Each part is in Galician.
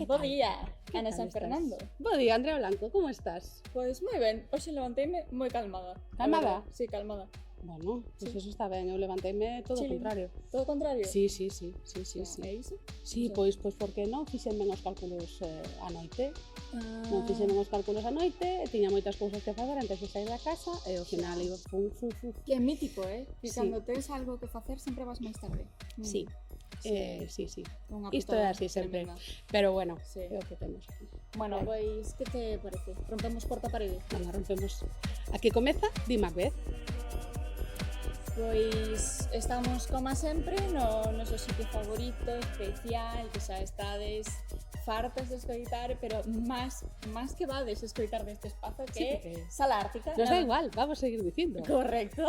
Bo día, Ana tal San estás? Fernando. Bo día, Andrea Blanco, como estás? Pois moi ben, hoxe levanteime moi calmada. Calmada? Sí, calmada. Bueno, pois Sí. eso está ben, eu levanteime todo o Chilling. contrario. Todo o contrario? Sí. É iso? Sí, Sí. pois porque non fixen ben os cálculos a noite. Non Ah, fixen ben os cálculos a noite, e tiña moitas cousas que facer antes de sair da casa, e ao final iba fun. que é mítico, Que Sí. cando tens algo que facer sempre vas máis tarde. Sí. Sí. Unha Isto é putada así sempre. tremenda. Pero bueno, Sí. é o que temos aquí. Bueno, Ben. pois, que te parece? Rompemos porta parede? Venga, rompemos. Aquí comeza Di Macbeth. Pois estamos, como sempre, no noso sitio favorito, especial, que xa estades fartas de escoitar, pero máis que vades escoitar deste espazo, que Sí, é porque Sala Ártica. Nos da igual, vamos a seguir dicindo. Correcto.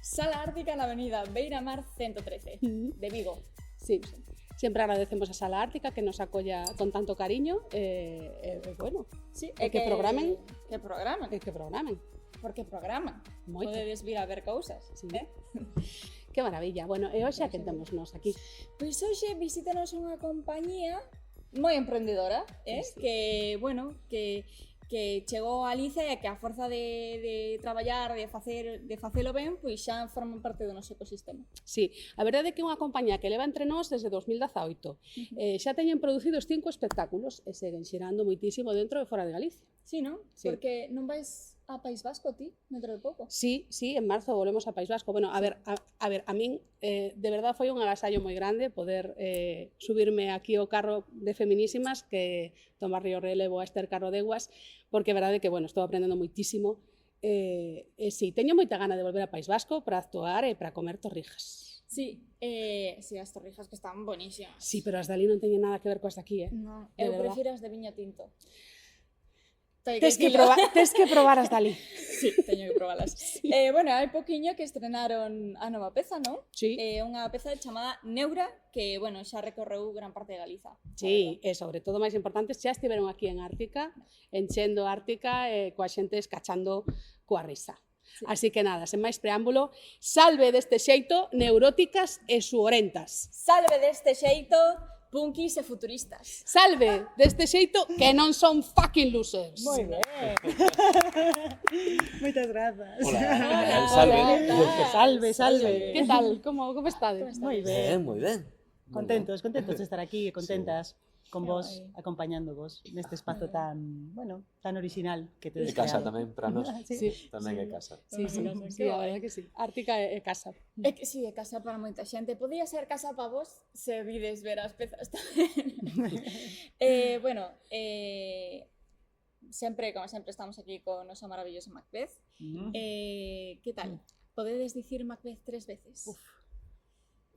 Sala Ártica na avenida Beira Mar 113, de Vigo. Sí, sempre agradecemos a Sala Ártica que nos acolla con tanto cariño bueno, Sí, E que programen. Que programen. que programen. Porque programan. Moito. Podedes vir a ver cousas. Sí. Que maravilla. Bueno, e hoxe a que temos aquí. Pois hoxe visítanos unha compañía moi emprendedora, Sí. que chegou a Alicia e que a forza de traballar, de facelo ben, pois xa forman parte do noso ecosistema. Sí, a verdade é que é unha compañía que leva entre nós desde 2018. Xa teñen producidos 5 espectáculos e seguen xerando moitísimo dentro e fora de Galicia. Sí, non? Sí. Porque non vais a País Vasco ti, dentro de pouco. Sí, en marzo volvemos a País Vasco. Bueno, a ver, a min de verdad foi un agasallo moi grande poder subirme aquí ao carro de Feminísimas que tomar río relevo a Esther Carrodeguas, porque é verdade que, bueno, estou aprendendo moitísimo. Sí, teño moita gana de volver a País Vasco para actuar e para comer torrijas. Sí, as torrijas que están bonísimas. Sí, pero as de ali non teñen nada que ver coas de aquí, No, De eu verdad. prefiro as de viño tinto. Tes que probar as de ali. Sí, teño que probalas. Bueno, hai poquiño que estrenaron a nova peza, non? Sí. Unha peza chamada Neura, que, bueno, xa recorreu gran parte de Galiza. Sí, e sobre todo, máis importante, xa estiveron aquí en Ártica, enchendo Ártica e coa xente escachando coa risa. Sí. Así que nada, sen máis preámbulo, salve deste xeito neuróticas e suorentas. Salve deste xeito, punkis e futuristas. Salve deste xeito que non son fucking losers. Moi ben. Moitas grazas. Hola, salve. Salve. Que tal? Como estades? Moi ben. Moi ben. Contentos de estar aquí e contentas con Qué vos, guai. acompañándovos neste espazo tan, bueno, tan original que De tedes casa creado. tamén, para nós. Sí, Tamén é casa. sí, a verdade que sí. Ártica é casa. É que sí, é casa para moita xente. Podía ser casa para vos se vides ver as pezas tamén. Bueno, sempre, como sempre, estamos aquí con o noso maravilloso Macbeth. Que tal? Podedes dicir Macbeth 3 veces?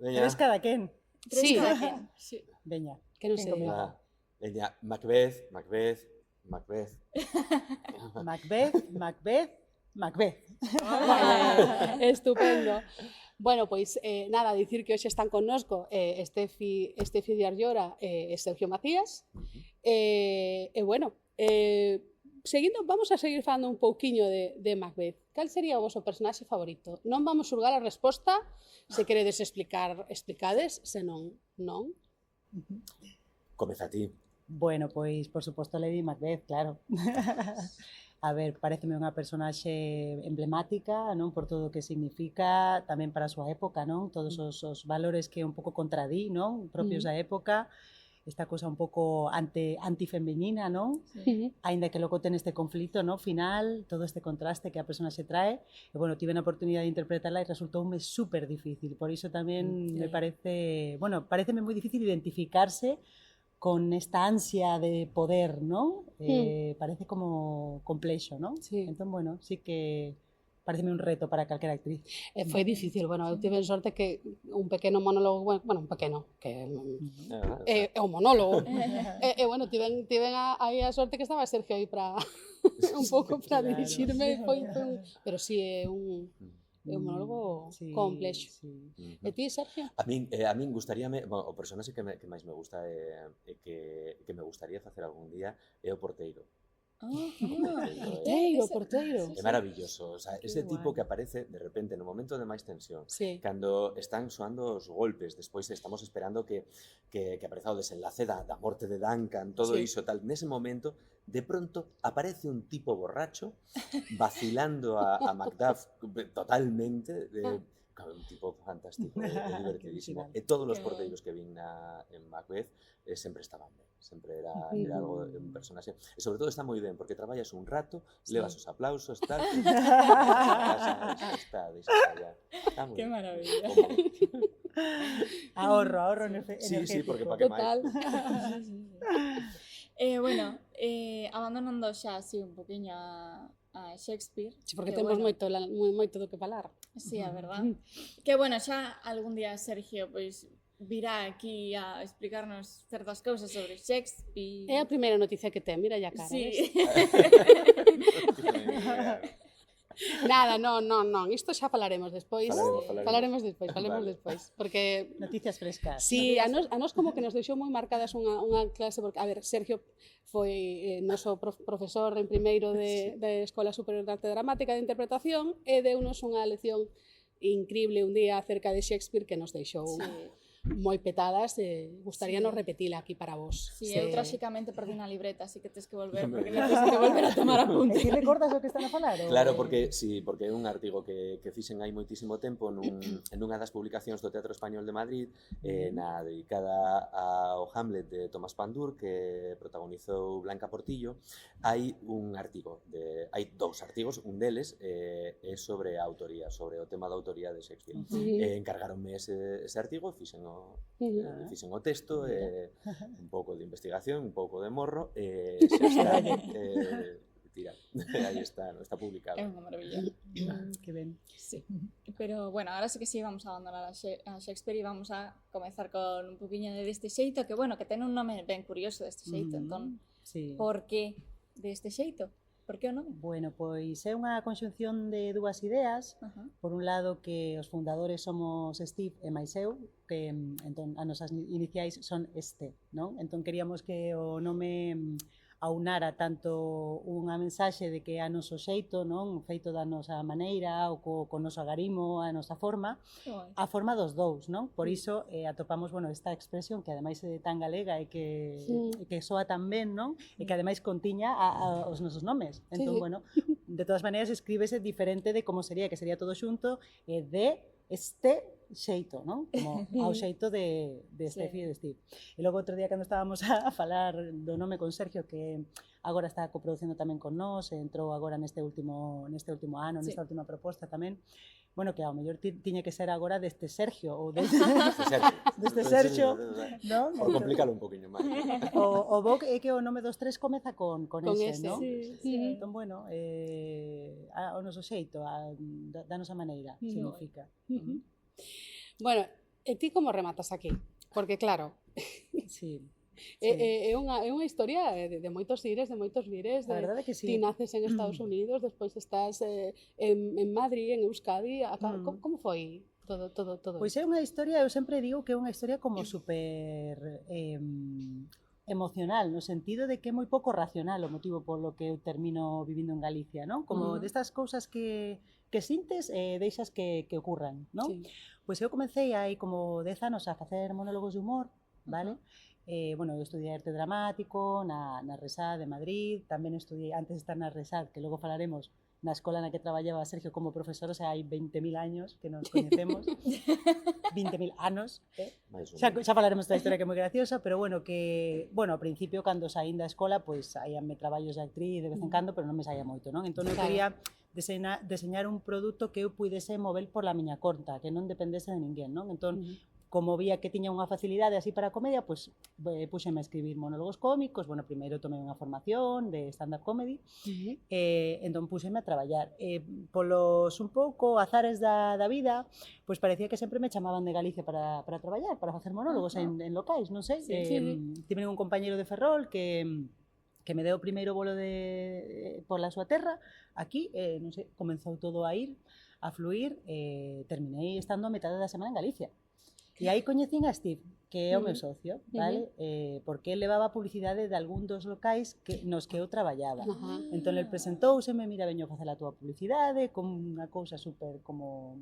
Veña, Tres cada quen. Tres Sí. cada quen. Sí. Veña. Que non Quen sei. comeza? veña, Macbeth. Macbeth. Estupendo. Bueno, pois nada, dicir que hoxe están connosco Estefi de Arllora e Sergio Macías. Bueno, seguindo, vamos a seguir falando un pouquiño de Macbeth. Cal sería o voso personaxe favorito? Non vamos xulgar a resposta, se queredes explicades, se non, non. Comeza ti. Bueno, pois, por suposto, Lady Macbeth, claro. A ver, pareceme unha personaxe emblemática, non? Por todo o que significa, tamén para a súa época, non? Todos os valores que un pouco contradí, non? Propios da época. Esta cosa un pouco antifeminina, non? Aínda que logo ten este conflito, non? Final, todo este contraste que a persona se trae. E, bueno, tive a oportunidade de interpretarla e resultoume super difícil. Por iso tamén me parece... Bueno, pareceme moi difícil identificarse con esta ansia de poder, ¿no? Parece como complexo, ¿no? Sí. Entón, bueno, sí que pareceme un reto para calquera actriz. Foi difícil, bueno, eu tive sorte que un pequeno monólogo, bueno, un pequeno, que é un monólogo. Bueno, tiven aí a sorte que estaba Sergio aí para un pouco para Claro. dirixirme, pero sí é un monólogo complexo. Sí. E ti, Sergio? A min gustaríame, bueno, o personaxe que máis me gusta e que me gustaría facer algún día é o porteiro. Porteiro. É maravilloso, o sea, ese Que tipo guai. que aparece de repente no momento de máis tensión, Sí. cando están soando os golpes, despois estamos esperando que apareza o desenlace da morte de Duncan, todo Sí. iso tal, nese momento, de pronto aparece un tipo borracho vacilando a Macduff totalmente, un tipo fantástico, divertidísimo. Que E todos os Que porteiros que vin en Macbeth sempre estaban ben, sempre era algo de un personaxe. E sobre todo está moi ben, porque traballas un rato, levas os aplausos, tal, está, está moi Qué ben. maravilla. Ahorro Sí, sí, porque energético. pa que máis. Total. Bueno, abandonando xa así un poquinho a Shakespeare. Sí, porque que, temos bueno, moito do que falar. Sí, a verdad. Que bueno, xa algún día Sergio pois virá aquí a explicarnos certas cousas sobre Shakespeare. É a primeira noticia que ten, mira a cara. Sí. Nada, non, isto xa falaremos despois. Falaremos. Despois, Vale. porque Noticias frescas. sí, a nos como que nos deixou moi marcadas unha clase, porque, a ver, Sergio foi noso profesor en primeiro de Escola Superior de Arte Dramática de Interpretación e deunos unha lección increíble un día acerca de Shakespeare que nos deixou moi petadas e gustaríanos repetila aquí para vos. Sí, eu tráxicamente perdí na libreta, así que tens que volver, porque Hombre. necesito volver a tomar E apunte. ti recordas o que están a falar? ou- Claro, porque é un artigo que fixen hai moitísimo tempo en unha das publicacións do Teatro Español de Madrid, na dedicada ao Hamlet de Tomás Pandur, que protagonizou Blanca Portillo. Hai un artigo, hai dous artigos, un deles é sobre a autoría, sobre o tema da autoría de Shakespeare. Encargaronme ese artigo, fixen o texto, un pouco de investigación, un pouco de morro, xa está, tira, aí está publicado. É unha maravilla. Que ben. Sí. Pero bueno, ahora sí que sí vamos a abandonar a Shakespeare e vamos a comenzar con un poquinho de deste xeito, que bueno, que ten un nome ben curioso deste xeito, entón, Sí. por que deste xeito? Por que o nome? Bueno, pois é unha conxunción de dúas ideas. Ajá. Por un lado, que os fundadores somos Steve e máis eu, que entón, as nosas iniciais son este, non? Entón queríamos que o nome aunara tanto unha mensaxe de que é a noso xeito, non? Feito da nosa maneira, ou co noso agarimo, a nosa forma, a forma dos dous, non? Por iso atopamos, bueno, esta expresión que ademais é tan galega e que soa tan ben, non? E que ademais contiña os nosos nomes. Entón, bueno, de todas maneiras escríbese diferente de como sería, que sería todo xunto, de este xeito, non? Como ao xeito de Steffi e de Steve. E logo outro día cando estábamos a falar do nome con Sergio, que agora está coproducindo tamén con nós, entrou agora neste último ano, nesta última proposta tamén, bueno, que ao mellor tiña que ser agora deste Sergio ou deste Sergio, non? Por complicarlo un poquinho máis. O bo é que o nome dos tres comeza con ese, non? Sí. Entón, bueno, o noso xeito, da nosa maneira, significa. Bueno, e ti como rematas aquí? Porque claro, Sí. é unha historia de moitos ires, de moitos vires, A verdade é que sí. ti naces en Estados Unidos, despois estás en Madrid, en Euskadi, como foi todo? Pois é unha historia, eu sempre digo que é unha historia como super emocional, no sentido de que é moi pouco racional o motivo polo que eu termino vivindo en Galicia, non? Como destas cousas que sintes e deixas que ocurran, non? Sí. Pois eu comecei hai como 10 anos a facer monólogos de humor, vale? Bueno, eu estudiei arte dramático na RESAD de Madrid, tamén estudiei, antes de estar na RESAD, que logo falaremos, na escola na que traballaba Sergio como profesor, o sea, hai 20.000 años que nos coñecemos, 20.000 anos, xa falaremos da historia que é moi graciosa, pero bueno, que, bueno, ao principio, cando saín da escola, pois saíanme traballos de actriz de vez en cando, pero non me saía moito, non? Entón eu quería deseñar un produto que eu puidese mover por la miña conta, que non dependese de ninguén, non? Entón, como vía que tiña unha facilidade así para a comedia, pois puxeme a escribir monólogos cómicos. Bueno, primeiro tomei unha formación de stand-up comedy, entón puxeme a traballar. Polos un pouco azares da vida, pois parecía que sempre me chamaban de Galicia para traballar, para facer monólogos en locais, non sei. Tive un compañeiro de Ferrol que me deu o primeiro bolo pola súa terra, aquí, non sei, comenzou todo a ir, a fluir, terminei estando a metade da semana en Galicia. E aí coñecín a Steve, que é o meu socio, vale? Porque ele levaba a publicidade de algún dos locais nos que eu traballaba. Entón, ele presentouseme, mira, veño a facer a túa publicidade, con unha cousa super como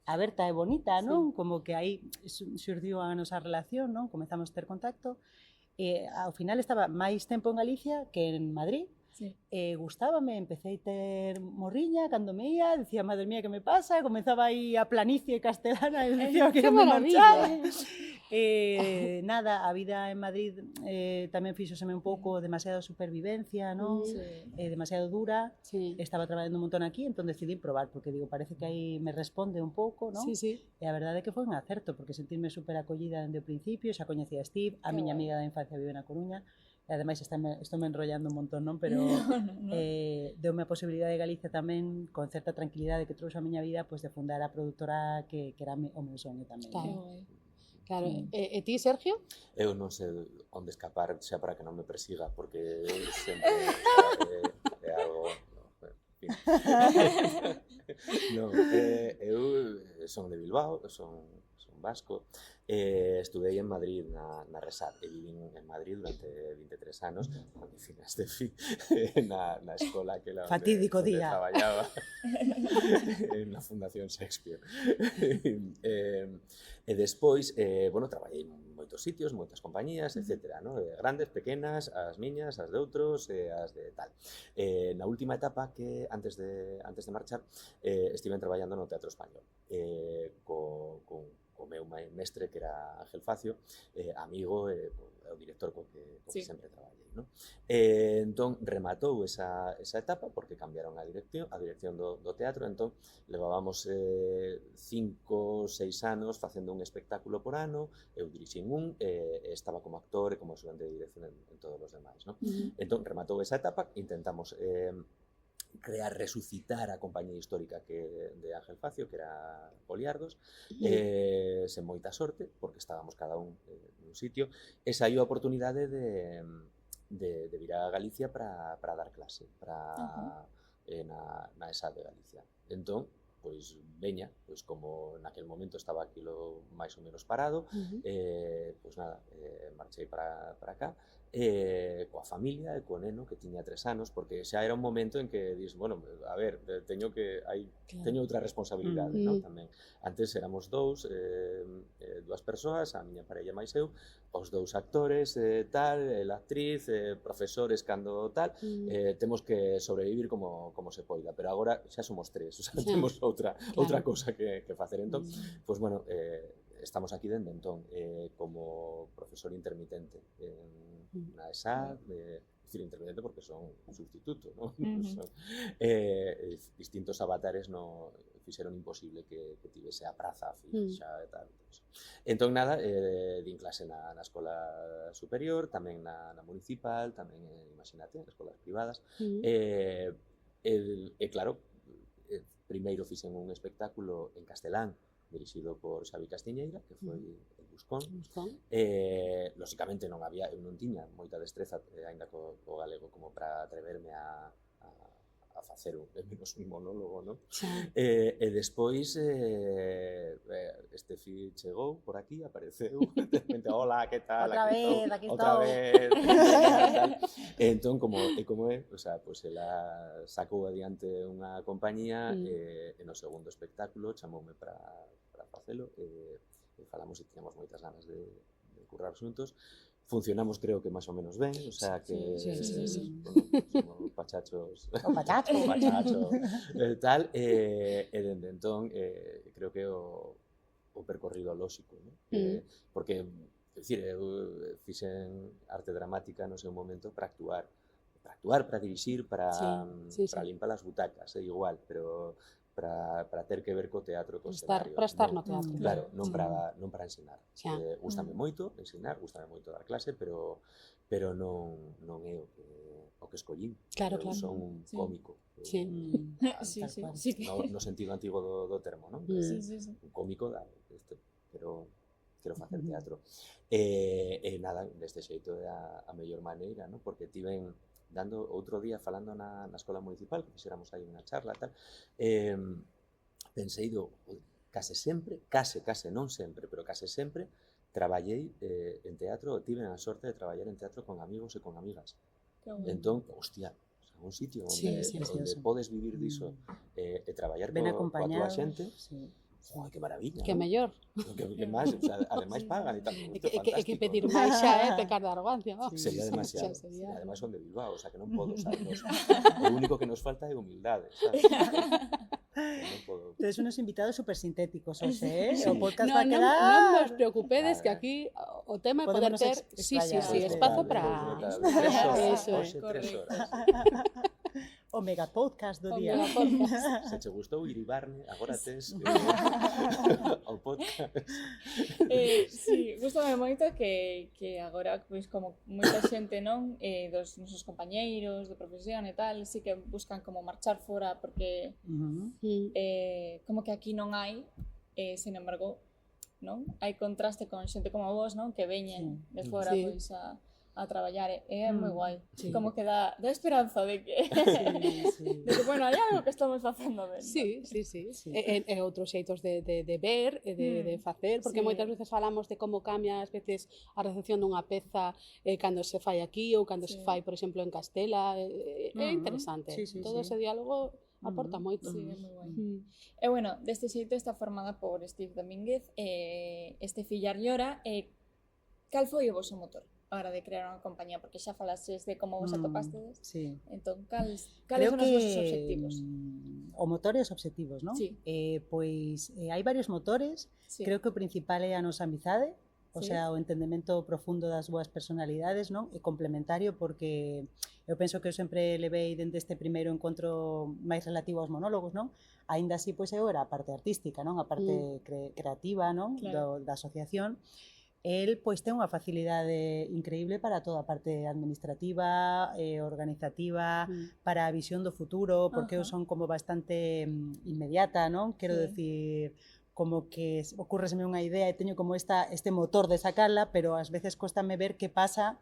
aberta e bonita, non? Como que aí xurdiu a nosa relación, non? Comezamos a ter contacto. E ao final estaba máis tempo en Galicia que en Madrid. Sí. Gustábame, empecé a ter morriña cando me ia, decía, madre mía, que me pasa? Comezaba aí a planicie castelana e decía que non me marchaba. Nada, a vida en Madrid tamén fixoseme un pouco demasiado supervivencia, non? Demasiado dura. Estaba traballando un montón aquí, entón decidí probar, porque digo, parece que aí me responde un pouco, non? E a verdade é que foi un acerto, porque sentirme super acollida dende o principio, xa coñecía a Steve, a miña amiga da infancia vive na Coruña. E ademais estou me enrollando un montón, non? Pero deume a posibilidade de Galicia tamén, con certa tranquilidade que trouxe a miña vida, pues, de fundar a produtora que era o meu soño tamén. Claro. E ti, Sergio? Eu non sei onde escapar xa para que non me persiga, porque sempre é algo... Non, eu son de Bilbao, son vasco, estudei en Madrid na Resat e vivín en Madrid durante 23 anos, cando fin a Estefi na escola que fatídico onde día traballaba na Fundación Shakespeare. E despois, bueno, traballei en moitos sitios, moitas compañías, etc. Grandes, pequenas, as miñas, as de outros, as de tal. Na última etapa, que antes de marchar, estive traballando no Teatro Español, co meu mestre, que era Ángel Facio, amigo, o director co que sempre traballei. Entón, rematou esa etapa, porque cambiaron a dirección do teatro, entón, levábamos 5 ou 6 anos facendo un espectáculo por ano, eu dirixín estaba como actor e como axudante de dirección en todos os demais. Entón, rematou esa etapa, intentamos resucitar a compañía histórica de Ángel Facio, que era Poliardos, sen moita sorte, porque estábamos cada un nun sitio, e saiu a oportunidade de vir a Galicia para dar clase na ESA de Galicia. Entón, pois veña, pois como naquel momento estaba aquilo máis ou menos parado, pois nada, marchei para cá, coa familia e co neno, que tiña 3 anos, porque xa era un momento en que dis, bueno, a ver, teño outra responsabilidade, tamén. Antes éramos dúas persoas, a miña parella máis eu, os 2 actores, tal, a actriz, profesores cando tal, temos que sobrevivir como se poida, pero agora xa somos 3, o sea, temos outra cousa que facer. Entón, pois, bueno, estamos aquí dende entón, como profesor intermitente na ESA, dicir intermitente porque son un sustituto, non? Distintos avatares fixeron imposible que tivese a praza fixa e tal. Entón, nada, din clase na escola superior, tamén na municipal, tamén, imagínate, nas escolas privadas. Claro, primeiro fixen un espectáculo en castelán, dirixido por Xavi Castiñeira, que foi el Buscón. Lóxicamente eu non tiña moita destreza, aínda co galego, como para atreverme a facer menos un monólogo, non? E despois Estefi chegou por aquí, apareceu, hola, que tal? Outra vez, aquí estou. Outra vez. Entón, como é, o sea, pois ela sacou adiante unha compañía e no segundo espectáculo chamoume para facelo e falamos e tiñamos moitas ganas de currar xuntos. Funcionamos, creo que máis ou menos ben, o sea que somos pachachos tal, e dende entón creo que o percorrido lóxico, porque, eu fixen arte dramática no seu momento para actuar, para dirixir, para limpar as butacas, é igual, pero para ter que ver co teatro, co escenario. Para estar no teatro. Claro, non para ensinar. Gústame moito ensinar, gústame moito dar clase, pero non é o que escollín. Claro. Son un cómico. No sentido antigo do termo, non? Un cómico, pero quero facer teatro. E nada, deste xeito é a mellor maneira, porque tiven dando outro día falando na escola municipal, que fixéramos aí unha charla tal, pensei case sempre, non sempre, pero case sempre, traballei en teatro, tive a sorte de traballar en teatro con amigos e con amigas. Que bueno. Entón, hostia, un sitio Sí, onde, sí, onde precioso. podes vivir diso e traballar Ben coa túa acompañados. xente, Sí. joder, que maravilla, Que ¿no? mellor. Que máis, o sea, ademais pagan e tal, E isto é que fantástico. pedir máis xa é pecar de arrogancia. Sería demasiado. Xa sería. Ademais son de Bilbao, o sea, que non podo, sabes? O único que nos falta é humildade, sabes? Que non podo. Entonces, unos invitados súper sintéticos, José, ¿eh? Sí. O podcast No, va a non quedar... vos preocupedes que Nada. aquí o tema é poder Podémonos ter explayar. espazo para Eso é, 3 correcto. horas. O mega podcast do o día. megapodcast. Se che gustou ir Ibarne, agora tes ao podcast. Sí, gustame moito que agora, pois, como moita xente, non, dos nosos compañeiros de profesión e tal, sí que buscan como marchar fora porque Ujú. como que aquí non hai, sin embargo, non? Hai contraste con xente como vos, non? Que veñen de fora, Sí. pois, a traballar, é moi guai. Sí. Como que dá esperanza de que, Sí, sí. de que, bueno, hai algo que estamos facendo ben. Sí, sí, sí. Sí. E outros xeitos de ver e de facer, porque Sí. moitas veces falamos de como cambia ás veces a recepción dunha peza cando se fai aquí ou cando se Sí. fai, por exemplo, en Castela. É interesante. Sí, sí, Todo sí. ese diálogo aporta moito. Sí, é moi guai. Mm. E bueno, deste xeito está formada por Steve Domínguez e Fillar Llora. Cal foi o voso motor a hora de crear unha compañía? Porque xa falases de como vos atopastedes. Sí. Entón, cales Creo son os vosos objetivos? O motor e os objetivos, non? Sí. Pois hai varios motores. Sí. Creo que o principal é a nosa amizade, o Sí. sea, o entendemento profundo das boas personalidades, non? E complementario porque eu penso que eu sempre levei dende este primeiro encontro máis relativo aos monólogos, non? Aínda así, pois eu era a parte artística, non? A parte creativa, non? Claro. Da asociación. El, pois, ten unha facilidade increíble para toda a parte administrativa, organizativa, para a visión do futuro, porque eu Ajá. son como bastante inmediata, non? Quero Sí. decir, como que ocurreseme unha idea e teño como este motor de sacarla, pero ás veces cóstame ver que pasa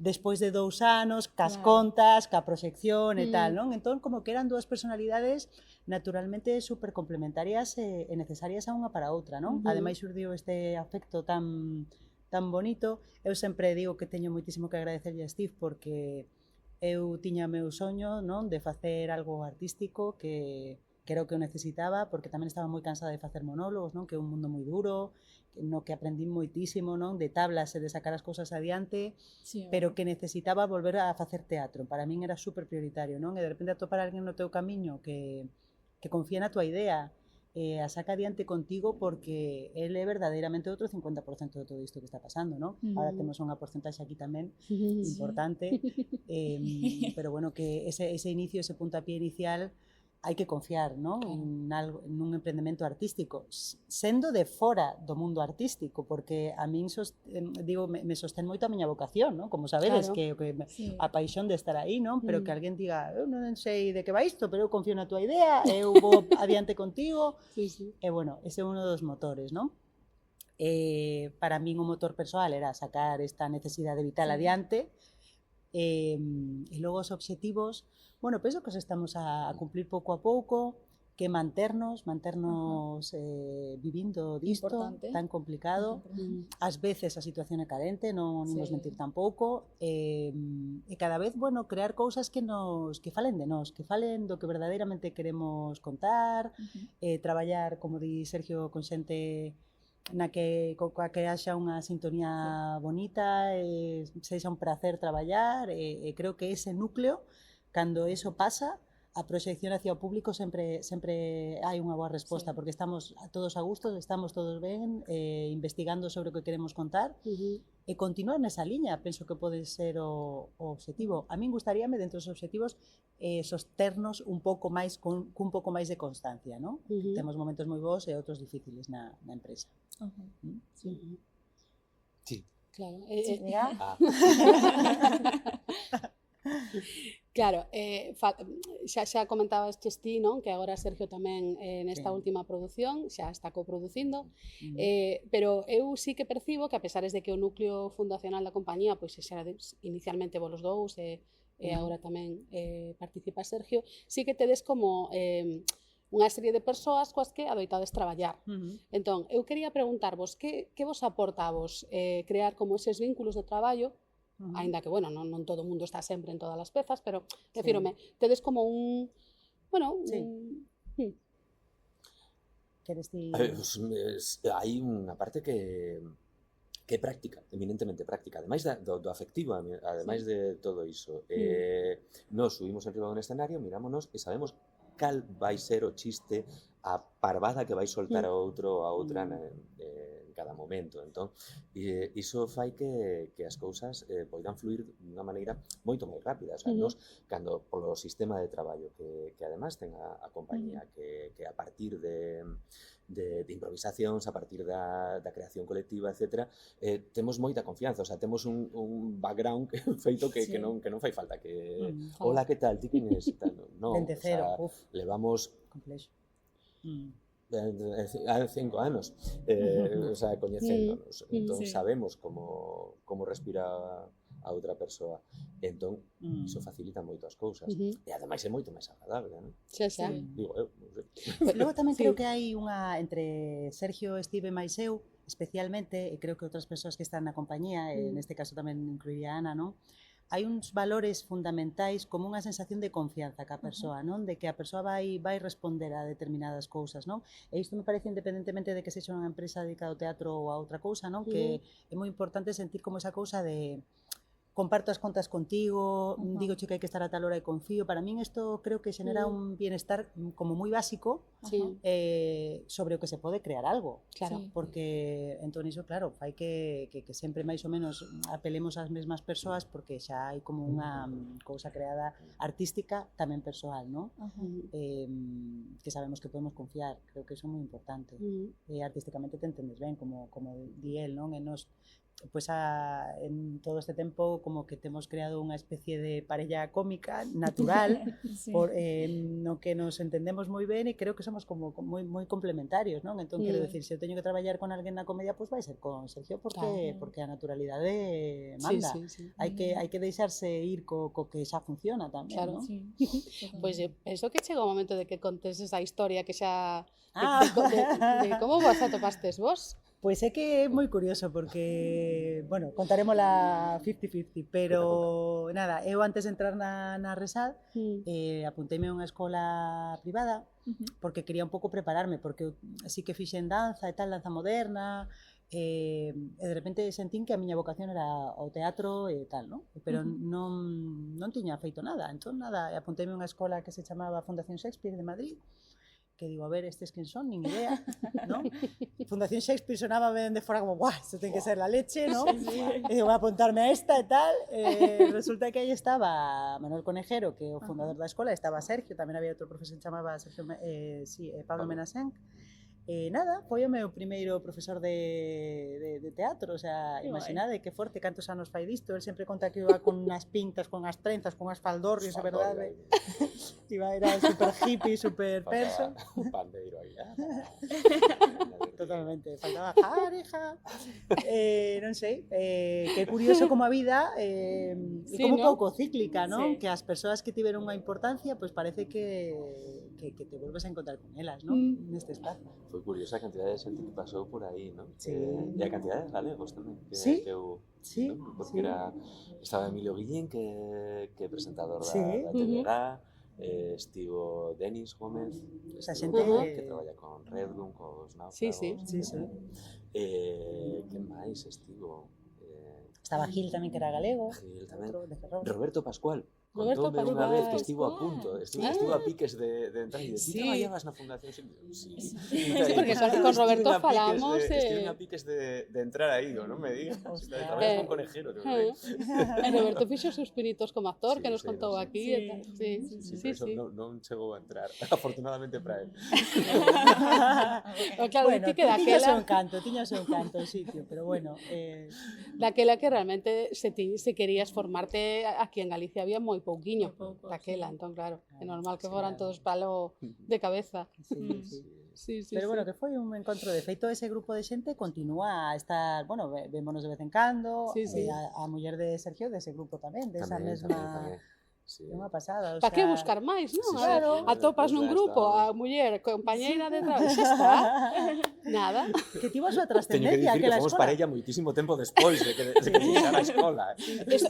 despois de 2 anos, cas Claro. contas, ca proxección e tal, non? Entón, como que eran dúas personalidades naturalmente super complementarias e necesarias a unha para a outra, non? Ademais, xurdiu este afecto tan bonito. Eu sempre digo que teño moitísimo que agradecerlle a Steve porque eu tiña meu soño, non, de facer algo artístico que creo que eu necesitaba, porque tamén estaba moi cansada de facer monólogos, non, que é un mundo moi duro, no que aprendí moitísimo, non, de tablas e de sacar as cousas adiante, Sí, pero que necesitaba volver a facer teatro. Para min era super prioritario, non? E de repente atopar a alguén no teu camiño que confía na tua idea a saca adiante contigo porque ele é verdadeiramente outro 50% de todo isto que está pasando, non? Ahora temos unha porcentaxe aquí tamén importante, pero bueno, que ese inicio, ese puntapié inicial hai que confiar, non? Nun emprendemento artístico, sendo de fora do mundo artístico, porque a min me sostén moito a miña vocación, non? Como sabedes, Claro. que Sí. a paixón de estar aí, non? Pero que alguén diga, eu non sei de que vai isto, pero eu confío na tua idea, eu vou adiante contigo. Sí, sí. E bueno, ese é uno dos motores, non? Para min o motor persoal era sacar esta necesidade vital adiante, e logo os obxectivos, bueno, penso que os estamos a cumplir pouco a pouco, que manternos vivindo disto Importante. tan complicado. Ás veces a situación é carente, non imos Sí. mentir tampouco, e cada vez, bueno, crear cousas que falen de nós, que falen do que verdadeiramente queremos contar, traballar, como di Sergio, con xente coa que haxa unha sintonía bonita, sexa un placer traballar, e creo que ese núcleo, cando eso pasa, a proxección hacia o público sempre hai unha boa resposta, porque estamos todos a gusto, estamos todos ben, investigando sobre o que queremos contar, e continuar nesa liña, penso que pode ser o obxectivo. A min gustaríame, dentro dos obxectivos, sosternos un pouco máis, cun pouco máis de constancia, non? Temos momentos moi bons e outros difíciles na empresa. Sí. Claro. Ah, Claro, xa comentabas ti, non? Que agora Sergio tamén nesta Sí. última produción xa está coproducindo, pero eu sí que percibo que a pesares de que o núcleo fundacional da compañía pois xa inicialmente vos dous e agora tamén participa Sergio, sí que tedes como unha serie de persoas coas que adoitades traballar. Ujú. Entón, eu quería preguntarvos que vos aporta a vos crear como eses vínculos de traballo, Ujú. aínda que, bueno, non todo o mundo está sempre en todas as pezas, pero, Sí. refírome, tedes como un, bueno, Sí. Queres ti... Hai unha parte que é práctica, eminentemente práctica, ademais do afectivo, ademais de todo iso. Nos subimos enriba dun escenario, mirámonos e sabemos cal vai ser o chiste, a parvada que vai soltar a outro a outra en cada momento. Entón, iso fai que as cousas poidan fluir dunha maneira moito máis rápida. O sea, nos, cando polo sistema de traballo que ademais ten a compañía, que a partir de improvisacións, a partir da creación colectiva, etc., temos moita confianza, o sea, temos un background feito que non fai falta que hola, que tal, ti quen es? Non, Dende cero, o sea, levamos complexo. 5 anos o sea, coñecéndonos, entón sabemos como respira a outra persoa, entón iso facilita moito as cousas e ademais é moito máis agradable, non? Xa, xa. Digo eu, non sei. Logo tamén creo que hai unha entre Sergio, Steve e máis eu, especialmente, e creo que outras persoas que están na compañía, neste caso tamén incluiría a Ana, non? Hai uns valores fundamentais como unha sensación de confianza ca persoa, non? De que a persoa vai responder a determinadas cousas, non? E isto me parece independentemente de que sexa unha empresa dedicada ao teatro ou a outra cousa, non? Que é moi importante sentir como esa cousa de comparto as contas contigo, digo que hai que estar a tal hora e confío. Para min isto creo que xenera un bienestar como moi básico sobre o que se pode crear algo. Claro. Porque entón iso, claro, fai que sempre máis ou menos apelemos ás mesmas persoas porque xa hai como unha cousa creada artística tamén persoal, non? Que sabemos que podemos confiar. Creo que iso é moi importante. E artísticamente te entendes ben, como di el, non? E nos pues en todo este tempo como que temos creado unha especie de parella cómica natural no que nos entendemos moi ben e creo que somos como moi complementarios, non? Entón, quero decir, se eu teño que traballar con alguén na comedia, pues vai ser con Sergio porque a naturalidade manda. Hai que deixarse ir co que xa funciona tamén, non? Pois penso que chega o momento de que contes esa historia que xa de como vos atopastes vos. Pois é que é moi curioso porque, bueno, contarémola 50-50, pero nada, eu antes de entrar na Resad apunteime a unha escola privada porque quería un pouco prepararme, porque eu sí que fixen danza e tal, danza moderna, e de repente sentín que a miña vocación era o teatro e tal, non? Pero non tiña feito nada, entón nada, apunteime a unha escola que se chamaba Fundación Shakespeare de Madrid, que digo, a ver, estes quen son, nin idea, ¿no? Fundación Shakespeare sonaba ben de fora como, guau, isto ten que ser la leche, ¿no? E digo, voy a apuntarme a esta e tal. Resulta que aí estaba Manuel Conejero, que é o fundador da escola, estaba Sergio, tamén había outro profesor que chamaba Sergio, Pablo Menasenc. Nada, foi o meu primeiro profesor de teatro, o sea, imaginade que forte, cantos anos fai disto, el sempre conta que iba con unhas pintas, con as trenzas, con as faldorrios, a verdade, era super hippie, super perso. Pandeiro aí. Totalmente, faltaba pareja, non sei, que curioso como a vida é como un pouco cíclica, non? Que as persoas que tiveron unha importancia, pois parece que te volves a encontrar con elas, non? Neste espacio. Foi curiosa a cantidade de xente que pasou por aí, non? E a cantidade de galegos tamén. Sí, porque estaba Emilio Guillín, que é presentador da TVG, estivo Denis Gómez, que traballa con Redgun, cos náufragos. Que máis estivo? Estaba Gil tamén, que era galego. Gil tamén. Roberto Pascual. Roberto Contoume unha vez que Pascual. estivo a punto, estivo a piques de entrar e de ti traballabas na Fundación Sí, porque con Roberto falamos Estive a piques de entrar aí, non me digas, traballas con Conejero. Roberto fixo os seus pinitos como actor, que nos contou aquí. Sí, non chegou a entrar, afortunadamente para él. Claro, Bueno, ti que daquela tiña o seu encanto o sitio, pero bueno. Daquela que realmente se querías formarte aquí en Galicia había moi pouquiño daquela, entón claro, é normal que foran todos palo de cabeza. Pero bueno, que foi un encontro de feito, ese grupo de xente continúa a estar, bueno, vémonos de vez en cando, a muller de Sergio dese grupo tamén, desa mesma Sí. É unha pasada. Para que buscar máis, non? Sí, sí, claro. Atopas nun Pues grupo está. a muller, compañeira de traballo, xa está. Nada. Que tivo a súa Teño que trascendencia dicir que aquela fomos escola. parella moitísimo tempo despois de que fixara a escola.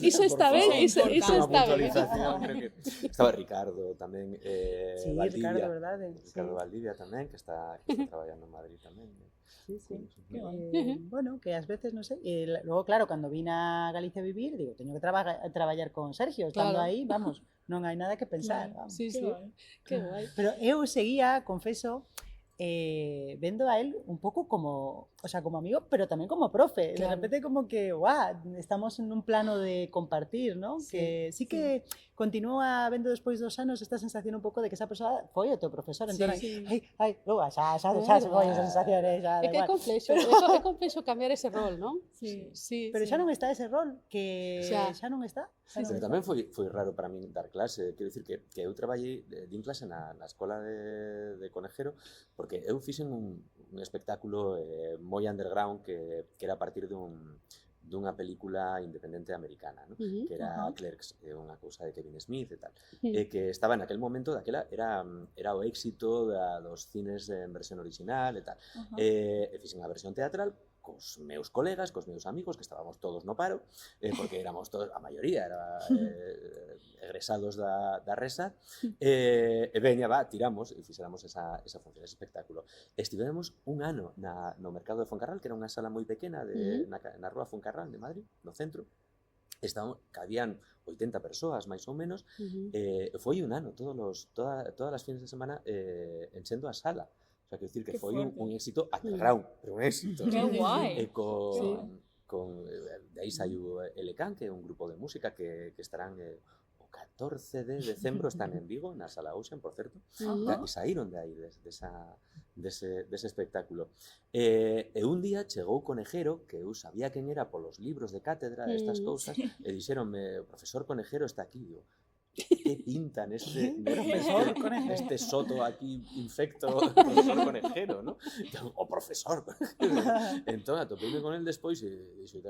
Iso está ben, iso Unha está ben. puntualización, creo que estaba Ricardo tamén, Sí, Valdivia, Ricardo, verdade. Ricardo Sí. Valdivia tamén, que está traballando en Madrid tamén. Sí, sí. Qué guai. Bueno, que ás veces, non sei, logo, claro, cando vin a Galicia a vivir, digo, teño que traballar con Sergio, estando Claro. aí, vamos, non hai nada que pensar. Claro. Vamos. Sí, Qué sí. guai. Que guai. Pero eu seguía, confeso, vendo a él un pouco como, o sea, como amigo, pero tamén como profe. De Claro. repente como que, guau, estamos en un plano de compartir, ¿no? Sí, Que sí que continúa vendo despois dos anos esta sensación un pouco de que esa persoa foi o teu profesor. Entón, Sí. ai, logo, xa se verdad. foi esa sensación, xa, da É que é igual. complexo, é complexo cambiar ese rol, non? Sí. Sí, Pero sí. xa non está ese rol, que Xa. xa non está. Xa non Pero está. tamén foi raro para min dar clase, quero dicir que eu traballei, din clase na escola de Conejero, porque eu fixen un espectáculo moi underground que era a partir dunha película independente americana, ¿no? Ujú. Que era Ajá. Clerks, unha cousa de Kevin Smith e tal, Mm. que estaba naquel momento daquela, era o éxito dos cines en versión original e tal. Ajá. E fixen a versión teatral cos meus colegas, cos meus amigos, que estábamos todos no paro, porque éramos todos, a maioría era egresados da Resa, e veña, va, tiramos e fixéramos esa función, ese espectáculo. Estivemos un ano no mercado de Foncarral, que era unha sala moi pequena na rúa Foncarral de Madrid, no centro. Cabían 80 persoas, máis ou menos, Ujú. foi un ano, todas as fines de semana enchendo a sala. O sea, quero dicir que Qué foi fuerte. un éxito underground, pero un éxito. Qué ¿no? guai. E Sí. de aí saiu Elecan, que é un grupo de música que estarán o 14 de decembro, están en Vigo, na Sala Ocean, por certo, Ajá. e saíron de aí, dese espectáculo. E un día chegou Conejero, que eu sabía quen era polos libros de cátedra, estas cousas, e dixeronme, o profesor Conejero está aquí, digo, que pinta neste Profesor Conejero. este soto aquí infecto, profesor Conejero, ¿no? O profesor Conejero. Entón, atopeime con el despois e dixo,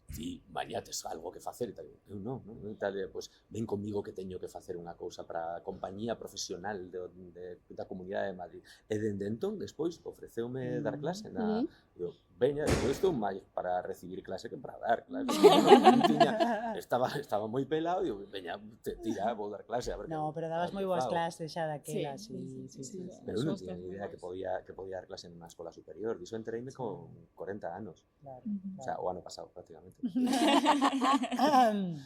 ti mañá tes algo que facer e tal. Eu non, e tal, pois ven comigo que teño que facer unha cousa para a compañía profesional da Comunidade de Madrid. E dende entón, despois, ofreceume dar clase na... Digo, veña, eu estou máis para recibir clase que para dar clase. Non tiña, estaba moi pelado, digo, veña, tira, vou dar clase. A ver No, pero dabas moi boas clases xa daquela, sí. Pero non tiña ni idea que podía dar clase nunha escola superior. Diso entereime con 40 anos. Claro. O sea, o ano pasado, prácticamente. Bueno.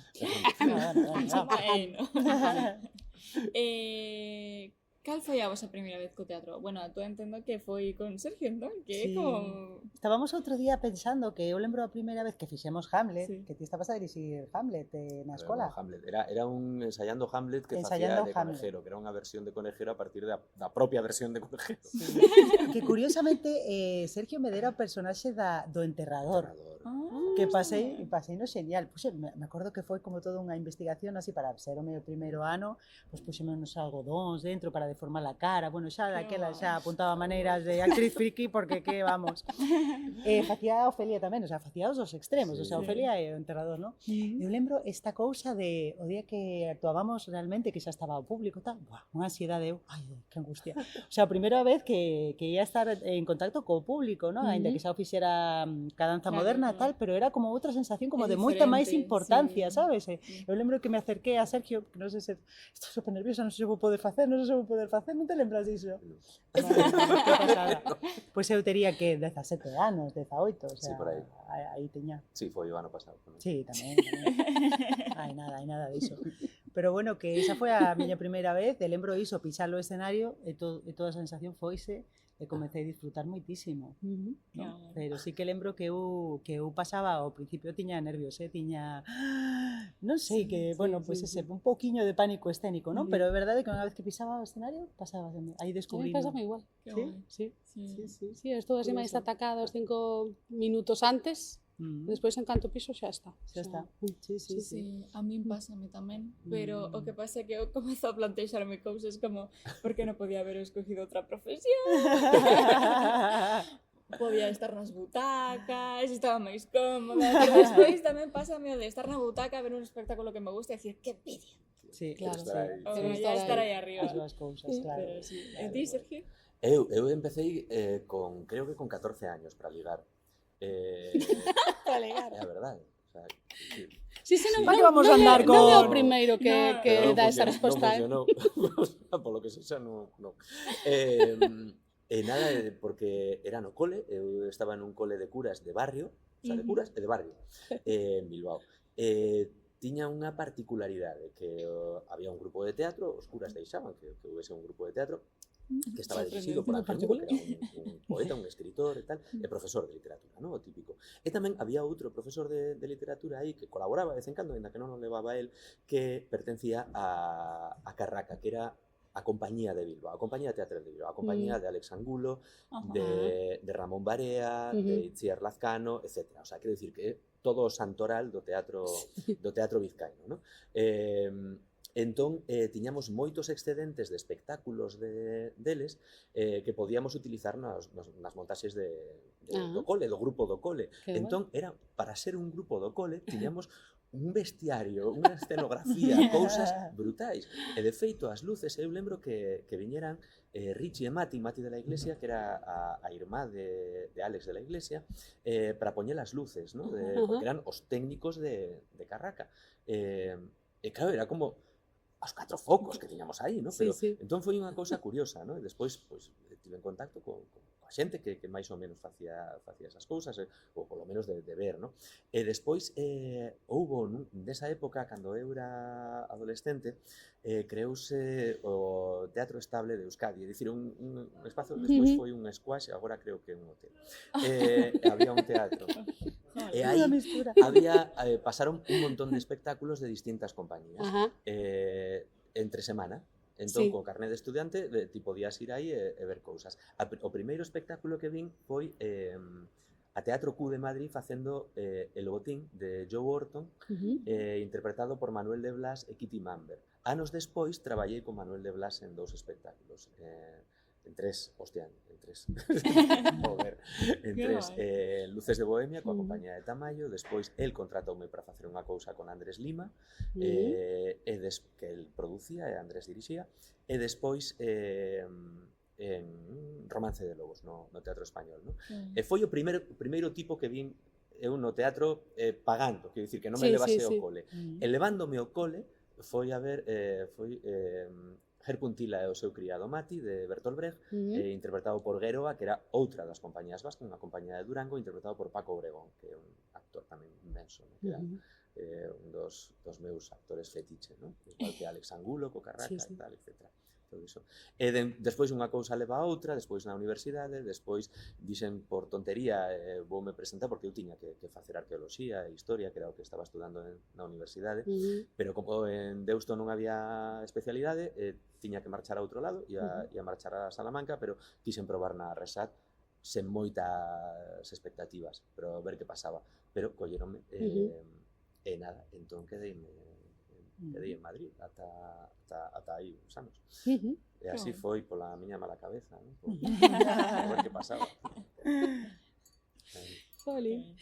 Cal foi a vosa primeira vez co teatro? Bueno, tú entendo que foi con Sergio, entón, que é Sí. como... Estábamos outro día pensando que eu lembro a primeira vez que fixemos Hamlet, Sí. que ti estabas a dirixir Hamlet na escola. Hamlet. Era un ensayando Hamlet que Ensayando facía de Hamlet. Conejero, que era unha versión de Conejero a partir da propia versión de Conejero. Que curiosamente Sergio me dera o personaxe do enterrador. Que pasei no xenial. Puxe, me acordo que foi como toda unha investigación así para ser o meu primeiro ano, pois puxemos uns algodóns dentro para deformar a cara. Bueno, xa daquela xa apuntaba maneiras de actriz friki porque que vamos. Facía a Ofelia tamén, o sea, facía os dos extremos, o sea, Ofelia e o enterrador, ¿no? Eu lembro esta cousa de o día que actuábamos realmente que xa estaba o público tal, buah, unha ansiedade eu, ai, que angustia. O sea, a primeira vez que ia estar en contacto co público, ¿no? Ainda que xa o fixera ca danza moderna tal, pero era como outra sensación como de moita máis importancia, sabes? Eu lembro que me acerquei a Sergio, que non sei se estou super nerviosa, non sei se vou poder facer, non te lembras diso? Que pasada. Pois eu tería que 17 anos, 18, o sea, Sí, por aí. Aí teña. Sí, foi o ano pasado. Sí, tamén. Hai nada diso. Pero bueno, que esa foi a miña primeira vez, e lembro iso, pisar o escenario e toda a sensación foise e comecei a disfrutar moitísimo. ¿No? Pero sí que lembro que eu pasaba, ao principio tiña nervios, tiña, non sei, que, bueno, pois ese, un pouquiño de pánico escénico, non? Pero é verdade que unha vez que pisaba o escenario, pasaba, aí descubrí. Pásame igual. Sí. Sí, estou así máis atacada os 5 minutos antes, despois en canto piso xa está. Xa está. Sí. A min pásame tamén, pero o que pasa é que eu comezo a plantexarme cousas como por que non podía haber escogido outra profesión? Podía estar nas butacas, estaba máis cómoda, pero despois tamén pásame o de estar na butaca, ver un espectáculo que me gusta e dicir, que envidia. Sí, Claro, estar aí. O Pero ya estar aí as arriba. dúas cousas, claro. Pero sí. Claro. En ti, Sergio? Eu empecé creo que con 14 años para ligar. Para ligar. É a verdade. O sea, sí. Sí, sí, non, Pa que vamos a non andar é- non é o con- primeiro que, No. que Pero non dá esa funcionou, resposta, non funcionou. Polo que sexa, non. E nada, porque era no cole, eu estaba nun cole de curas de barrio, o sea, de curas e de barrio, en Bilbao. Tiña unha particularidade, que había un grupo de teatro, os curas deixaban que houvese un grupo de teatro, que estaba dirixido por Ángel Muro, que era un poeta, un escritor e tal, e profesor de literatura, non? O típico. E tamén había outro profesor de literatura aí que colaboraba de vez en cando, ainda que non o levaba el, que pertencía a Carraca, que era a compañía de Bilbao, a compañía de teatro de Bilbao, a compañía de Alex Angulo, de Ramón Barea, de Itziar Lazcano, etc. O sea, quero dicir que todo o santoral do teatro vizcaíno, non? Entón, tiñamos moitos excedentes de espectáculos deles que podíamos utilizar nas montaxes do cole, do grupo do cole. Entón, era para ser un grupo do cole, tiñamos un bestiario, unha escenografía, cousas brutais. E, de feito, as luces, eu lembro que viñeran Richie e Mati de la Iglesia, que era a irmá de Alex de la Iglesia, para poñer as luces, ¿no? Porque eran os técnicos de Carraca. E claro, era como aos 4 focos que tiñamos aí, ¿no? Pero entón foi unha cousa curiosa, ¿no? E despois, pois, tive en contacto coa xente que máis ou menos facía esas cousas, ou polo menos de ver, ¿no? E despois houbo, desa época, cando eu era adolescente, creouse o Teatro Estable de Euskadi, é dicir, un espazo que despois foi un squash e agora creo que é un hotel. Había un teatro. E aí pasaron un montón de espectáculos de distintas compañías entre semana. Entón, co carné de estudiante, ti podías ir aí e ver cousas. O primeiro espectáculo que vin foi a Teatro Q de Madrid facendo El Botín de Joe Orton, interpretado por Manuel de Blas e Kitty Mamber. Anos despois, traballei con Manuel de Blas en 2 espectáculos. En 3, hostia, en 3. Joder, en 3. Luces de Bohemia, coa compañía de Tamayo, despois el contratoume para facer unha cousa con Andrés Lima, que el producía e Andrés dirixía, e despois en Romance de Lobos, no Teatro Español, no? E foi o primeiro tipo que vin eu no teatro pagando, quero dicir, que non me levase ao cole. E levándome ao cole, foi a ver, Gerpuntila e o seu criado Mati, de Bertolt Brecht, interpretado por Gueroa, que era outra das compañías vascas, unha compañía de Durango, interpretado por Paco Obregón, que é un actor tamén inmenso, ¿no? Que era un dos meus actores fetiche, ¿no? Igual que Alex Angulo, co Carraca e tal, etc. Todo iso. E despois unha cousa leva a outra, despois na universidade, despois dixen por tontería, voume presentar porque eu tiña que facer arqueoloxía e historia, que era o que estaba estudando na universidade, pero como en Deusto non había especialidade, tiña que marchar a outro lado, ia marchar a Salamanca, pero quixen probar na Resat sen moitas expectativas, pero ver que pasaba. Pero colleronme e nada, entón quedei en Madrid ata aí uns anos. E así foi pola miña mala cabeza, ¿no? Por ver que pasaba. Jolín.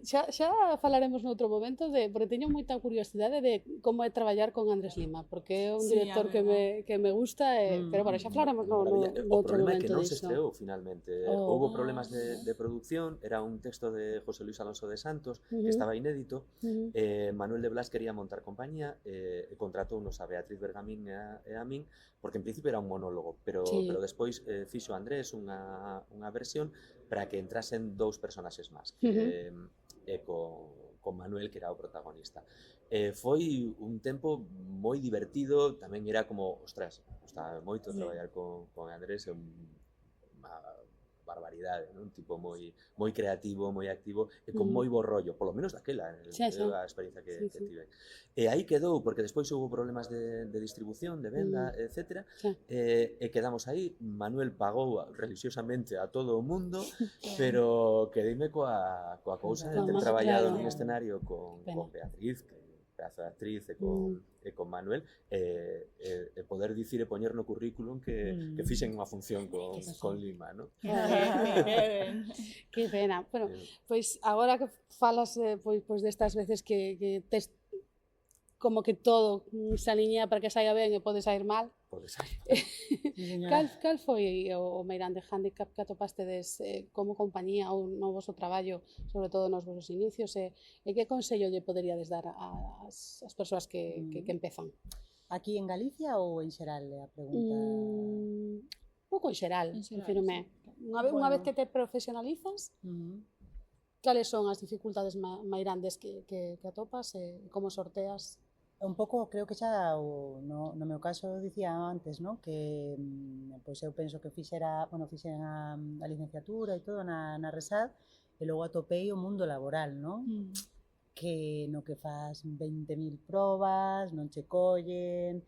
Xa falaremos noutro momento porque teño moita curiosidade de como é traballar con Andrés Lima, porque é un director que me gusta, pero bueno, xa falaremos noutro momento disso. O problema é que non se estreou finalmente. Houbo problemas de producción, era un texto de José Luis Alonso de Santos que estaba inédito, Manuel de Blas quería montar compañía e contratounos a Beatriz Bergamín e a min, porque en principio era un monólogo, pero despois fixo Andrés unha versión para que entrasen 2 personaxes máis, con Manuel, que era o protagonista. Foi un tempo moi divertido, tamén era como, ostras, gustaba moito traballar con Andrés, é unha barbaridade, un tipo moi creativo, moi activo e con moi bo rollo, polo menos daquela, a experiencia que tive. E aí quedou, porque despois houve problemas de distribución, de venda, etc. E quedamos aí, Manuel pagou religiosamente a todo o mundo, pero quedeime coa cousa de ter traballado nun escenario con Beatriz, pedazo de actriz, e con Manuel, e poder dicir e poñer no currículum que fixen unha función con Lima, ¿no? Que pena. Bueno, pois agora que falas pois destas veces que tes como que todo se alinea para que saia ben e pode sair mal. Pode ser. Cal foi o meirande handicap que atopastedes como compañía ou no voso traballo, sobre todo nos vosos inicios, e que consello lle poderíades dar ás persoas que empezan? Aquí en Galicia ou en xeral é a pregunta? Pouco en xeral, refírome. Unha vez que te profesionalizas, cales son as dificultades máis grandes que atopas e como sorteas? Un pouco, creo que xa no meu caso dicía antes, ¿no? Que pois eu penso que fixen a licenciatura e todo na RESAD e logo atopei o mundo laboral, ¿no? Que no que fas 20.000 probas, non che collen,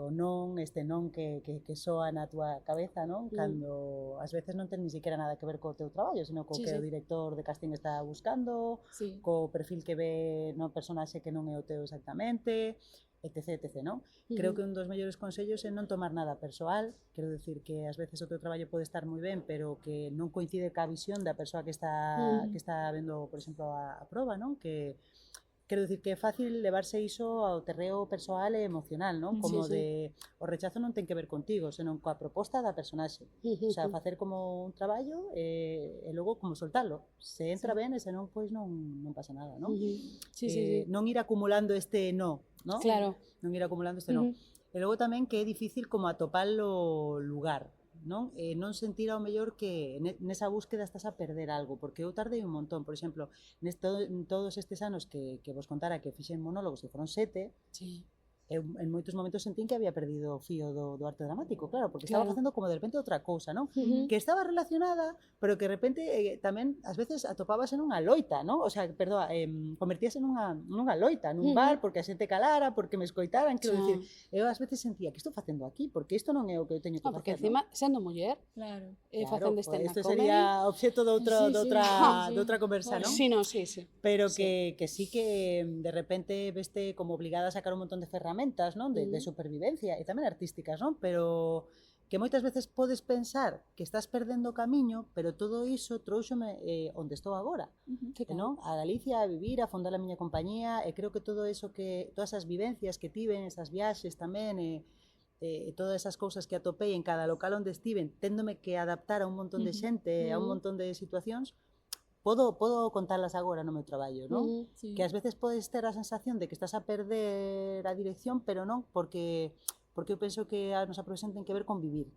o non, este non que soa na túa cabeza, non? Cando ás veces non ten ni siquiera nada que ver co teu traballo, sino co que o director de casting está buscando, co perfil que ve no personaxe que non é o teu exactamente, etc, non? Creo que un dos mellores consellos é non tomar nada persoal, quero decir que ás veces o teu traballo pode estar moi ben, pero que non coincide ca visión da persoa que está vendo, por exemplo, a proba, non? Quero dicir que é fácil levarse iso ao terreo persoal e emocional, non? Como de, o rechazo non ten que ver contigo, senón coa proposta da personaxe. O sea, facer como un traballo e logo como soltalo. Se entra ben e se non, pois non pasa nada, non? Non ir acumulando este no, non? Claro. Non ir acumulando este no. E logo tamén que é difícil como atopalo lugar, non? Non sentir ao mellor que nesa búsqueda estás a perder algo, porque eu tardei un montón, por exemplo, en todos estes anos que vos contara que fixen monólogos, que foron 7, eu en moitos momentos sentín que había perdido o fío do arte dramático, claro, porque estaba facendo como de repente outra cousa, non? Que estaba relacionada, pero que de repente tamén ás veces atopabas en unha loita, non? O sea, perdoa, convertíase nunha loita, nun bar, porque a xente calara, porque me escoitaran, quero dicir, eu ás veces sentía, que estou facendo aquí? Porque isto non é o que eu teño que facer, porque encima, sendo muller, facendo stand-up isto comedy, sería obxecto doutra conversa, non? Sí, non, sí. Pero que sí que de repente veste como obligada a sacar un montón de ferramentas, non? De supervivencia e tamén artísticas, non? Pero que moitas veces podes pensar que estás perdendo o camiño, pero todo iso trouxome onde estou agora, non? A Galicia, a vivir, a fondar a miña compañía, e creo que todo eso todas as vivencias que tiven, esas viaxes tamén, todas esas cousas que atopei en cada local onde estiven, téndome que adaptar a un montón de xente, a un montón de situacións, podo contarlas agora no meu traballo, non? Que ás veces podes ter a sensación de que estás a perder a dirección, pero non, porque eu penso que a nosa profesión ten que ver con vivir.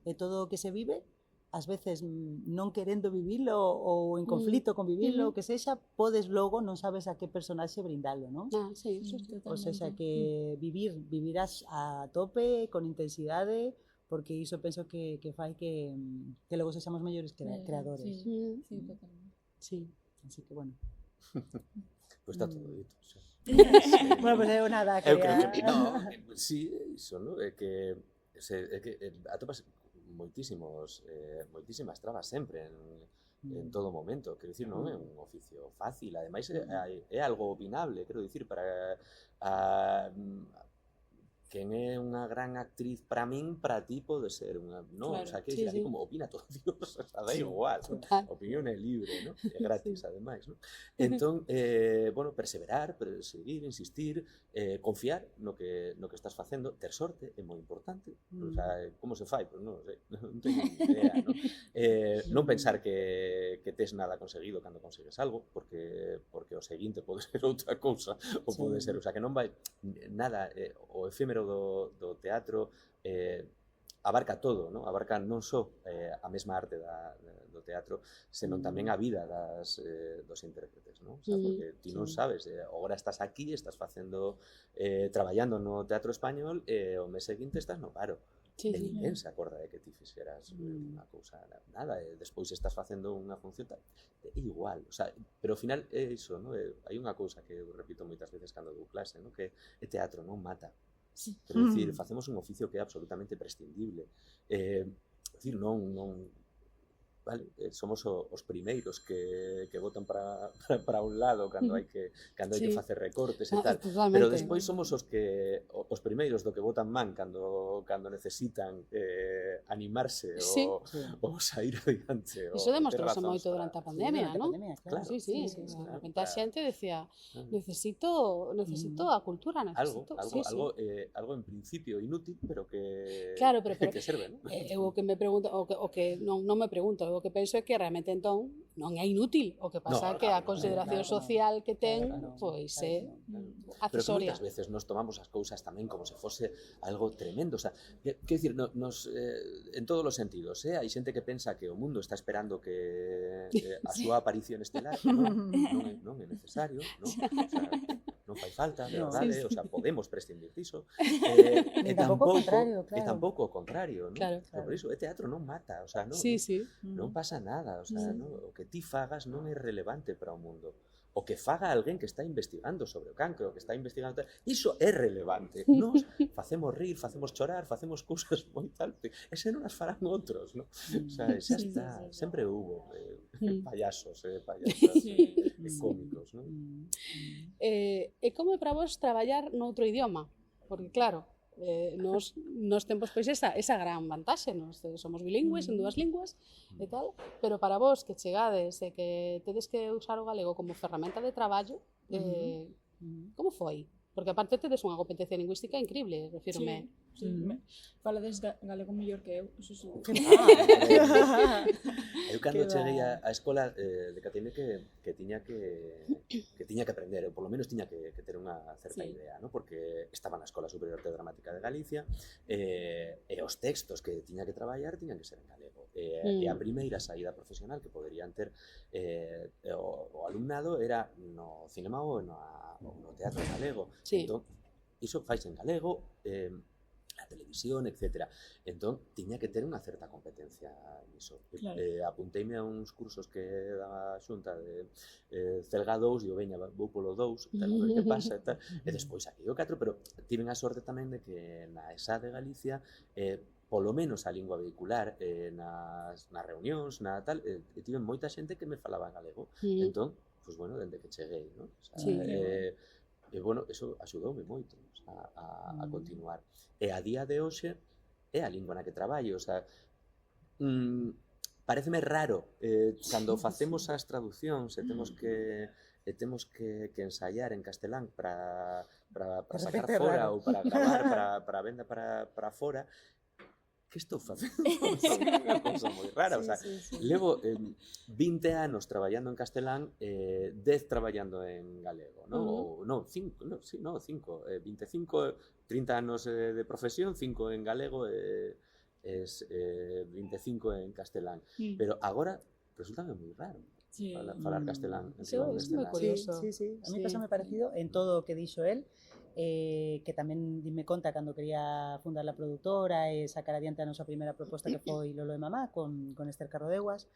E todo o que se vive, ás veces non querendo vivilo ou en conflito con vivilo, o que sexa, podes logo, non sabes a que personaxe brindalo, non? O sexa que vivirás a tope, con intensidade, porque iso penso que fai que logo sexamos mellores creadores. Sí, totalmente. Sí, así que bueno. Pois está todo dito. Bueno, pois eu nada, eu creo que no, sí, iso, no? É que atopas moitísimas trabas sempre en todo momento, quero dicir, non é un oficio fácil, ademais é algo opinable, quero dicir, para quen é unha gran actriz para min, para ti pode ser unha, non? O sea, que así como opina todo Dios, o sea, da igual, a opinión é libre, non? É gratis, ademais, non? Entón, bueno, perseverar, seguir, insistir, confiar no que estás facendo, ter sorte é moi importante, o sea, como se fai? Pois non sei, non teño idea, non? Non pensar que tes nada conseguido cando consegues algo, porque o seguinte pode ser outra cousa, ou pode ser, o sea, que non vai nada, o efémero do teatro abarca todo, non? Abarca non só a mesma arte do teatro, senón tamén a vida dos intérpretes, non? O sea, porque ti non sabes, agora estás aquí, estás facendo, traballando no Teatro Español, e o mes seguinte estás no paro. Ninguén se acorda de que ti fixeras unha cousa, nada, e despois estás facendo unha función tal, é igual, o sea, pero ao final é iso, non? Hai unha cousa que eu repito moitas veces cando dou clase, non? Que é teatro, non mata. Quero dicir, facemos un oficio que é absolutamente prescindible. Decir, non, vale, somos os primeiros que votan para un lado cando hai que facer recortes e tal, pero despois somos os primeiros do que votan man cando necesitan animarse ou sair adiante. Iso demostrouse moito durante a pandemia, non? Claro. Sí. De repente a xente decía, necesito a cultura, necesito... Algo en principio inútil, pero que serve, non? Eu o que me pregunto, o que non me pregunto, o que penso é que realmente entón non é inútil, o que pasa é que a consideración social que ten, pois é accesoria. Pero que moitas veces nos tomamos as cousas tamén como se fose algo tremendo, o sea, quero dicir, en todos os sentidos, hai xente que pensa que o mundo está esperando que a súa aparición estelar non é necesario, non? O sea, non fai falta, de verdade, o sea, podemos prescindir diso. E tampouco o contrario, non? Por iso, o teatro non mata, o sea, non pasa nada, o sea, o que ti fagas non é relevante para o mundo. O que faga alguén que está investigando sobre o cancro, que está investigando, iso é relevante. Nos facemos rir, facemos chorar, facemos cousas moi tal, e se non as farán outros, non? O sea, xa está, sempre hubo payasos, payasas cómicos, non? E como é para vos traballar noutro idioma? Porque claro, nos temos pois esa gran vantaxe, nos somos bilingües en dúas linguas e tal, pero para vos que chegades e que tedes que usar o galego como ferramenta de traballo, como foi? Porque aparte tedes unha competencia lingüística increíble, refírome. Falades galego mellor que eu, eso seguro. Eu cando cheguei á escola decatei-me que tiña que aprender, ou polo menos tiña que ter unha certa idea, ¿no? Porque estaba na Escola Superior de Dramática de Galicia e os textos que tiña que traballar tiñan que ser en galego. E a primeira saída profesional que poderían ter o alumnado era no cinema ou no teatro galego. Entón, iso faise en galego, a televisión, etc. Entón, tiña que ter unha certa competencia niso. Apunteime a uns cursos que daba a Xunta de Celga 2, e veña, vou polo 2, a ver que pasa, e despois aquí o 4, pero tiven a sorte tamén de que na ESA de Galicia, polo menos a lingua vehicular, nas reunións, na tal, tiven moita xente que me falaba en galego. Entón, pois, bueno, dende que cheguei, non? E, bueno, eso axudoume moito a continuar. E a día de hoxe é a lingua na que traballo, o sea, pareceme raro cando facemos as traducións e temos que ensaiar en castelán para sacar fora ou para gravar para venda para fora. Que estou facendo? É unha cousa moi rara, o sea, levo 20 anos traballando en castelán, 10 traballando en galego, non? Non, 5, 25, 30 anos de profesión, 5 en galego e 25 en castelán. Pero agora resulta moi raro falar castelán. Eso é moi curioso. Sí. A mí pasame parecido en todo o que dixo el, que tamén dime conta cando quería fundar la productora e sacar adiante a nosa primeira proposta que foi Lolo de Mamá con Esther Carrodeguas.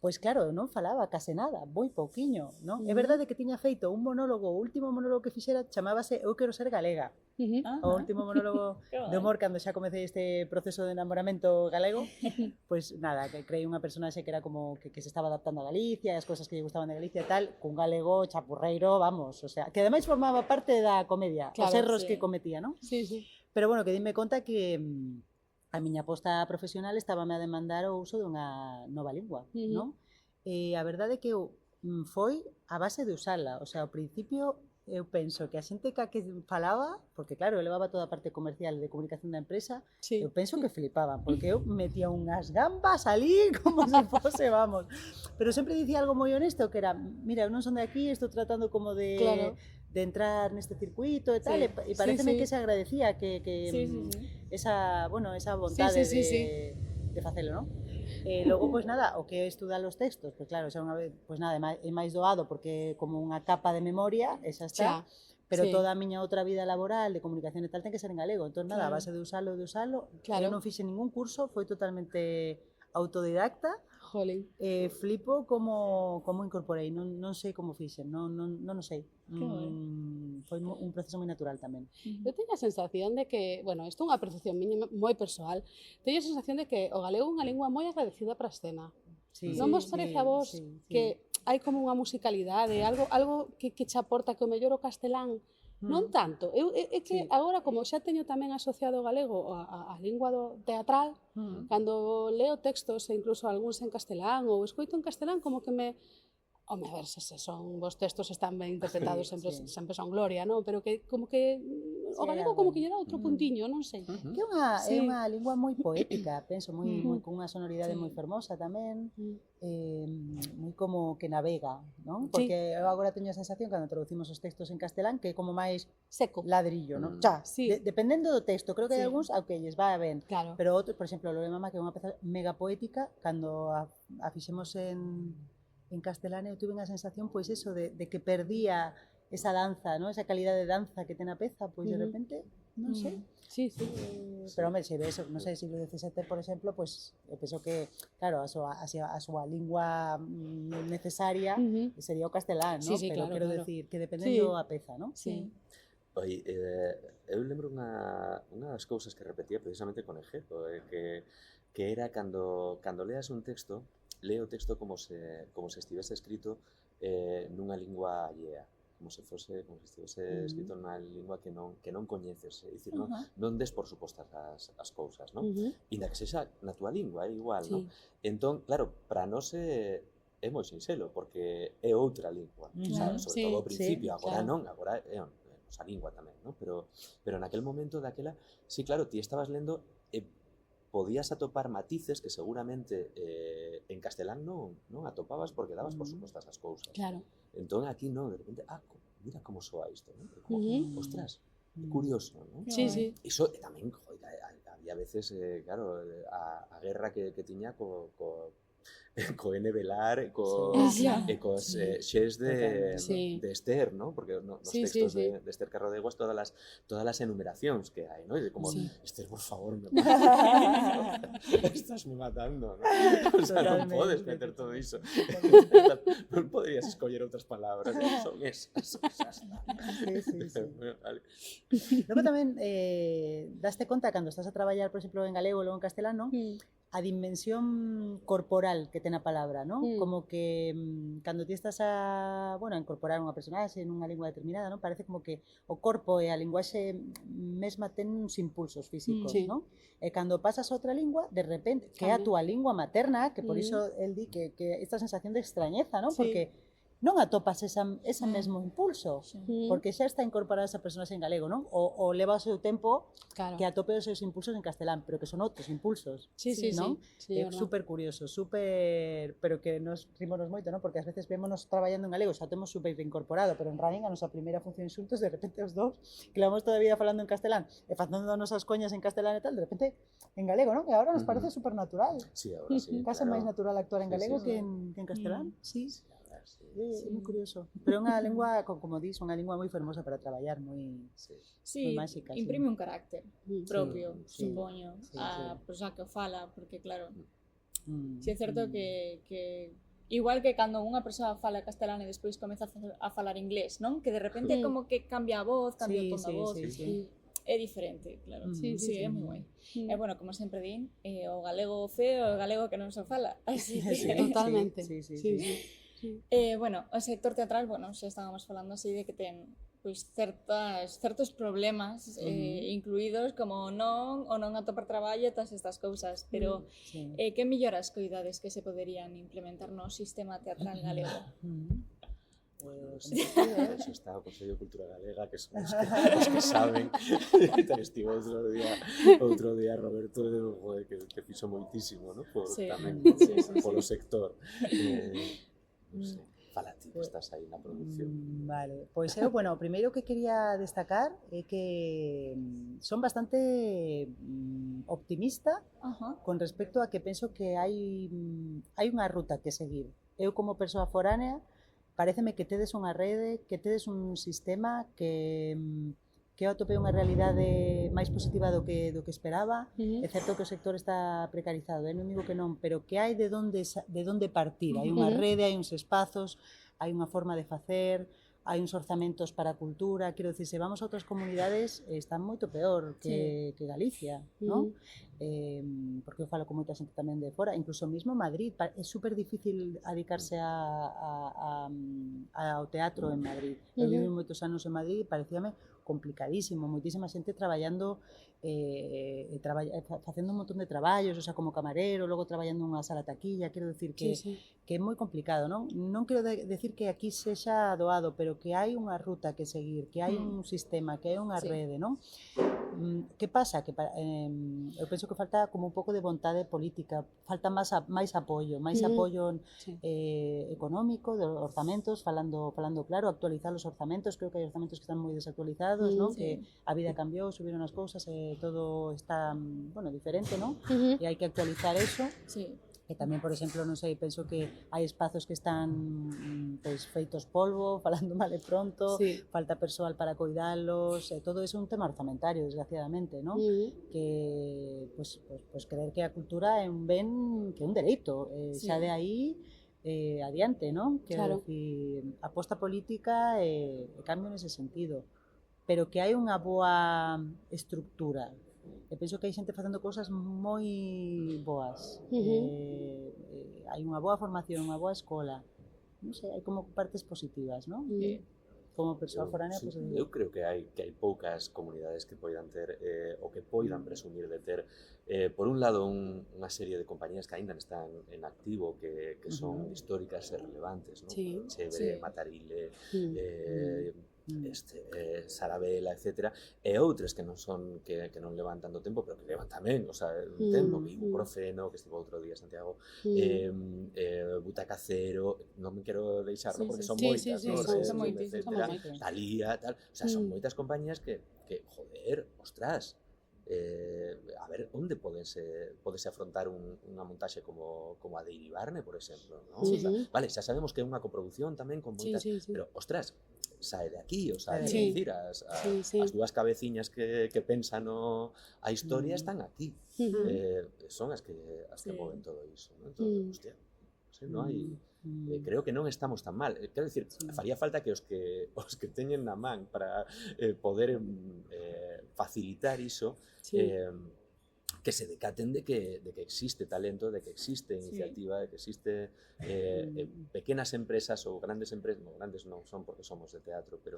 Pois claro, non falaba case nada, moi pouquiño, non? É verdade que tiña feito un monólogo, o último monólogo que fixera chamábase Eu quero ser galega. O último monólogo de humor cando xa comecei este proceso de enamoramento galego. Pois nada, que creei unha personaxe que era como que se estaba adaptando a Galicia, as cousas que lle gustaban de Galicia e tal, cun galego chapurreiro, vamos, o sea, que ademais formaba parte da comedia, os erros que cometía, non? Sí. Pero bueno, que dime conta que a miña aposta profesional estábame a demandar o uso dunha nova lingua, non? E a verdade é que foi a base de usala, o sea, ao principio eu penso que a xente que falaba, porque claro, eu levaba toda a parte comercial de comunicación da empresa, eu penso que flipaban, porque eu metía unhas gambas ali como se fose, vamos. Pero sempre dicía algo moi honesto, que era, mira, eu non son de aquí, estou tratando como de entrar neste circuito e tal, e pareceme que se agradecía que esa vontade de facelo, non? Logo, pois nada, o que é estudar os textos, pois claro, xa unha vez, pois nada, é máis doado porque como unha capa de memoria, e xa está, pero toda a miña outra vida laboral de comunicación e tal ten que ser en galego, entón nada, a base de usalo, eu non fixe ningún curso, foi totalmente autodidacta. Flipo como incorporei, non sei como fixen, non o sei. Foi un proceso moi natural tamén. Eu teño a sensación de que, bueno, isto é unha percepción moi persoal, teño a sensación de que o galego é unha lingua moi agradecida para a escena. Sí, Non vos parece a vos que hai como unha musicalidade, algo que che aporta que o mellor o castelán non tanto. É que agora, como xa teño tamén asociado o galego a lingua teatral, cando leo textos e incluso algúns en castelán ou escoito en castelán, como que me... Home, a ver, se son vos textos están ben interpretados, sempre son gloria, non? Pero que como que o galego como que lle dá outro puntiño, non sei. Que é unha lingua moi poética, penso, moi con unha sonoridade moi fermosa tamén, moi como que navega, non? Porque eu agora teño a sensación cando traducimos os textos en castelán que é como máis seco, ladrillo, non? Xa, dependendo do texto, creo que hai algúns ao que lles vai ben, claro. pero outros, por exemplo, Lo de Mamá, que é unha peza mega poética, cando a fixemos en castelán eu tuve unha sensación pois eso de que perdía esa danza, ¿no? Esa calidad de danza que ten a peza, pois de repente, non sei. Sí, sí. Pero home, se ves, non sei, siglo XVII, por exemplo, pois eu penso que, claro, a súa lingua necesaria sería o castelán, ¿no? Sí, pero claro, quero decir que dependendo a peza, ¿no? Sí. Oi, eu lembro unha das cousas que repetía precisamente con Egeto, que era cando leas un texto, lee o texto como se estivese escrito nunha lingua allea, como se estivese escrito nunha lingua que non coñeces, é dicir, non des por supostas as cousas, non? Inda que sexa na túa lingua, é igual, non? Entón, claro, para nós é moi sinxelo, porque é outra lingua, sabes? Sobre todo ao principio, agora non, agora é nosa lingua tamén, non? Pero naquel momento daquela, sí, claro, ti estabas lendo e podías atopar matices que seguramente en castelán non atopabas porque dabas por supostas as cousas. Claro. Entón aquí non, de repente, mira como soa isto, non? Ostras, curioso, non? Sí, sí. Iso tamén, había veces, claro, a guerra que tiña co N. Velar e cos xes de Esther, ¿no? Porque nos textos de Esther Carrodeguas todas as enumeracións que hai, ¿no? E de como, Esther, por favor, estás me matando, ¿no? O sea, non podes meter todo iso. Non poderías escoller outras palabras, son esas. Sí. Logo tamén daste conta cando estás a traballar, por exemplo, en galego ou logo en castelán, a dimensión corporal que ten a palabra, non? Como que cando ti estás a incorporar unha personaxe nunha lingua determinada, non? Parece como que o corpo e a linguaxe mesma ten uns impulsos físicos, non? E cando pasas a outra lingua, de repente, que é a túa lingua materna, que por iso el di que esta sensación de extrañeza, non? Porque non atopas ese mesmo impulso, porque xa está incorporada esa personaxe en galego, non? O leva o seu tempo que atope os seus impulsos en castelán, pero que son outros impulsos, non? É super curioso, pero que nos rímonos moito, non? Porque ás veces vémonos traballando en galego, xa temos super incorporado, pero en Radín, a nosa primeira función xuntos, de repente os dous, que levamos toda a vida falando en castelán, e facendo nosas coñas en castelán e tal, de repente en galego, non? E agora nos parece super natural. Sí, agora sí. Case máis natural actuar en galego que en castelán. Sí. É moi curioso, pero é unha lingua, como dis, unha lingua moi fermosa para traballar, moi máxica. Imprime un carácter propio, supoño, a persoa que o fala, porque claro, si é certo que igual que cando unha persoa fala castelán e despois comeza a falar inglés, non? Que de repente como que cambia a voz, cambia o ton da voz. É diferente, claro. Sí, é moi guai. E bueno, como sempre din, o galego feo, o galego que non se fala. Así que totalmente. Bueno, o sector teatral, xa estábamos falando así de que ten pois certos problemas incluídos como o non atopar traballo e todas estas cousas, pero que melloras coidades que se poderían implementar no sistema teatral galego? Eso está o Consello de Cultura Galega, que son os que saben. Estivo outro día Roberto que fixo moitísimo, ¿no? Tamén polo sector. Non sei, fala ti, que estás aí na produción. Vale, pois eu, o primeiro que quería destacar é que son bastante optimista con respecto a que penso que hai unha ruta que seguir. Eu como persoa foránea, paréceme que tedes unha rede, que tedes un sistema que atopei unha realidade máis positiva do que esperaba. É certo que o sector está precarizado, non digo que non, pero que hai de onde partir. Hai unha rede, hai uns espazos, hai unha forma de facer, hai uns orzamentos para a cultura, quero dicir, se vamos a outras comunidades están moito peor que Galicia, non? Porque eu falo con moita xente tamén de fora, incluso mesmo Madrid, é super difícil dedicarse ao teatro en Madrid. Eu vivi moitos anos en Madrid e parecíame complicadísimo, moitísima xente traballando facendo un montón de traballos, o sea, como camarero, logo traballando nunha sala taquilla, quero dicir que é moi complicado, non? Non quero decir que aquí sexa doado, pero que hai unha ruta que seguir, que hai un sistema, que hai unha rede, non? Que pasa? Que eu penso que falta como un pouco de vontade política, falta máis apoio económico, de orzamentos, falando claro, actualizar os orzamentos, creo que hai orzamentos que están moi desactualizados, non? Que a vida cambiou, subiron as cousas, todo está, bueno, diferente, non? E hai que actualizar eso. E tamén, por exemplo, non sei, penso que hai espazos que están pois, feitos polvo, falando mal e pronto, falta persoal para coidalos, todo iso é un tema orzamentario, desgraciadamente, non? Que, pois, creer que a cultura é un ben, que é un dereito, xa de aí adiante, non? Quero dicir, aposta política e cambio nese sentido, pero que hai unha boa estructura. E penso que hai xente facendo cousas moi boas. Hai unha boa formación, unha boa escola. Non sei, hai como partes positivas, non? Como persoa foránea, pues, eu creo que hai poucas comunidades que poidan ter ou que poidan presumir de ter por un lado unha serie de compañías que aínda están en activo que son históricas e relevantes, non? Chevere, Matarile, Sarabela, etc. E outras que non son que non levan tanto tempo, pero que levan tamén, o sea, un tempo, que Ibuprofeno, que estivo outro día en Santiago, Butaca Cero, non me quero deixarlo porque son moitas, etcétera, Talía, tal, o sea, son moitas compañías que joder, ostras, a ver, onde podese afrontar unha montaxe como a de Iribarne, por exemplo, ¿no? O sea, vale, xa sabemos que é unha coproducción tamén con moitas, pero, ostras, sae de aquí, o sea, decir, as dúas cabeciñas que pensan a historia están aquí, son as que moven todo iso, ¿no? Entón, hostia, non hai... creo que non estamos tan mal. Quero dicir, faría falta que os que teñen na man para poder facilitar iso, que se decaten de que existe talento, de que existe iniciativa, de que existe pequenas empresas ou grandes empresas, no, grandes non son porque somos de teatro, pero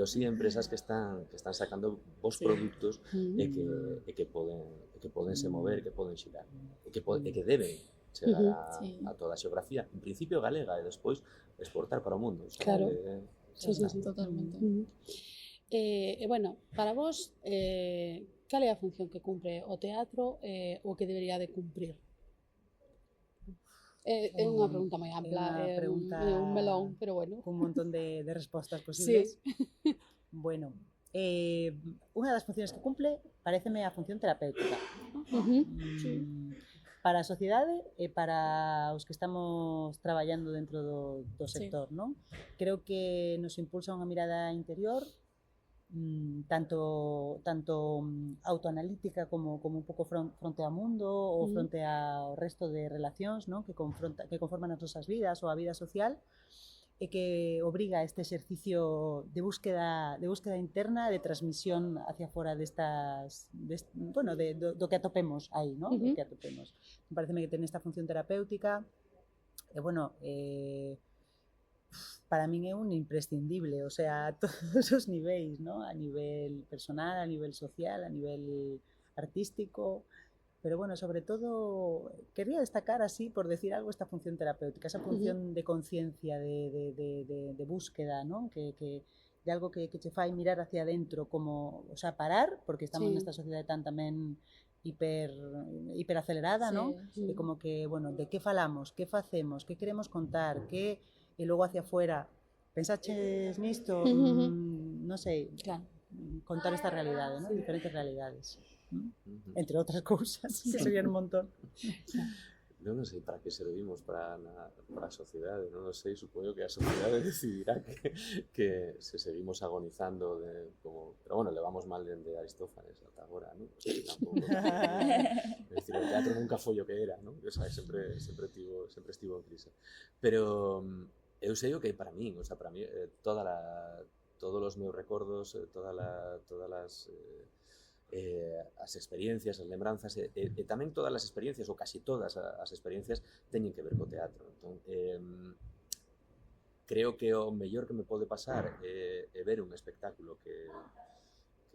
sí empresas que están sacando bons produtos e que poden se mover, que poden xirar, e que deben chegar a toda a xeografía, en principio galega, e despois exportar para o mundo. Claro. Sí, totalmente. Bueno, para vos, cal é a función que cumpre o teatro o que debería de cumprir? É unha pregunta moi ampla, é un melón, pero bueno. Un montón de respostas posibles. Bueno, unha das funcións que cumple pareceme a función terapéutica. Para a sociedade e para os que estamos traballando dentro do sector, non? Creo que nos impulsa unha mirada interior, tanto autoanalítica como un pouco fronte ao mundo ou fronte ao resto de relacións, non? Que conforman as nosas vidas ou a vida social, e que obriga a este exercicio de búsqueda interna, de transmisión hacia fora do que atopemos aí, ¿no? Do que atopemos. Pareceme que ten esta función terapéutica, e bueno, para min é un imprescindible, o sea, a todos os niveis, ¿no? A nivel personal, a nivel social, a nivel artístico. Pero bueno, sobre todo, quería destacar así, por decir algo, esta función terapéutica, esa función de conciencia, de búsqueda, ¿no? De algo que che fai mirar hacia adentro, como, o sea, parar, porque estamos nesta sociedade tan tamén hiperacelerada, ¿no? E como que, bueno, de que falamos, que facemos, que queremos contar, e logo hacia afuera, pensaches nisto, non sei, contar esta realidade, ¿no? Diferentes realidades. Entre outras cousas, que serían un montón. Non sei para que servimos para a sociedade, non sei, supoño que a sociedade decidirá que se seguimos agonizando pero bueno, levamos mal dende Aristófanes ata agora, non? O sea, tampouco, é dicir, o teatro nunca foi o que era, non? O sea, sempre estivo en crise. Pero eu sei o que para min, o sea, para mí todos os meus recordos, todas as experiencias, as lembranzas e tamén todas as experiencias, ou casi todas as experiencias teñen que ver co teatro. Entón, creo que o mellor que me pode pasar é ver un espectáculo que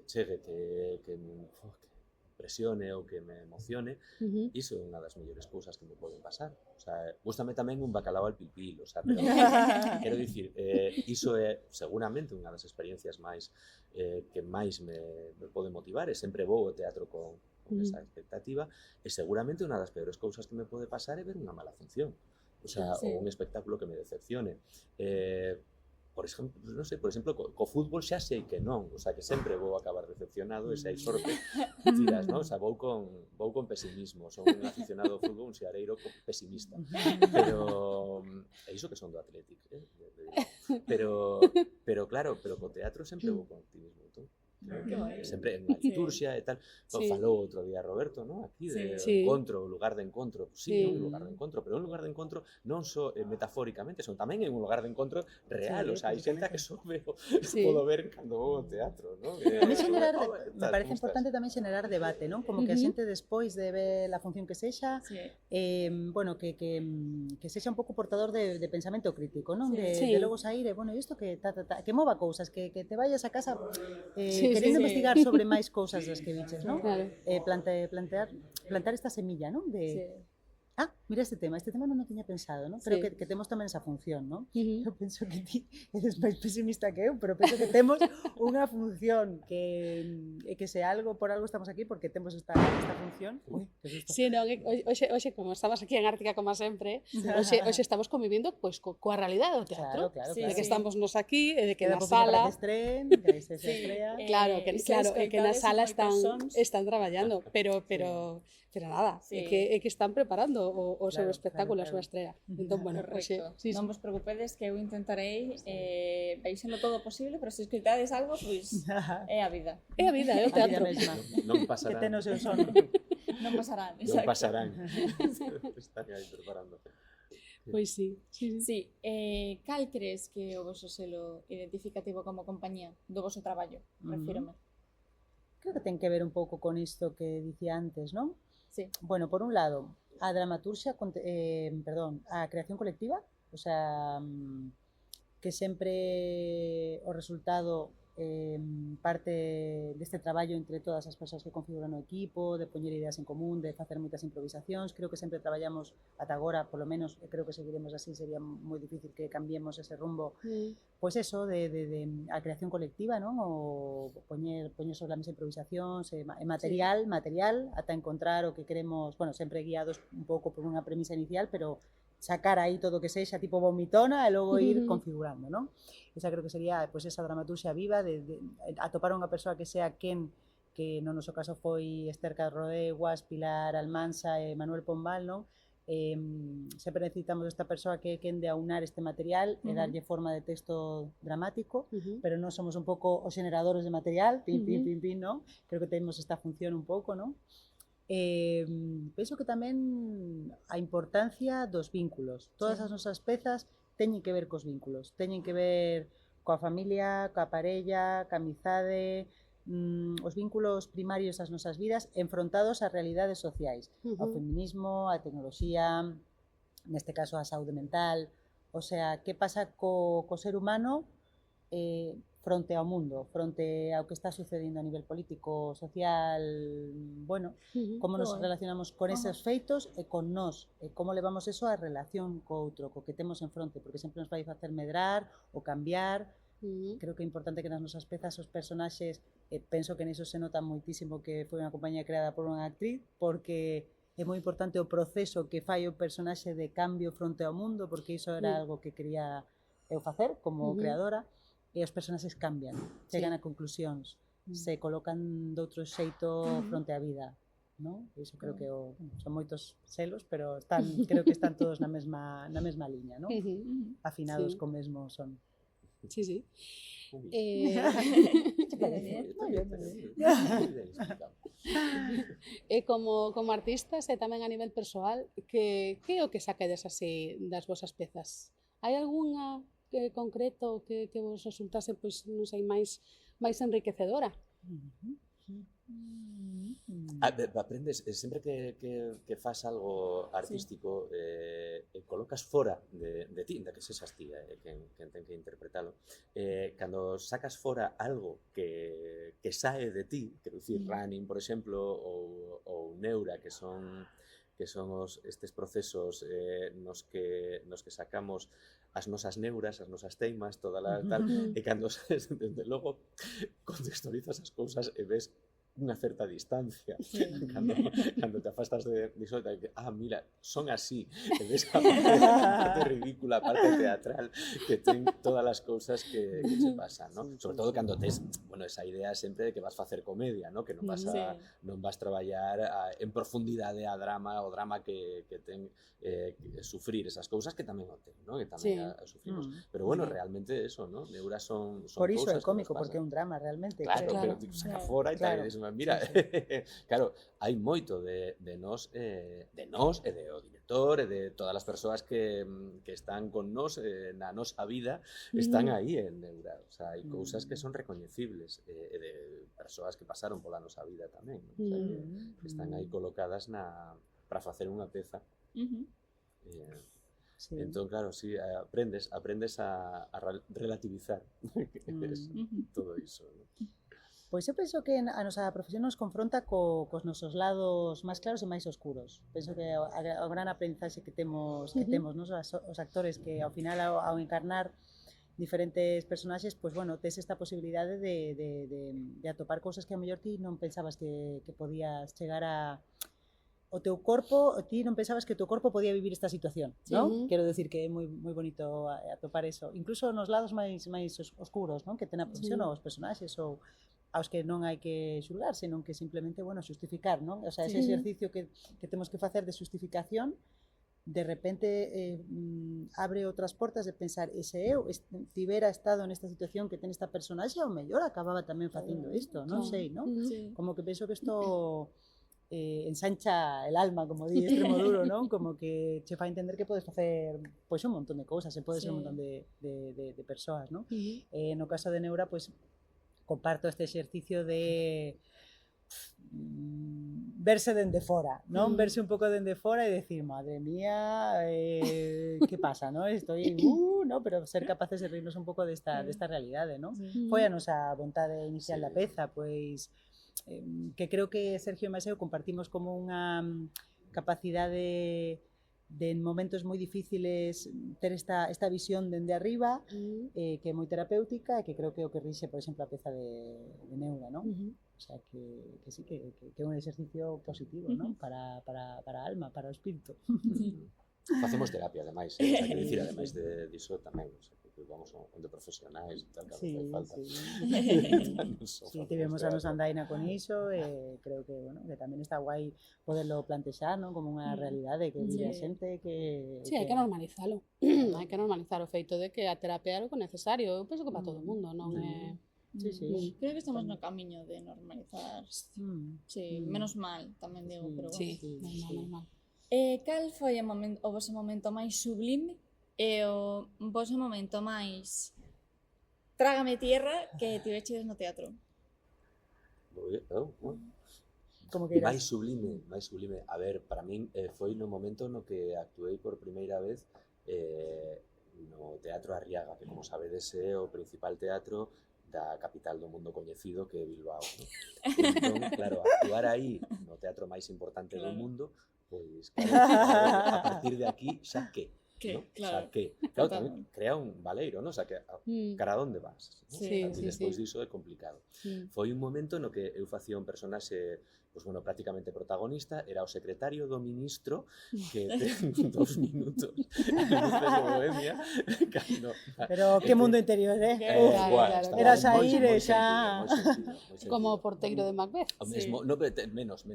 chegue, que me impresione ou que me emocione. Iso é unha das mellores cousas que me poden pasar. O sea, gústame tamén un bacalao al pilpil, o sea, pero quero dicir, iso é seguramente unha das experiencias máis que máis me pode motivar, e sempre vou ao teatro con esa expectativa, e seguramente unha das peores cousas que me pode pasar é ver unha mala función, o sea, ou un espectáculo que me decepcione. Por exemplo, non sei, por exemplo, co fútbol xa sei que non, o sea, que sempre vou acabar decepcionado, e se hai sorte, tiras, non? O sea, vou con pesimismo, son un aficionado ao fútbol, un seareiro pesimista, pero é iso que son do Athletic, pero claro, pero co teatro sempre vou con optimismo, entón, sempre en unha liturxia e tal. Falou outro día Roberto, ¿no? Aquí de encontro, lugar de encontro. Sí, un lugar de encontro, pero un lugar de encontro non só metafóricamente, son tamén en un lugar de encontro real, o sea, hai xente que só podo ver cando vou ao teatro, ¿no? A mí me parece importante tamén xenerar debate, non? Como que a xente despois de ver a función que sexa, bueno, que sexa un pouco portador de pensamento crítico, non? De logo sair, bueno, isto que mova cousas, que te vayas a casa querendo investigar sobre máis cousas das que viches, non? Plantar esta semilla, non? Mira este tema non o tiña pensado, non? Pero que temos tamén esa función, non? Eu penso que ti eres máis pesimista que eu, pero penso que temos unha función que se por algo estamos aquí, porque temos esta función. Sí, non, hoxe, como estamos aquí en Ártica, como sempre, hoxe estamos convivindo pois coa realidade do teatro. Claro. De que estamos nos aquí, e de que na sala... Claro, que na sala están traballando, pero nada, é que están preparando o seu espectáculo, a súa estrela. Entón, bueno, non vos preocupedes que eu intentarei baixando todo o posible, pero se escritades algo, pois é a vida. É a vida, é o teatro. Non pasarán. Que ten o seu sono. Non pasarán, exacto. Non pasarán. Están aí preparando. Pois sí. Cal crees que é o vosso selo identificativo como compañía do voso traballo? Refírome. Creo que ten que ver un pouco con isto que dicía antes, non? Sí. Bueno, por un lado, a dramaturxia, a creación colectiva, o sea, que sempre o resultado parte deste traballo entre todas as persoas que configuran o equipo, de poñer ideas en común, de facer moitas improvisacións. Creo que sempre traballamos ata agora, polo menos, e creo que seguiremos así, sería moi difícil que cambiemos ese rumbo. Pois eso, de a creación colectiva, non? O poñer sobre a mesa improvisacións, material, ata encontrar o que queremos, bueno, sempre guiados un pouco por unha premisa inicial, pero sacar aí todo o que sexa tipo vomitona e logo ir configurando, non? Esa creo que sería pois esa dramaturxia viva de atopar unha persoa que sea quen, que no noso caso foi Esther Rodeguas, Pilar Almansa e Manuel Pombal, non? Sempre necesitamos esta persoa que é quen de aunar este material e darlle forma de texto dramático, pero non somos un pouco os generadores de material, pin, non? Creo que temos esta función un pouco, non? Penso que tamén a importancia dos vínculos. Todas as nosas pezas teñen que ver cos vínculos, teñen que ver coa familia, coa parella, coa amizade, os vínculos primarios das nosas vidas enfrontados ás realidades sociais, ao feminismo, á tecnoloxía, neste caso á saúde mental, o sea, que pasa co ser humano fronte ao mundo, fronte ao que está sucedendo a nivel político, social, bueno, como nos relacionamos con eses feitos e con nós, e como levamos eso á relación co outro, co que temos en fronte, porque sempre nos vai facer medrar ou cambiar. Creo que é importante que nas nosas pezas os personaxes, penso que niso se nota moitísimo que foi unha compañía creada por unha actriz, porque é moi importante o proceso que fai o personaxe de cambio fronte ao mundo, porque iso era algo que quería eu facer como creadora. E os personaxes cambian, chegan a conclusións, se colocan de outro xeito fronte á vida, non? Iso creo que son moitos selos, pero creo que están todos na mesma liña, non? Afinados co mesmo son. Sí. E como artistas e tamén a nivel persoal, que é o que saquedes así das vosas pezas Hai algunha concreto que vos resultase, pois, non sei, máis enriquecedora? Aprendes, sempre que fas algo artístico, colocas fora de ti, da que sexas ti, quen ten que interpretalo. Cando sacas fora algo que sae de ti, quero dicir, running, por exemplo, ou neura, que son estes procesos nos que sacamos as nosas neuras, as nosas teimas, toda la tal, e cando desde logo contextualizas as cousas e ves unha certa distancia cando te afastas diso, mira, son así, e ves a parte ridícula, a parte teatral que ten todas as cousas que se pasan, ¿no? Sobre todo cando tes, bueno, esa idea sempre de que vas facer comedia, ¿no? Que non vas traballar en profundidade o drama que ten sufrir esas cousas que tamén o ten, ¿no? Que tamén sufrimos, pero bueno, realmente eso, ¿no? Neuras son por iso cousas é cómico, porque é un drama realmente. Claro, pero saca fora e tal, mira, claro, hai moito de nós e do director e de todas as persoas que están con nós na nosa vida, están aí en Neura. O sea, hai cousas que son recoñecibles e de persoas que pasaron pola nosa vida tamén, ¿no? O sea, que están aí colocadas para facer unha peza. Entón, claro, sí, aprendes a relativizar todo iso, ¿no? Pois eu penso que a nosa profesión nos confronta cos nosos lados máis claros e máis oscuros. Penso que o gran aprendizaxe que temos os actores, que ao final ao encarnar diferentes personaxes, pois bueno, tes esta posibilidade de atopar cousas que a mellor ti non pensabas que podías chegar a... O teu corpo, ti non pensabas que o teu corpo podía vivir esta situación, non? Quero decir que é moi bonito atopar eso. Incluso nos lados máis oscuros, non? Que ten a profesión ou os personaxes ou aos que non hai que xulgar, senón que simplemente, bueno, xustificar, non? O sea, ese exercicio que temos que facer de xustificación, de repente abre outras portas de pensar, e se eu tivera estado nesta situación que ten esta personaxe, ao mellor acababa tamén facendo isto, non sei, non? Como que penso que isto ensancha el alma, como di Extremoduro, non? Como que che fai entender que podes facer pois un montón de cousas, e pode ser un montón de persoas, non? No caso de Neura, pois comparto este exercicio de verse dende fora, non? Verse un pouco dende fora e decir, madre mía, que pasa, non? Estoy, no, pero ser capaces de reírnos un pouco desta realidade, non? Foi a nosa vontade inicial da peza, pois que creo que Sergio e eu compartimos como unha capacidade de en momentos moi difíciles ter esta visión dende arriba, que é moi terapéutica e que creo que é o que rixe, por exemplo, a peza de Neura, non? O sea, que sí, que é un exercicio positivo, non? Para a alma, para o espírito. Facemos terapia, ademais, o sea, que dicir, ademais diso tamén, o sea, que vamos onde profesionais e tal, que non fai falta. Sí, tivemos a nos andaina con iso e creo que, bueno, que tamén está guai poderlo plantexar, non? Como unha realidade que vive a xente que... Sí, hai que normalizalo. Hai que normalizar o feito de que a terapia é algo necesario. Eu penso que para todo o mundo, non é... Sí. Creo que estamos no camiño de normalizar. Sí, menos mal, tamén digo, pero bueno. Sí, normal. Cal foi o vosso momento máis sublime e o vosso momento máis trágame tierra que tiveches no teatro? Como que máis sublime. A ver, para min foi no momento no que actuei por primeira vez no Teatro Arriaga, que como sabedes é o principal teatro da capital do mundo coñecido, que é Bilbao, ¿no? Entón, claro, actuar aí no teatro máis importante do mundo, pois, claro, a partir de aquí, xa que, ¿no? Xa que, claro, tamén crea un baleiro, ¿no? O sea, que cara a onde vas, ¿no? Sí, e despois diso é complicado. Foi un momento no que eu facía un personaxe, pues bueno, prácticamente protagonista, era o secretario do ministro que ten 2 minutos en Luces de Bohemia. Pero que mundo interior, Claro. Era saír e xa... Como o porteiro de Macbeth. No, menos,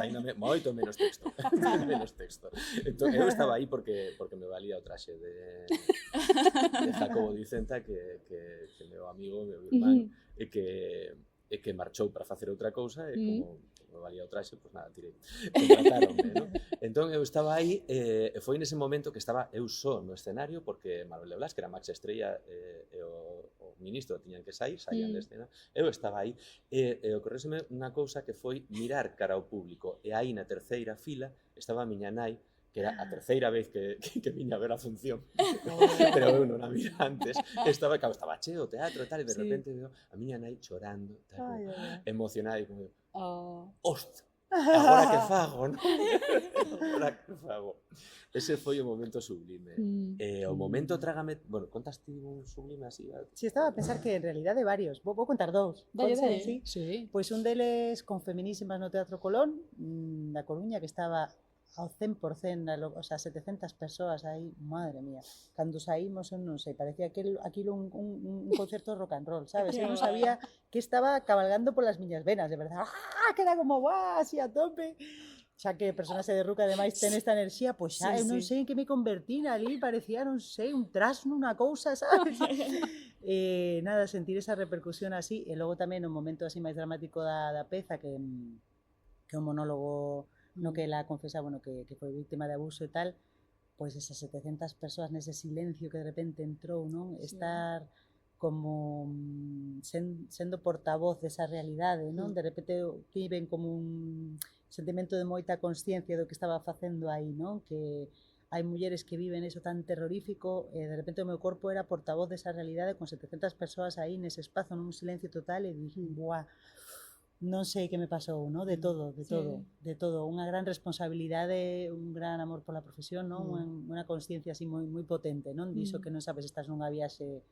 ainda moito menos texto. Entón, eu estaba aí porque me valía o traxe de Jacobo Dicenta, que meu amigo, meu irmán, e que e que marchou para facer outra cousa, e como me valía o traxe, pois nada, tirei. Contrataronme, non? Entón eu estaba aí, e foi nese momento que estaba eu só no escenario, porque Manuel de Blas, que era Max Estrella, e o ministro tiñan que saían de escena, eu estaba aí, e ocorreseme unha cousa que foi mirar cara ao público, e aí na terceira fila estaba a miña nai, que era a terceira vez que viña a ver a función, pero eu non a mira antes, estaba cheo o teatro e tal, e de repente veo a miña nai chorando, tal, emocionada, e como, hostia, agora que fago, non? Agora que fago. Ese foi o momento sublime. O momento trágame... Bueno, contaste un sublime así? Sí, estaba a pensar que en realidad de varios. Vou contar dous. Dale. Sí. Pois un deles con Feminísimas no Teatro Colón, da Coruña, que estaba ao 100%, o sea, 700 persoas aí, madre mía. Cando saímos, eu non sei, parecía aquilo un concerto de rock and roll, sabes? Eu non sabía que estaba cabalgando polas miñas venas, de verdade. Que era como, así a tope. Xa que personaxe de Ruca ademais ten esta enerxía, pois xa eu non sei en que me convertín ali, parecía, non sei, un trasno, unha cousa, sabes? Nada, sentir esa repercusión así, e logo tamén un momento así máis dramático da peza, que un monólogo no que ela confesa, bueno, que foi víctima de abuso e tal, pois esas 700 persoas nese silencio que de repente entrou, non? Estar como sendo portavoz desa realidade, non? De repente tiven como un sentimento de moita consciencia do que estaba facendo aí, non? Que hai mulleres que viven eso tan terrorífico, e de repente o meu corpo era portavoz desa realidade con 700 persoas aí nese espazo, nun silencio total, e dije, buah, non sei que me pasou, ¿no? De todo, unha gran responsabilidade, un gran amor pola profesión, ¿no? Unha consciencia así moi potente, non? Diso que non sabes, estás nunha viaxe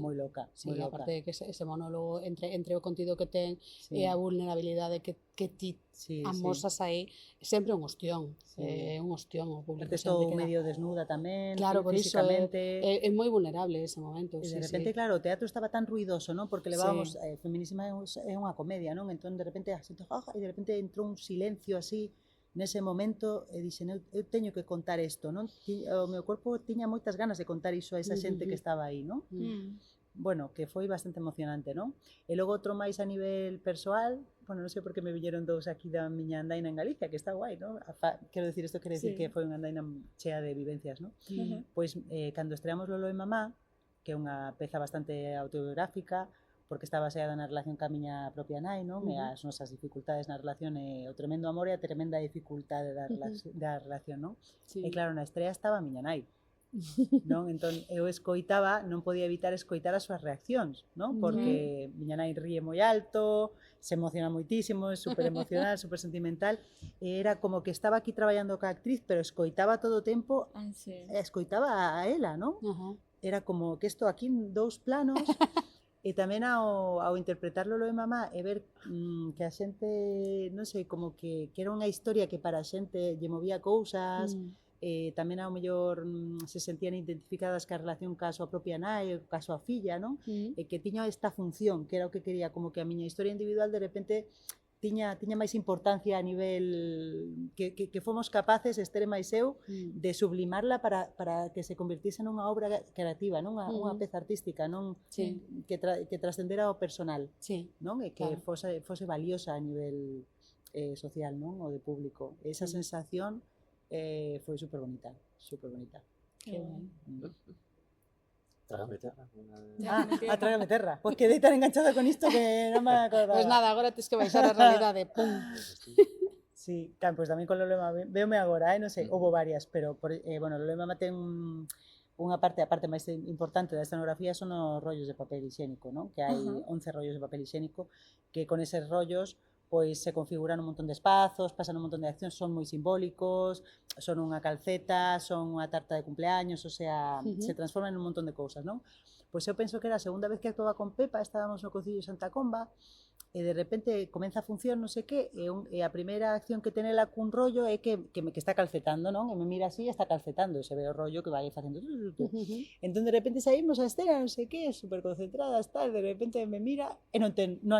moi loca. Sí, aparte de que ese monólogo entre o contido que ten e a vulnerabilidade que ti amosas aí, sempre un ostión, un ostión o público. Estou medio desnuda tamén, claro, por físicamente. É moi vulnerable ese momento. E de repente, claro, o teatro estaba tan ruidoso, non? Porque levábamos, Feminísima é unha comedia, non? Entón, de repente, e de repente entrou un silencio así, nese momento, e dixen, eu teño que contar isto, non? O meu corpo tiña moitas ganas de contar iso a esa xente que estaba aí, non? Bueno, que foi bastante emocionante, non? E logo outro máis a nivel persoal, bueno, non sei por que me villeron dous aquí da miña andaina en Galicia, que está guai, non? Quero decir, isto quere decir que foi unha andaina chea de vivencias, non? Pois, cando estreamos Lolo e Mamá, que é unha peza bastante autobiográfica, porque está baseada na relación ca miña propia nai, non? E as nosas dificultades na relación, e o tremendo amor e a tremenda dificultade da relación, non? E claro, na estrea estaba a miña nai, non? Entón, eu escoitaba, non podía evitar escoitar as súas reaccións, non? Porque miña nai ríe moi alto, se emociona moitísimo, é super emocional, super sentimental, e era como que estaba aquí traballando ca actriz, pero escoitaba todo o tempo, escoitaba a ela, non? Era como que isto aquí en dous planos. E tamén ao interpretarlo lo de mamá e ver que a xente, non sei, como que era unha historia que para a xente lle movía cousas, tamén ao mellor se sentían identificadas ca relación ca súa propia nai, ca súa filla, non? E que tiña esta función, que era o que quería, como que a miña historia individual de repente tiña máis importancia a nivel que fomos capaces, Esther e máis eu, de sublimarla para que se convirtiese nunha obra creativa, non? Unha peza artística, non? Que trascendera ao personal, non? E que fose valiosa a nivel social, non? O de público. Esa sensación foi super bonita, super bonita. Que ben. Trágame terra. Trágame terra. Pois quedei tan enganchada con isto que non me acordaba. Pois nada, agora tens que baixar a realidade. Pum. Sí, claro, pois tamén con Lolema, veome agora, non sei, houve varias, pero, bueno, Lolema ten unha parte, a parte máis importante da escenografía son os rollos de papel higiénico, non? Que hai 11 rollos de papel higiénico, que con eses rollos pois se configuran un montón de espazos, pasan un montón de accións, son moi simbólicos, son unha calceta, son unha tarta de cumpleaños, o sea, se transforman en un montón de cousas, non? Pois eu penso que era a segunda vez que actuaba con Pepa, estábamos no Concello de Santa Comba, e de repente comeza a función, non sei que, e a primeira acción que ten ela cun rollo é que está calcetando, non? E me mira así e está calcetando, e se ve o rollo que vai facendo. Entón, de repente saímos a escena, non sei que, super concentradas, tal, de repente me mira e non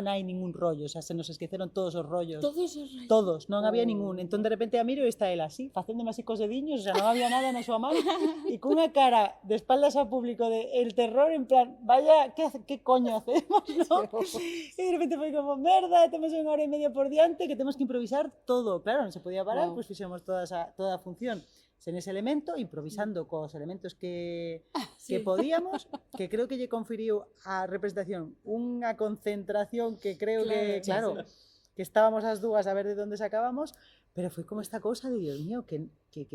hai ningún rollo, o sea, se nos esqueceron todos os rollos. Todos os rollos. Todos, non había ningún. Entón, de repente a miro e está ela así, facéndome así cos dediños, o sea, non había nada na súa mão, e cunha cara de espaldas ao público de el terror, en plan, vaya, que coño hacemos, non? E de repente foi como, merda, temos unha hora e media por diante que temos que improvisar todo. Claro, non se podía parar, pois fixemos toda a función sen ese elemento, improvisando cos elementos que podíamos, que creo que lle conferiu a representación unha concentración que creo que, claro, que estábamos as dúas a ver de onde sacábamos, pero foi como esta cousa de, Dios mío, que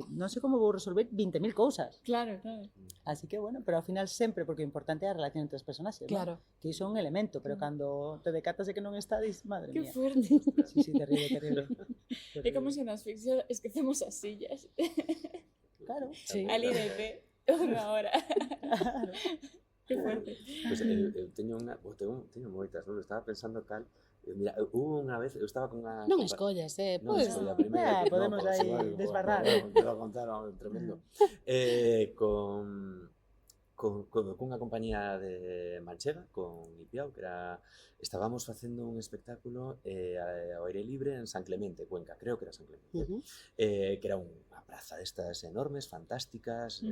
non sei como vou resolver 20.000 cousas. Claro, claro. Así que, bueno, pero ao final sempre, porque o importante é a relación entre os personaxes, Claro. ¿no? Que iso é un elemento, pero cando te decatas de que non está, dis, madre Que mía. fuerte. Sí, terrible, terrible. É como se na asfixia esquecemos as sillas. Claro. Sí. Ali de pé, unha hora. Claro. Que fuerte. Pois eu teño moitas, non? Estaba pensando cal. Mira, hubo unha vez, eu estaba con unha... Non escollas, Non, pois. escollo a primeira. podemos aí desbarrar. Quero contar, tremendo. Cunha compañía de Manchega, con Ipiao, que era... Estábamos facendo un espectáculo ao aire libre en San Clemente, Cuenca, creo que era San Clemente, que era unha praza destas enormes, fantásticas,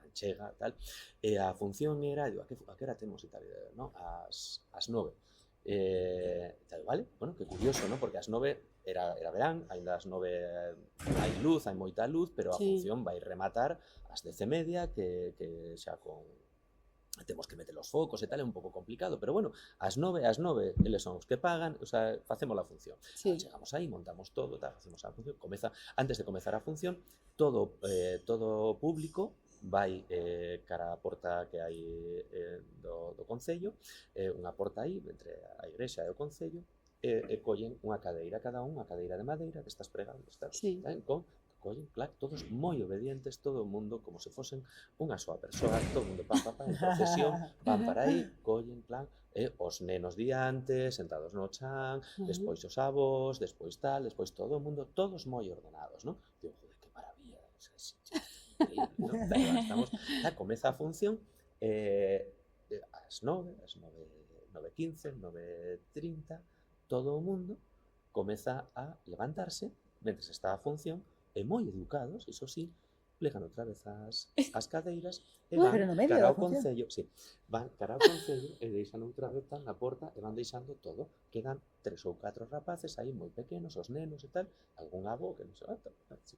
Manchega, tal. E a función era, digo, a que hora temos e tal, no? As 9. Tal, vale? Bueno, que curioso, ¿no? Porque ás 9 era verán, ainda ás 9 hai luz, hai moita luz, pero a función vai rematar ás 10:30, que xa con... temos que meter os focos e tal, é un pouco complicado, pero bueno, ás 9, eles son os que pagan, o sea, facemos a función. Sí. Chegamos aí, montamos todo, tal, facemos a función, antes de comezar a función, todo público vai cara a porta que hai do Concello, unha porta aí entre a igrexa e o Concello, e collen unha cadeira cada unha cadeira de madeira destas pregables, tal, collen, claro, todos moi obedientes, todo o mundo como se fosen unha soa persoa, todo o mundo en procesión, van para aí, collen, plan, os nenos diante, sentados no chan, despois os avós, despois tal, despois todo o mundo, todos moi ordenados, non? Digo, joder, que maravilla, increíble, ¿no? Estamos, comeza a función ás 9, ás 9:15, 9:30, todo o mundo comeza a levantarse mentre está a función e moi educados, iso sí, plegan outra vez as cadeiras e van cara ao Concello, van cara ao Concello e deixan outra vez na porta e van deixando todo. Quedan 3 ou 4 rapaces aí moi pequenos, os nenos e tal, algún avó que non se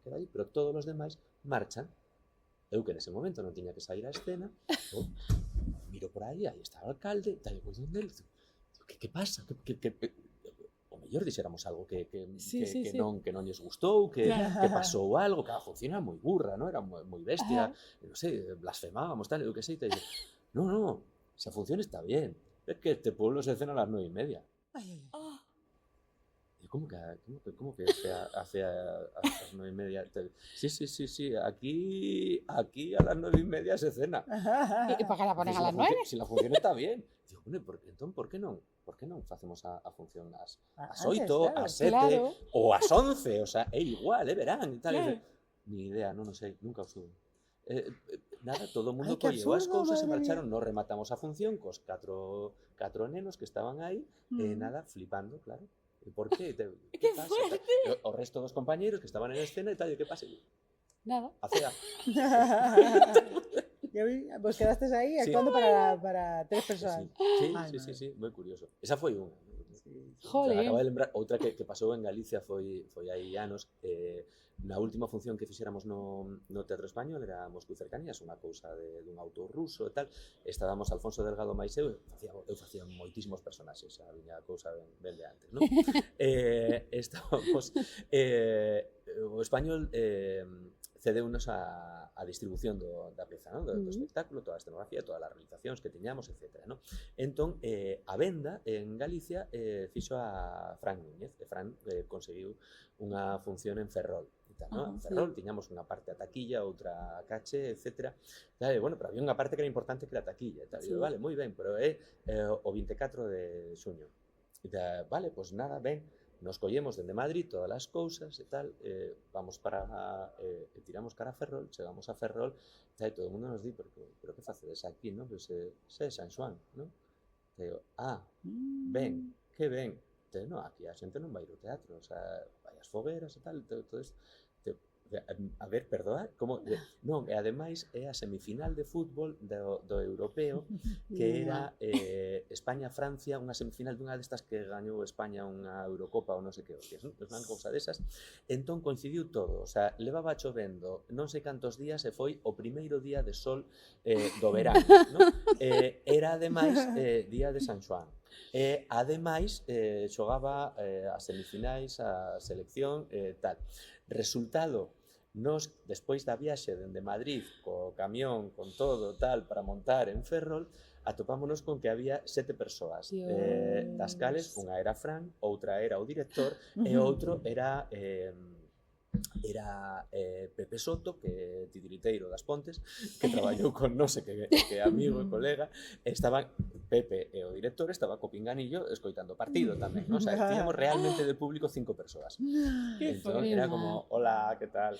queda aí, pero todos os demais marchan. Eu que nese momento non tiña que sair á escena, miro por aí está o alcalde, tal, pois onde el, que pasa? O mellor dixéramos algo que non lles gustou, que pasou algo, que a función era moi burra, non? Era moi bestia, non sei, blasfemábamos, tal, eu que sei, tal, no, esa función está bien, es que este pueblo se cena a las 9:30. ¿Cómo que hace a las 9:30? Sí, aquí a las 9:30 se cena. ¿Y por qué la ponen a las 9? Si la función está bien. Digo, bueno, entón, por que non facemos a función ás 8, ás 7 ou ás 11? O sea, é igual, verán e tal. Ni idea, non sei, nunca o subo. Nada, todo o mundo colleu as cousas e marcharon, nos rematamos a función cos 4 nenos que estaban aí, e nada, flipando, claro. ¿Por qué? ¿Qué pasa? O resto dos compañeros que estaban en escena e tal, ¿qué pasa? Nada. Hacía. Vos quedastes aí actuando para 3 persoas. Sí, moi curioso. Esa foi unha. Joder. Acabo de lembrar, outra que pasou en Galicia foi hai anos, na última función que fixéramos no Teatro Español, era Moscú Cercanías, unha cousa dun autor ruso e tal, estábamos Alfonso Delgado máis eu facía moitísimos personaxes, a miña cousa ben de antes, non? Estábamos, o Español cedeunos a distribución da peza, non? Do espectáculo, toda a escenografía, todas as realizacións que tiñamos, etc. Non? Entón, a venda en Galicia fixo a Fran Núñez, e Fran conseguiu unha función en Ferrol. En Ferrol tiñamos unha parte a taquilla, outra a cache, etc. Bueno, pero había unha parte que era importante que era a taquilla. Vale, moi ben, pero é o 24 de xuño. vale, pois nada, ben, nos collemos dende Madrid todas as cousas e tal, vamos para, tiramos cara a Ferrol, chegamos a Ferrol, e todo o mundo nos di, pero que facedes aquí, non? Pois se é San Xoán, non? E digo, ben, que ben. Non, aquí a xente non vai ir ao teatro, o sea, vai as fogueras e tal, todo isto. A ver, perdoa, como? Non, e ademais é a semifinal de fútbol do europeo, que era España-Francia, unha semifinal dunha destas que gañou España unha Eurocopa ou non sei que hostias, non? Unha cousa desas. Entón coincidiu todo, o sea, levaba chovendo non sei cantos días e foi o primeiro día de sol do verano, non? Era ademais día de San Xoán. E ademais xogaba as semifinais, a selección tal. Resultado, nos, despois da viaxe dende Madrid, co camión, con todo, tal, para montar en Ferrol, atopámonos con que había 7 persoas, das cales unha era Fran, outra era o director, e outro era Pepe Soto, que é titiriteiro das Pontes, que traballou con nós e que é amigo e colega, estaban Pepe e o director estaba co pinganillo escoitando o partido tamén, non? O sea, tiñamos realmente de público 5 persoas. Entón era como, hola, que tal?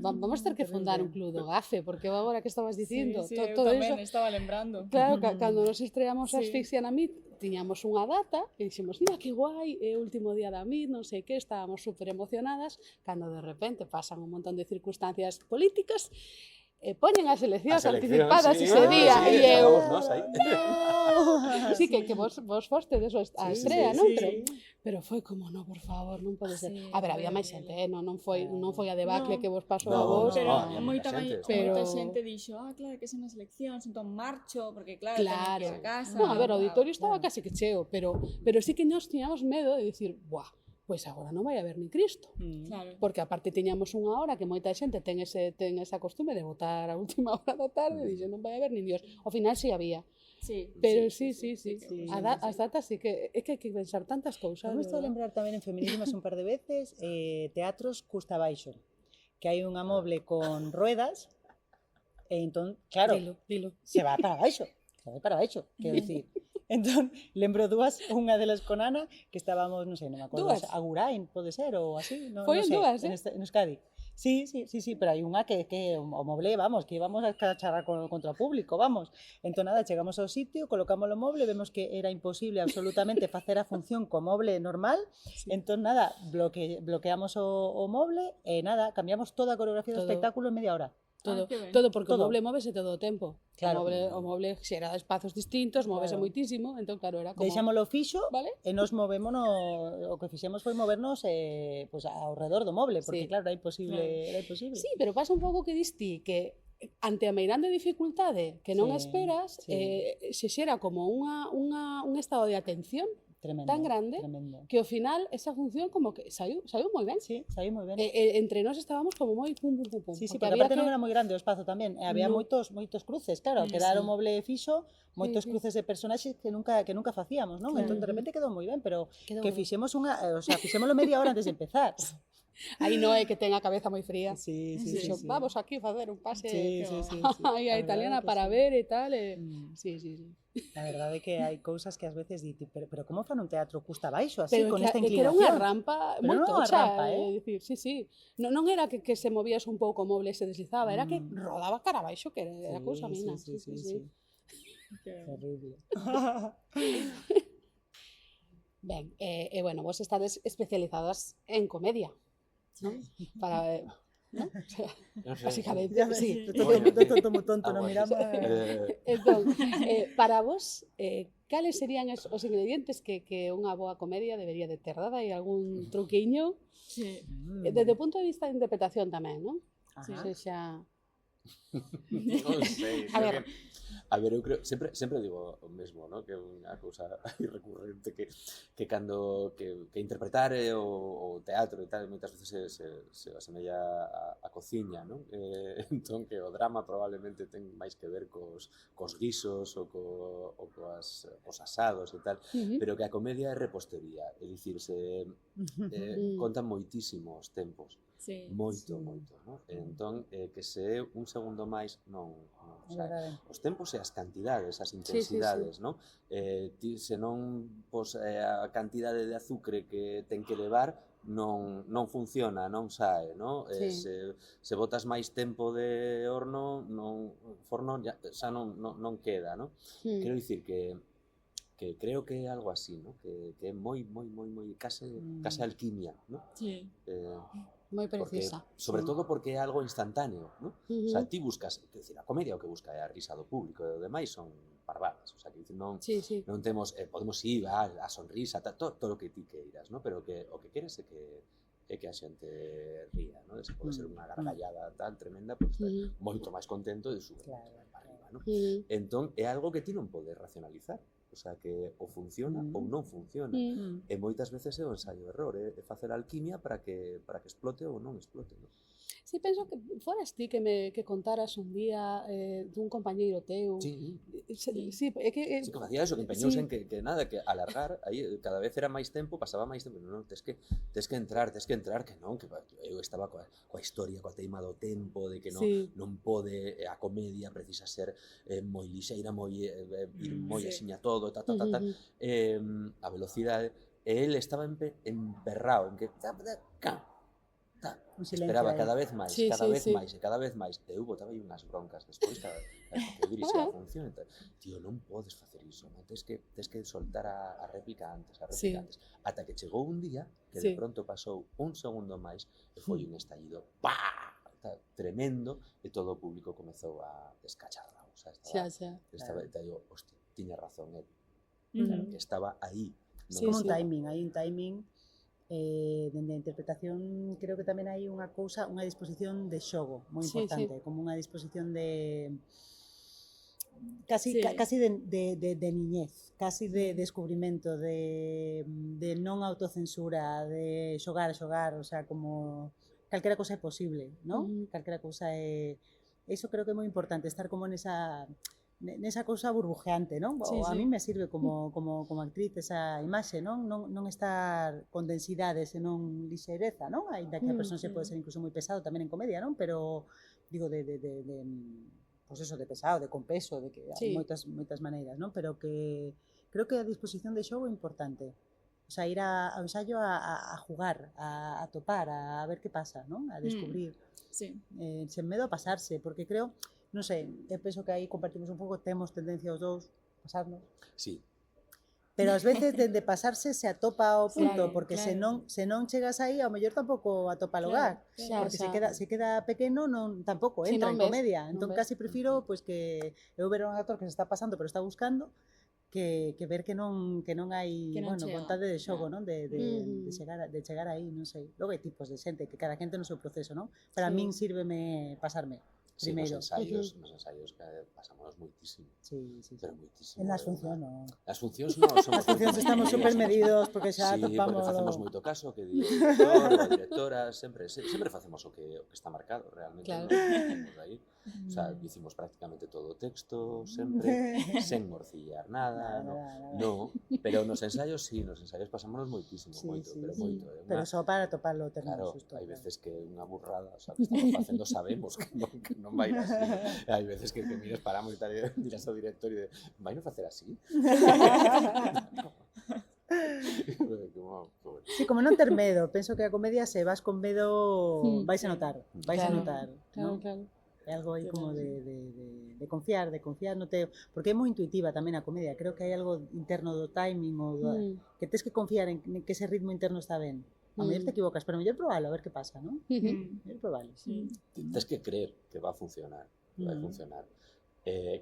Vamos ter que fundar un club do gafe, porque agora que estabas dicindo, Sí, todo eu tamén eso, estaba lembrando. claro, cando nos estreamos a Sí. Asfixia na MIT, tiñamos unha data e dixemos, mira que guai, é o último día da MIT, non sei que, estábamos super emocionadas, cando de repente pasan un montón de circunstancias políticas e poñen as eleccións anticipadas ese día e eu... Sí, que vos fostedes a estrea, non? Pero foi como, no, por favor, non pode ser. A ver, había máis xente, non foi a debacle que vos pasou a vos. Pero había moita pero- xente dixo, claro, que son as eleccións, entón marcho, porque claro, Claro. teño que ir a casa. Non, a ver, o auditorio estaba casi que cheo, pero sí que nos tiñamos medo de dicir, buah, pois agora non vai haber ni Cristo. Claro. Porque aparte tiñamos unha hora que moita xente ten esa costume de votar a última hora da tarde e dixe, non vai haber ni Dios. Ao final sí había. Sí. Pero sí. As datas sí que é que hai que pensar tantas cousas. Me estou a lembrar tamén en Feminísimas un par de veces teatros custa baixo, que hai unha moble con ruedas e entón, claro, Dilo. se va para baixo, quero dicir. Entón, lembro dúas, unha delas con Ana, que estábamos, non sei, non me acordo, Dúas? Agurain, pode ser, ou así, non Foi en sei, dúas, en Euskadi. Sí, pero hai unha que o moble, vamos, que íbamos a charrar contra o público, vamos. Entón, nada, chegamos ao sitio, colocamos o moble, vemos que era imposible absolutamente facer a función co moble normal, entón, nada, bloqueamos o moble e nada, cambiamos toda a coreografía do Todo. espectáculo en media hora. Todo porque Todo. o moble móvese todo o tempo. Claro. O moble xera espazos distintos, móvese Claro. moitísimo, entón claro, era como... Deixámoslo fixo, Vale? e nos movémonos, o que fixemos foi movernos pues, ao redor do moble, porque Sí. claro, era imposible. Sí, pero pasa un pouco que distí que ante a meirande dificultade que non Sí, esperas, sí. se xera como un estado de atención Tremendo, tan grande tremendo. que ao final esa función como que saiu moi ben. Sí, saí moi ben. Entre nós estábamos como moi pum. Sí, porque porque había aparte que... non era moi grande o espazo tamén, e había No. moitos cruces, claro, ao quedar o Sí. moble fixo, moitos Sí. cruces de personaxes que nunca facíamos, non? Claro. Entón de repente quedou moi ben, pero Quedou que ben. fixemos fixémoslo media hora antes de empezar. Aí non é que ten a cabeza moi fría. Sí, Dixo, vamos aquí a facer un pase Sí. aí a A italiana verdade que para sí. ver e tal. Mm. Sí. A verdade é que hai cousas que ás veces di, pero como fan un teatro custa baixo así, Pero con que, esta que era inclinación? unha rampa Pero moi non unha tocha, rampa, dicir, sí. Non era que se movías un pouco o moble e se deslizaba, era que rodaba cara abaixo, que era cousa mina. Sí. Terrible. Ben, bueno, vos estades especializadas en comedia, non? Para, non? O sea, básicamente, Ya ves, sí. todo moi tonto, non bueno. miramos. Entón, para vos, cales serían os ingredientes que unha boa comedia debería de ter? Dada hai algún truquiño? Sí. Desde o punto de vista de interpretación tamén, non? Ajá. Sexa... Non sei, A ver. eu creo, sempre digo o mesmo, ¿no? Que é unha cousa recurrente que cando que interpretar o teatro e tal, moitas veces se asemella a cociña, ¿no? Entón que o drama probablemente ten máis que ver cos guisos ou cos asados e tal, pero que a comedia é repostería, é dicir, se contan moitísimos tempos. moito, non? Entón, que se é un segundo máis, non, o sea, os tempos e as cantidades, as intensidades, non? Se non pos a cantidade de azucre que ten que levar, non funciona, non sae, non? Se botas máis tempo de forno xa non queda, non? Quero dicir que creo que é algo así, ¿no? Que é moi case alquimia, ¿no? Sí. Moi precisa. Sobre todo porque é algo instantáneo, ¿no? O sea, ti buscas, quer dizer, a comedia o que busca é a risa do público, e o demais son parvadas, o sea, que non temos, podemos ir a sonrisa, todo o que ti queiras, ¿no? Pero o que queres é que a xente ría, ¿no? Se pode ser unha gargallada tan tremenda, pois moito máis contento de subir para arriba, ¿no? Entón, é algo que ti non podes racionalizar. O sea, que o funciona ou non funciona. E moitas veces é o ensaio-error, é facer alquimia para que explote ou non explote, non? Sí, penso que foras ti que contaras un día dun compañeiro teu. Sí, é que facía eso, que empeñouse en que nada, que alargar, aí cada vez era máis tempo, pasaba máis tempo, non, tes que entrar, que non, que eu estaba coa historia, coa teima do tempo, de que non pode, a comedia precisa ser moi lixeira, ir moi axiña todo, a velocidade, e ele estaba emperrado, en que esperaba cada vez máis, cada vez máis. Eu botaba aí unhas broncas despois, eu dirixía a función, tío, non podes facer iso, non? Tes que soltar a réplica antes, ata que chegou un día que de pronto pasou un segundo máis e foi un estallido, tremendo, e todo o público comezou a descacharrar, o sea, hostia, tiña razón, que estaba aí. Como un timing, hai un timing. Dende a interpretación creo que tamén hai unha disposición de xogo moi importante, como unha disposición de casi de niñez, casi de descubrimento, de non autocensura, de xogar, o sea, como calquera cousa é posible, non? Calquera cousa é... Iso creo que é moi importante, estar como nesa cousa burbujeante, non? A mí me sirve como actriz esa imaxe, non? Non estar con densidades e non lixeireza, non? Ainda que a persona se pode ser incluso moi pesado tamén en comedia, non? Pero, digo, pues eso, de pesado, de con peso, de que hai moitas maneiras, non? Pero que creo que a disposición de xogo é importante. O sea, ir ao ensayo a jugar, a topar, a ver que pasa, non? A descubrir. Sen medo a pasarse, porque creo... Non sei, eu penso que aí compartimos un pouco, temos tendencia os dous a pasarnos. Sí. Pero ás veces, dende pasarse, se atopa o punto, porque se non chegas aí, ao mellor tampouco atopa lugar. Porque se queda pequeno, tampouco entra en comedia. Entón, casi prefiro que eu ver un actor que se está pasando, pero está buscando, que ver que non hai vontade de xogo, non? De chegar aí, non sei. Logo hai tipos de xente, que cada xente no seu proceso, non? Para min sírveme pasarme. Sí, nos ensaios que pasamos moitísimo. Pero moitísimo. En las funcións non. As funcións non, as funcións estamos super medidos porque xa topamos. Sí, porque facemos moito caso, que director, a directora, sempre facemos o que está marcado, realmente. Claro. O sea, hicimos prácticamente todo o texto, sempre, sen morcillar nada, no. Pero nos ensaios pasámonos moitísimo, moito, pero moito. Pero só para topalo claro, hai veces que unha burrada, o sea, que estamos facendo, sabemos que non vai ir así. Hai veces que miras, paramos e tal, e miras ao director e vai non facer así? Sí, como non ter medo. Penso que a comedia, se vas con medo, vais a notar. Claro. É algo aí como de confiar no teu, porque é moi intuitiva tamén a comedia. Creo que hai algo interno do timing ou que tens que confiar en que ese ritmo interno está ben. A mellor te equivocas, pero mellor probalo, a ver que pasa, non? Mellor probalo. Tens que creer que va a funcionar, vai funcionar.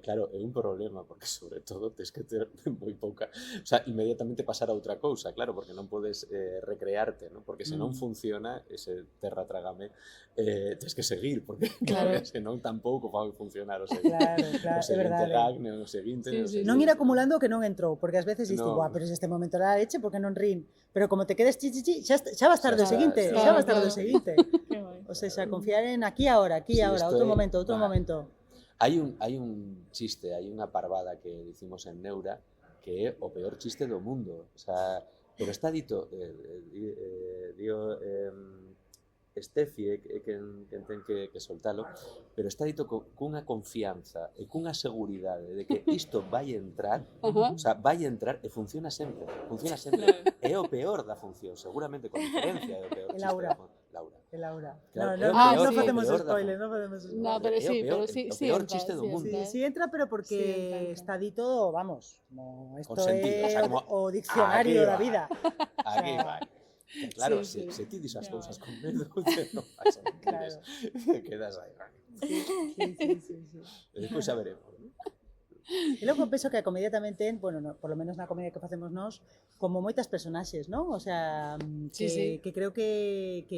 Claro, é un problema, porque sobre todo tens que ter moi pouca... O sea, inmediatamente pasar a outra cousa, claro, porque non podes recrearte, ¿no? Porque se non funciona ese terra trágame, tens que seguir, porque se non tampouco vai funcionar o seguinte. Claro, é verdade. O seguinte, non ir acumulando o que non entrou, porque ás veces diste, pero se este momento era leche, porque non rin? Pero como te quedes xa va a estar do seguinte, xa va a estar do seguinte. O sea, confiar en aquí ahora, outro momento. Hai un chiste, hai unha parvada que dicimos en Neura que é o peor chiste do mundo, o sea, pero está dito Estefi é quen ten que soltalo, pero está dito cunha confianza e cunha seguridade de que isto vai entrar, o sea, vai entrar e funciona sempre. É o peor da función, seguramente con diferencia é o peor chiste da función. Laura. Claro, No facemos spoiler, no facemos spoiler. No, pero sí, o peor chiste do mundo. Sí, entra, pero porque está dito, vamos, como esto sentido, o sea, como o diccionario da vida. Aquí vai. Claro, se ti dis as cousas con medo, non pasa nada. Te quedas aí. Sí. E despois xa veremos. E logo penso que a comedia tamén ten, bueno, por lo menos na comedia que facemos nós, como moitas personaxes, non? O sea, que creo que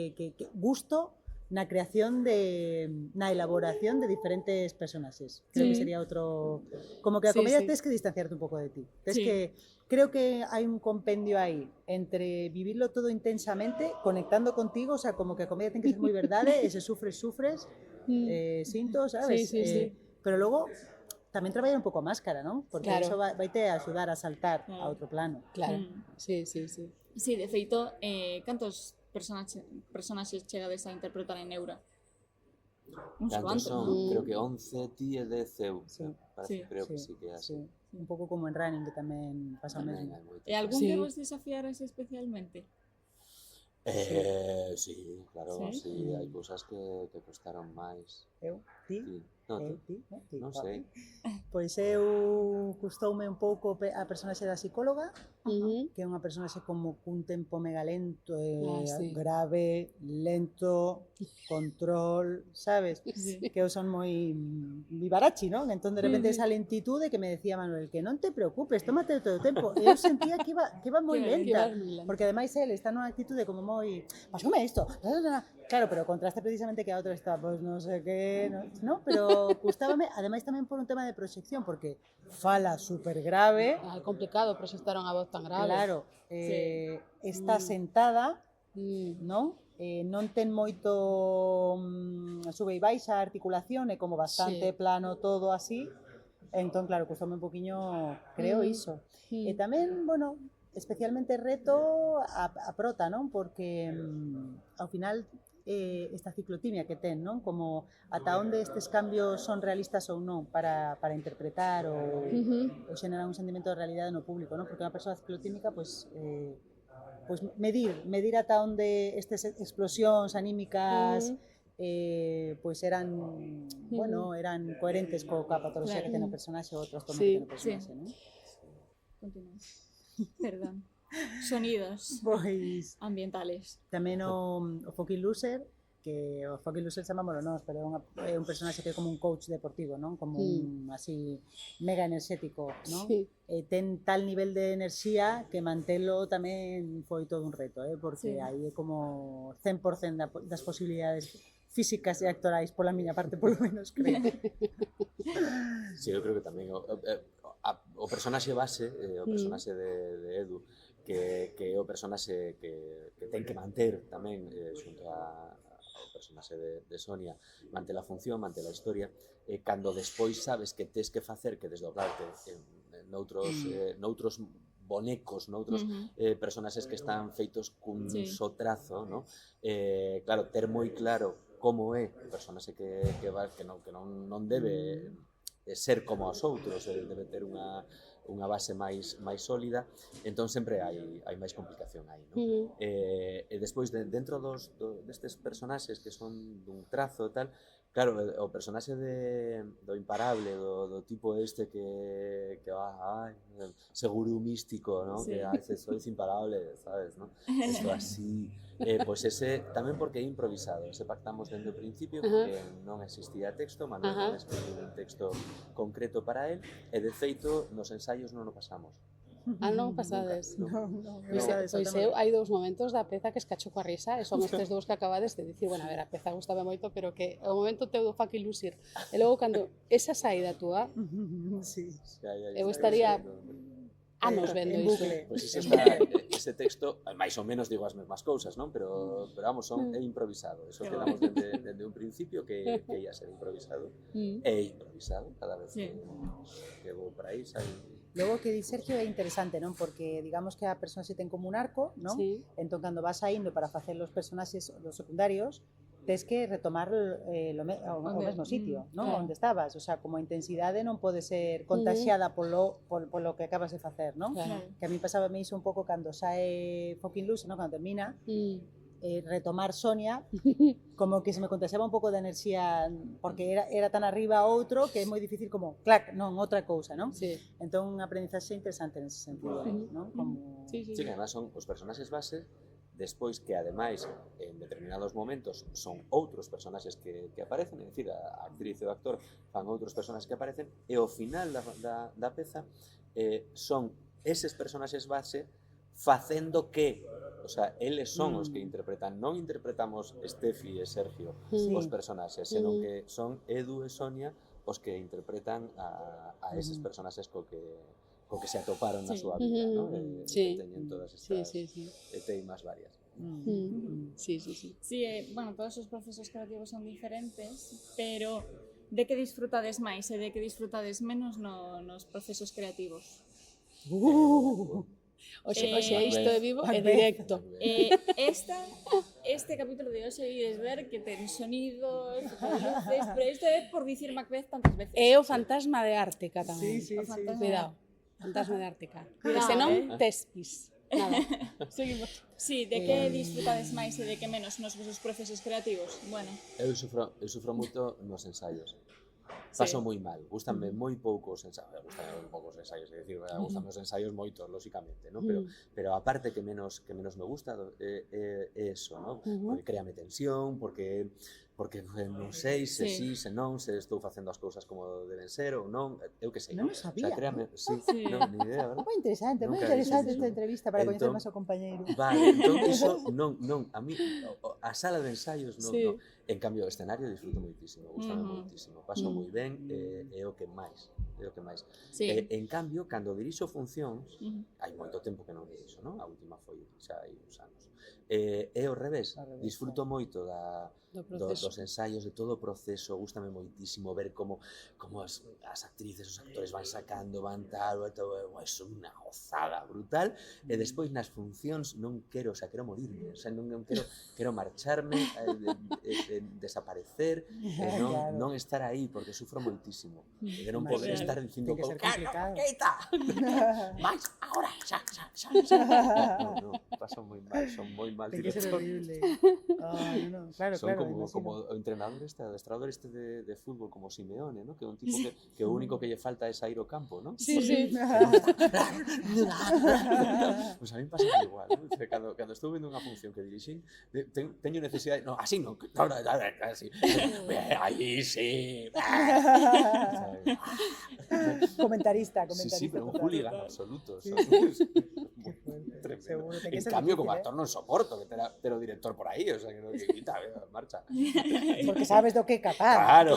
gusto na creación na elaboración de diferentes personaxes. Creo que sería outro... Como que a comedia tens que distanciarte un pouco de ti. Creo que hai un compendio aí entre vivirlo todo intensamente, conectando contigo, o sea, como que a comedia ten que ser moi verdade, e se sufres, sinto, sabes? Sí. Pero logo tamén traballar un pouco a máscara, non? Porque iso vaite a axudar a saltar a outro plano. Claro, sí. Sí, de feito, cantos personaxes chegades a interpretar en Neura? Uns Cantos cuantos. son? Creo que 11 ti e 10 eu. Creo que sí que é así. Un pouco como en Running, que tamén pasa o mesmo. E algún que vos desafiaras especialmente? Sí, claro, sí, hai cousas que costaron máis. Eu? Ti? Ti? Non sei. Pois eu gustoume un pouco a personaxe da psicóloga, que é unha personaxe como cun tempo mega lento, grave, lento, control, sabes? Que eu son moi vivarachi, non? Entón, de repente, esa lentitude que me decía Manuel, que non te preocupes, tómate todo o tempo. E eu sentía que iba moi lenta, porque ademais ele está nunha actitude como moi, pasoume isto, claro, pero contraste precisamente que a outra está, pois non sei que, non? Pero gustábame, ademais tamén por un tema de proxección, porque fala super grave. É complicado proxectar unha voz tan grave. Claro, está sentada, non? Non ten moito sube e baixa a articulación, é como bastante plano todo así. Entón, claro, custoume un poquinho, creo, iso. E tamén, bueno, especialmente reto a prota, non? Porque ao final esta ciclotimia que ten, non? Como ata onde estes cambios son realistas ou non para interpretar ou xenerar un sentimento de realidade no público, non? Porque unha persoa ciclotímica, pois medir ata onde estas explosións anímicas pois eran, bueno, eran coherentes coa patoloxía que ten o personaxe ou o trastorno que ten o personaxe, non? Continúa. Perdón. Sonidos ambientales. Tamén o fucking loser, que o fucking loser chamámoslo nós, pero é un personaxe que é como un coach deportivo, non? Como un así mega enerxético, non? Ten tal nivel de enerxía que mantelo tamén foi todo un reto, porque aí é como 100% das posibilidades físicas e actorais pola miña parte, polo menos, creo. Sí, eu creo que tamén o personaxe base, o personaxe de Edu, que é o personaxe que ten que manter tamén xunto ao personaxe de Sonia, manter a función, manter a historia, cando despois sabes que tes que facer que desdoblarte noutros bonecos, noutros personaxes que están feitos cun só trazo, non? Claro, ter moi claro como é o personaxe que non debe ser como os outros, debe ter unha base máis sólida, entón sempre hai máis complicación aí, non? E despois, dentro destes personaxes que son dun trazo e tal, claro, o personaxe do imparable, do tipo este que seguro místico, non? Que sois imparable, sabes, non? Esto así... Pois ese tamén porque é improvisado, ese pactamos dende o principio porque non existía texto, Manuel non escribiu un texto concreto para él e de feito nos ensaios non o pasamos. Non pasades? Non. Pois eu hai dous momentos da peza que escacho coa risa e son estes dous que acabades de dicir, bueno, a ver, a peza gustaba moito, pero que o momento teu do fucking loser e logo cando esa saída túa eu estaría anos vendo iso. Pois ese texto, máis ou menos digo as mesmas cousas, non? Pero vamos, é improvisado. Eso quedamos dende un principio que ia ser improvisado. É improvisado cada vez que vou por aí, sai Logo que di Sergio é interesante, non? Porque digamos que a personaxe ten como un arco, non? Sí. Entón, cando vas saindo para facer os personaxes, os secundarios, tes que retomar o mesmo sitio, non? Claro. Onde estabas, o sea, como a intensidade non pode ser contaxiada polo que acabas de facer, non? Claro. Que a mí pasaba iso un pouco cando sae Fucking Loose, non? Cando termina, retomar Sonia, como que se me contagiaba un pouco de enerxía, porque era tan arriba outro que é moi difícil como, clac, non, outra cousa, non? Sí. Entón, unha aprendizaxe interesante nese sentido, non? Como... Sí, sí, Sí, que además son os personaxes bases, despois que ademais en determinados momentos son outros personaxes que aparecen, é dicir, a actriz e o actor fan outros personaxes que aparecen, e ao final da peza son eses personaxes base facendo que, o sea, eles son os que interpretan, non interpretamos Estefi e Sergio os personaxes, senón que son Edu e Sonia os que interpretan a eses personaxes co que se atoparon na súa vida, non? Sí. Que teñen todas estas Sí. teimas varias. Sí. Sí, bueno, todos os procesos creativos son diferentes, pero de que disfrutades máis e de que disfrutades menos nos procesos creativos? Oxe, isto é vivo e directo. Este capítulo de hoxe ides ver que ten sonidos, luces, pero isto é por dicir Macbeth tantas veces. É o fantasma de Ártica tamén. Sí. Cuidado, fantasma de Ártica. Cuidado, Se non, tespis. Nada. Seguimos. Sí, de que disfrutades máis e de que menos nos vosos procesos creativos? Bueno. Eu sufro moito nos ensaios. Paso moi mal, gústanme moi poucos ensaios, é dicir, gústanme os ensaios moitos, lóxicamente, ¿no? Pero a parte que menos me gusta é eso, ¿no? Porque créame tensión, porque non sei se sí, se non, se estou facendo as cousas como deben ser ou non, eu que sei. Non o sabía. O sea, créame, sí, non, ni idea, verdad? Moi interesante esta entrevista para coñecer máis ao compañeiro. Vale, entón iso non, a mí a sala de ensaios non. En cambio, o escenario disfruto moitísimo, gustame moitísimo, paso moi ben, é o que máis. Sí. En cambio, cando dirixo funcións, hai moito tempo que non dirixo, non? A última foi xa hai uns anos. É ao revés, disfruto moito dos ensaios, de todo o proceso, gústame moitísimo ver como as actrices, os actores van sacando, van tal, é unha gozada brutal, e despois nas funcións non quero, o sea, quero morirme, o sea, non quero marcharme, desaparecer, non estar aí, porque sufro moitísimo, e non poder estar dicindo que ser complicado. Keita, máis, agora, xa. Non, paso moi mal, son moi mal Ten que ser director. horrible. Claro, Son imagino. como o entrenador adestrador de fútbol, como Simeone, ¿no? Que é un tipo que o único que lle falta é sair ao campo, ¿no? Sí. Pues a mí pasa igual, ¿no? Cando estou vendo unha función que dirixín, teño necesidade, no, así non, así, aí sí. Comentarista. Sí, pero un hooligan absoluto. Sí. Tremendo. Seguro, ten que En ser cambio, difícil, como actor non soporto que ter o director por aí, o sea, que non que quita, marcha. Porque sabes do que é capaz. Claro.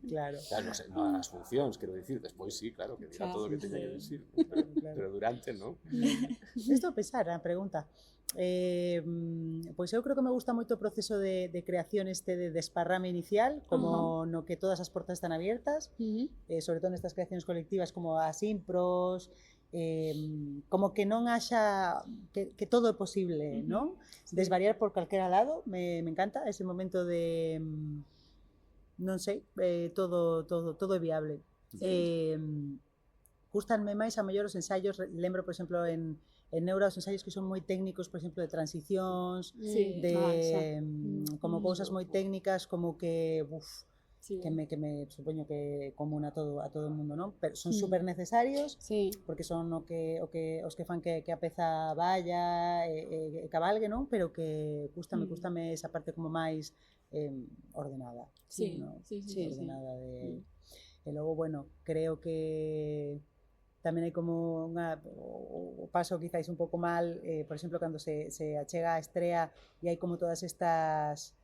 Claro. Claro, no sé, no, as funcións, quero dicir, despois sí, claro, que diga todo o que teña que dicir, pero durante, non? Isto a pesar, a pregunta. Pois eu creo que me gusta moito o proceso de creación de desparrame inicial, como no que todas as portas están abiertas, sobre todo nestas creacións colectivas como as impros, como que non haxa que todo é posible, non? Desvariar por calquera lado, me encanta ese momento de non sei, todo é viable. Gustanme máis a mellor os ensaios, lembro, por exemplo, en Neura os ensaios que son moi técnicos, por exemplo, de transicións, como cousas moi técnicas, como que que me supoño que común a todo o mundo, non? Pero son super necesarios, porque son os que fan que a peza vaya e cabalgue, non? Pero que gústame esa parte como máis ordenada. Sí. Ordenada de... E logo, bueno, creo que tamén hai como o paso quizáis un pouco mal, por exemplo, cando se achega a estrea e hai como todas estas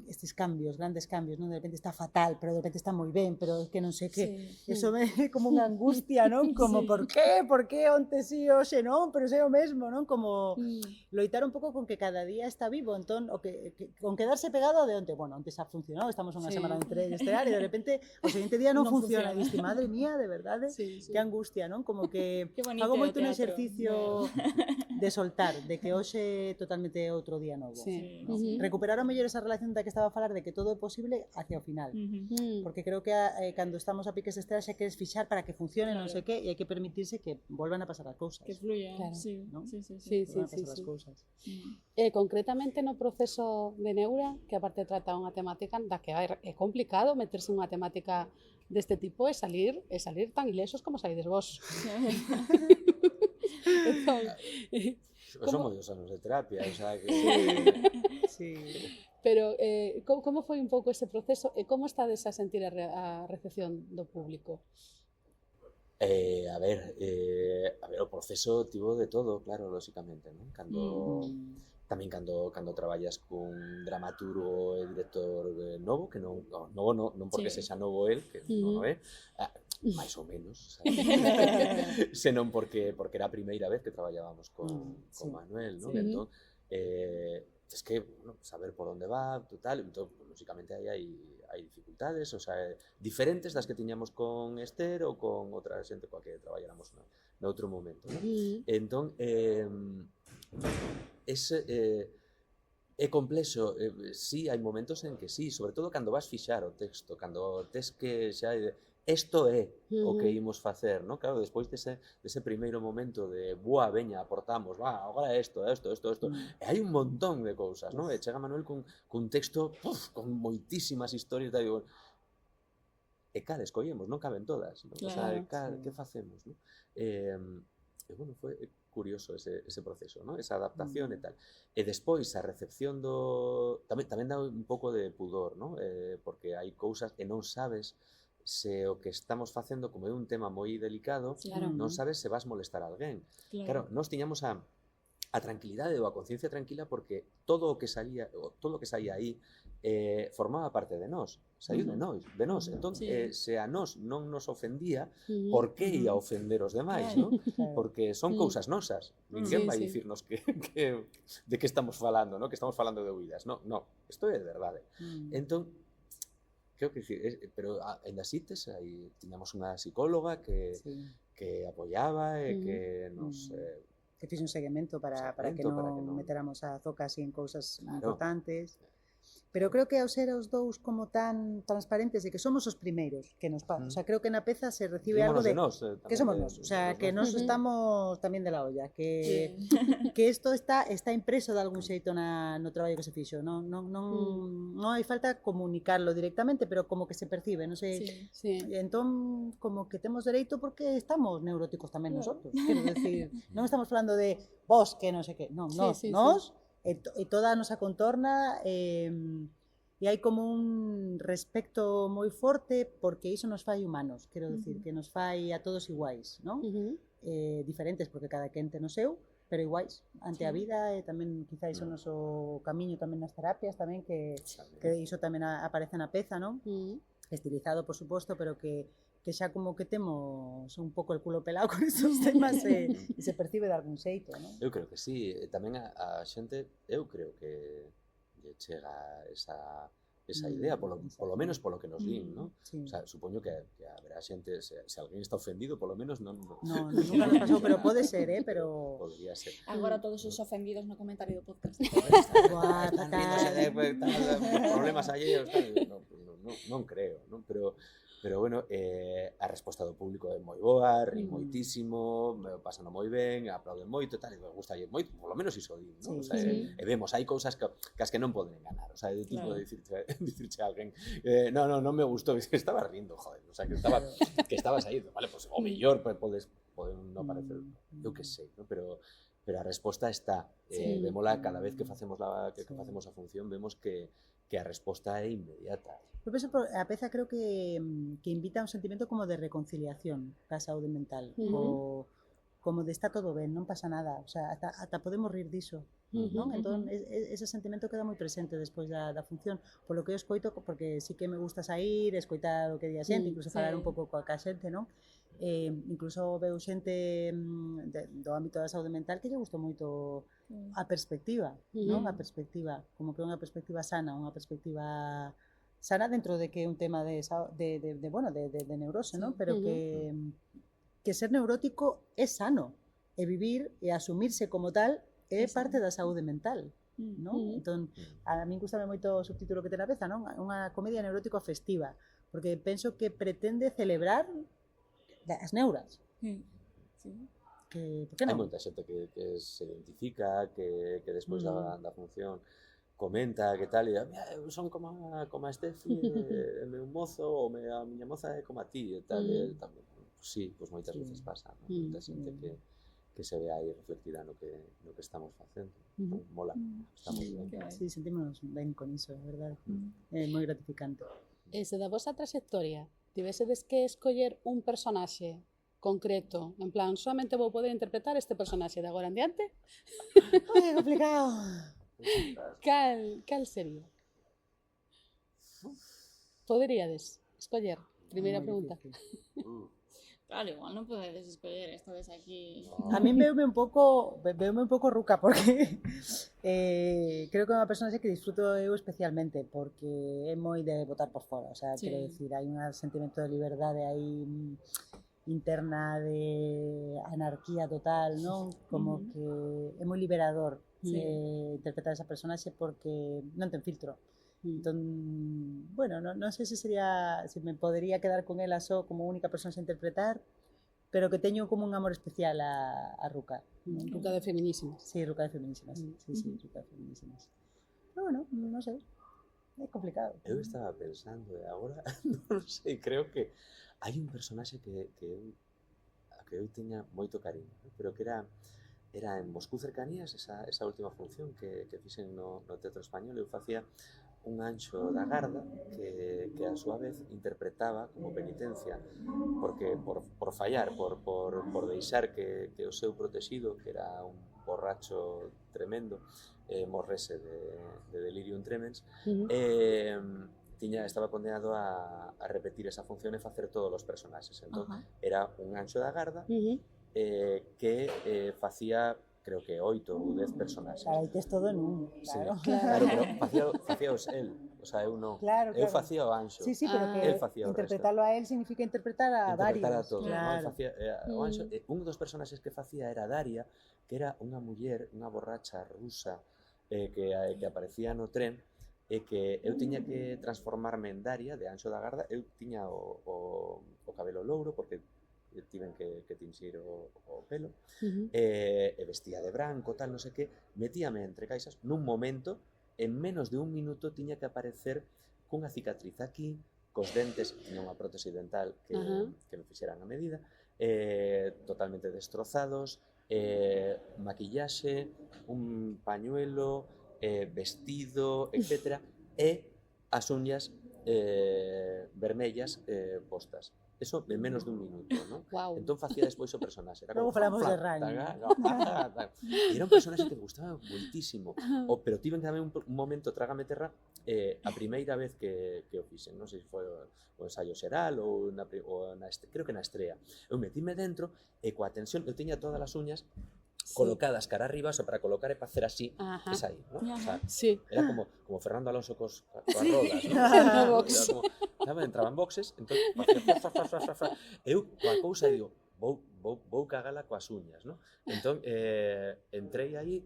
estes cambios, grandes cambios, non? De repente está fatal, pero de repente está moi ben, pero que non sei que, eso é como unha angustia, non? Como, por qué onte sí, hoxe non, pero sei o mesmo, non? Como loitar un pouco con que cada día está vivo, entón, con quedarse pegado de onte, bueno, onte xa funcionou, estamos unha semana entre estelar e de repente o seguinte día non funciona, e diste, madre mía, de verdade, que angustia, non? Como que hago moito un exercicio de soltar, de que hoxe totalmente outro día novo. Recuperar a mellor esa relación da que estaba a falar de que todo é posible hacia o final. Porque creo que cando estamos a piques de estrela xa queres fixar para que funcione, non sei que, e hai que permitirse que volvan a pasar as cousas. Que fluya, ¿no? sí. Concretamente no proceso de Neura, que aparte trata unha temática da que é complicado meterse unha temática deste tipo e salir tan ilesos como saídes vos. Son moi dos anos de terapia, o sea que... Sí. Pero como foi un pouco ese proceso e como estades a sentir a recepción do público? A ver, o proceso tivo de todo, claro, lóxicamente, non? Tamén cando traballas cun dramaturgo e director novo, que non porque sexa novo el, que non é, máis ou menos, senón porque era a primeira vez que traballábamos con Manuel, non? Entón, es que, bueno, saber por onde va, total, entón, lógicamente hai dificultades, o sea, diferentes das que tiñamos con Esther ou con outra xente coa que traballáramos noutro momento, non? Entón, é complexo, sí, hai momentos en que sí, sobre todo cando vas fixar o texto, cando tes que xa isto é o que imos facer, non? Claro, despois dese primeiro momento de boa, veña, aportamos, agora isto, e hai un montón de cousas, non? E chega Manuel cun texto con moitísimas historias, e digo, e cal escollemos, non caben todas, non? O sea, que facemos, non? E, bueno, foi curioso ese proceso, non? Esa adaptación e tal. E despois a recepción tamén dá un pouco de pudor, non? Porque hai cousas que non sabes se o que estamos facendo, como é un tema moi delicado, non sabes se vas molestar a alguén. Claro, nós tiñamos a tranquilidade ou a conciencia tranquila porque todo o que saía aí formaba parte de nós, saiu de nós. Entón, se a nós non nos ofendía, por que ia ofender os demais, non? Porque son cousas nosas. Ninguén vai dicirnos de que estamos falando, non? Que estamos falando de oídas. Non, isto é de verdade. Entón, creo que pero ainda así tiñamos unha psicóloga que apoiaba e que nos... que fixe un seguimento para que non meteramos a zoca así en cousas importantes. Pero creo que ao ser os dous como tan transparentes de que somos os primeiros que nos pasa, o sea, creo que na peza se recibe algo de que somos nós, o sea, que nos estamos tamén de la olla, que isto está impreso de algún xeito no traballo que se fixo, non hai falta comunicarlo directamente, pero como que se percibe, non sei. Entón, como que temos dereito porque estamos neuróticos tamén nosotros, quero decir, non estamos falando de vos que non sei que, non, nós e toda a nosa contorna e hai como un respecto moi forte porque iso nos fai humanos, quero decir, que nos fai a todos iguais, non? Diferentes porque cada quen ten o seu, pero iguais ante a vida e tamén quizás o noso camiño tamén nas terapias tamén que iso tamén aparece na peza, non? Estilizado, por suposto, pero que xa como que temos un pouco el culo pelado con esos temas e se percibe de algún xeito, non? Eu creo que sí, tamén a xente, eu creo que lle chega esa idea, polo menos polo que nos din, non? O sea, supoño que haberá xente, se alguén está ofendido, polo menos non... Non, nunca nos pasou, pero pode ser, pero... Podría ser. Agora todos os ofendidos no comentario do podcast. Buah, fatal. Problemas alleos, non creo, non? Pero bueno, a resposta do público é moi boa, ri moitísimo, pasano moi ben, aplauden moito, tal, e me gusta moito, polo menos iso din, non? O sea, e vemos, hai cousas que as que non poden enganar, o sea, é tipo de dicirche a alguén, non me gustou, estaba rindo, joder, o sea, que estabas aí, vale, pues o mellor poden non parecer, eu que sei, non? Pero a resposta está, vémola cada vez que facemos a función, vemos que a resposta é inmediata. Por eso a peza creo que invita a un sentimento como de reconciliación ca saúde mental, como de está todo ben, non pasa nada, o sea, ata podemos rir diso, non? Entón, ese sentimento queda moi presente despois da función, polo que eu escoito, porque sí que me gusta sair, escoitar o que di a xente, incluso falar un pouco coa xente, non? Incluso veo xente do ámbito da saúde mental que lle gustou moito a perspectiva, non? A perspectiva, como que é unha perspectiva sana, unha perspectiva sana dentro de que é un tema de neurose, non? Pero que ser neurótico é sano, e vivir e asumirse como tal é parte da saúde mental, non? Entón, a min gustame moito o subtítulo que ten a peza, non? Unha comedia neurótico festiva, porque penso que pretende celebrar as neuras. Que, por que non? Hai moita xente que se identifica, que despois da función comenta que tal, e eu son como a Estefi, o meu mozo, ou a miña moza é como a ti, e tal, e tamén. Sí, pois moitas veces pasa, non? Moita xente que se ve aí reflectida no que estamos facendo. Mola, está moi ben. Sí, sentimos ben con iso, é verdade. É moi gratificante. E se da vosa trayectoria tivesedes que escoller un personaxe concreto, en plan, solamente vou poder interpretar este personaxe de agora en diante? Ai, complicado. Cal sería? Poderíades escoller? Primeira pregunta. Claro, igual non podedes escoller, estades aquí... A min veume un pouco ruca, porque creo que é unha persona que disfruto eu especialmente, porque é moi de botar por fora, o sea, quero decir, hai un sentimento de liberdade aí interna, de anarquía total, non? Como que é moi liberador interpretar esa personaxe porque non ten filtro. Entón, bueno, non sei se me podería quedar con ela só como única persona a interpretar, pero que teño como un amor especial a Ruca. Ruca de Feminísimas. Sí, Ruca de Feminísimas. Sí, Ruca de Feminísimas. Pero bueno, non sei, é complicado. Eu estaba pensando, e agora, non sei, creo que hai un personaxe que eu teña moito cariño, pero que era en Moscú Cercanías, esa última función que fixen no Teatro Español. Eu facía un Anxo da Garda que a súa vez interpretaba como penitencia porque por fallar, por deixar que o seu protegido, que era un borracho tremendo, morrese de delirium tremens, estaba condenado a repetir esa función e facer todos os personaxes. Entón, era un Anxo da Garda que facía, creo que 8 ou 10 personaxes. Claro, tes todo nun, claro. Claro, pero facíaos el, o sea, eu non. Claro. Eu facía o Anxo. Sí, pero que interpretarlo a él significa interpretar a varios. Interpretar a todos. Claro. Facía o Anxo. Un dos personaxes que facía era Daria, que era unha muller, unha borracha rusa que aparecía no tren, e que eu tiña que transformarme en Daria, de Anxo da Garda. Eu tiña o cabelo louro, porque tiven que tinxir o pelo, e vestía de branco, tal, non sei que, metíame entre caixas, nun momento, en menos de un minuto, tiña que aparecer cunha cicatriz aquí, cos dentes, tiña unha prótese dental que me fixeran a medida, totalmente destrozados, maquillaxe, un pañuelo, vestido, etc. E as uñas vermellas postas. Eso en menos dun minuto, non? Wow. Entón facía despois o personaxe. Logo falamos de Raño. Era un personaxe que me gustaba moitísimo. Pero tiven tamén un momento, Trágame Terra, a primeira vez que o fixen. Non sei se foi o ensaio xeral ou creo que na estrea. Eu metíme dentro e coa tensión, eu tiña todas as uñas colocadas cara arriba, só para colocar e para hacer así, e sair, ¿no? O sea, era como Fernando Alonso coas rodas, ¿no? Entraba en boxes, entón, eu coa cousa digo, vou cagala coas uñas, ¿no? Entón, entrei aí,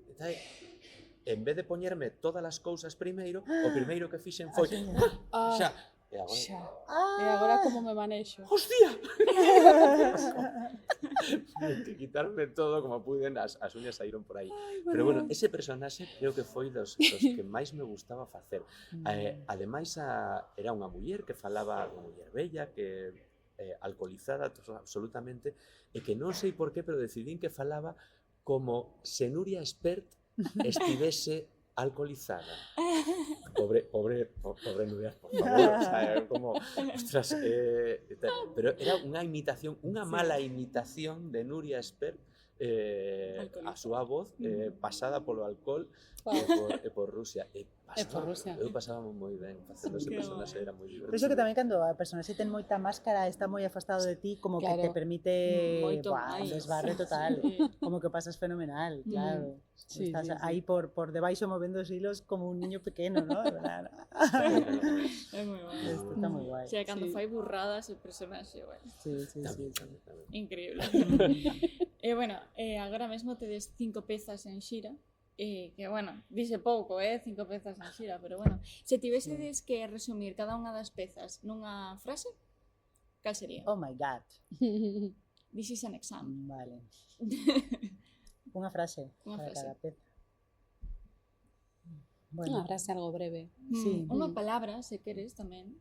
en vez de poñerme todas as cousas primeiro, o primeiro que fixen foi xa. E agora como me manexo? Hostia! Quitarme todo como puiden, as uñas saíron por aí. Pero bueno, ese personaxe creo que foi dos que máis me gustaba facer. Ademais, era unha muller que falaba, unha muller bella, que alcoholizada absolutamente, e que non sei por qué, pero decidín que falaba como se Nuria Espert estivese alcoholizada. Pobre Nuria, por favor, o sea, como, ostras, pero era unha imitación, unha mala imitación de Nuria Espert a súa voz pasada polo alcohol e por Rusia. Eu pasaba moi ben facendo ese personaxe, era moi divertido. Penso que tamén cando a personaxe ten moita máscara, está moi afastado de ti, como que te permite un desbarre total, como que pasas fenomenal, claro. Estás aí por debaixo movendo os hilos como un niño pequeno, ¿no? É moi guai. Está moi guai. O sea, cando fai burradas o personaxe, bueno. Sí. Increíble. Bueno, agora mesmo tedes 5 pezas en xira, que, bueno, dixe pouco, 5 pezas en xira, pero bueno, se tivesedes que resumir cada unha das pezas nunha frase, cal sería? Oh my God. This is an exam. Vale. Unha frase para cada peza. Unha frase algo breve. Sí. Unha palabra, se queres, tamén.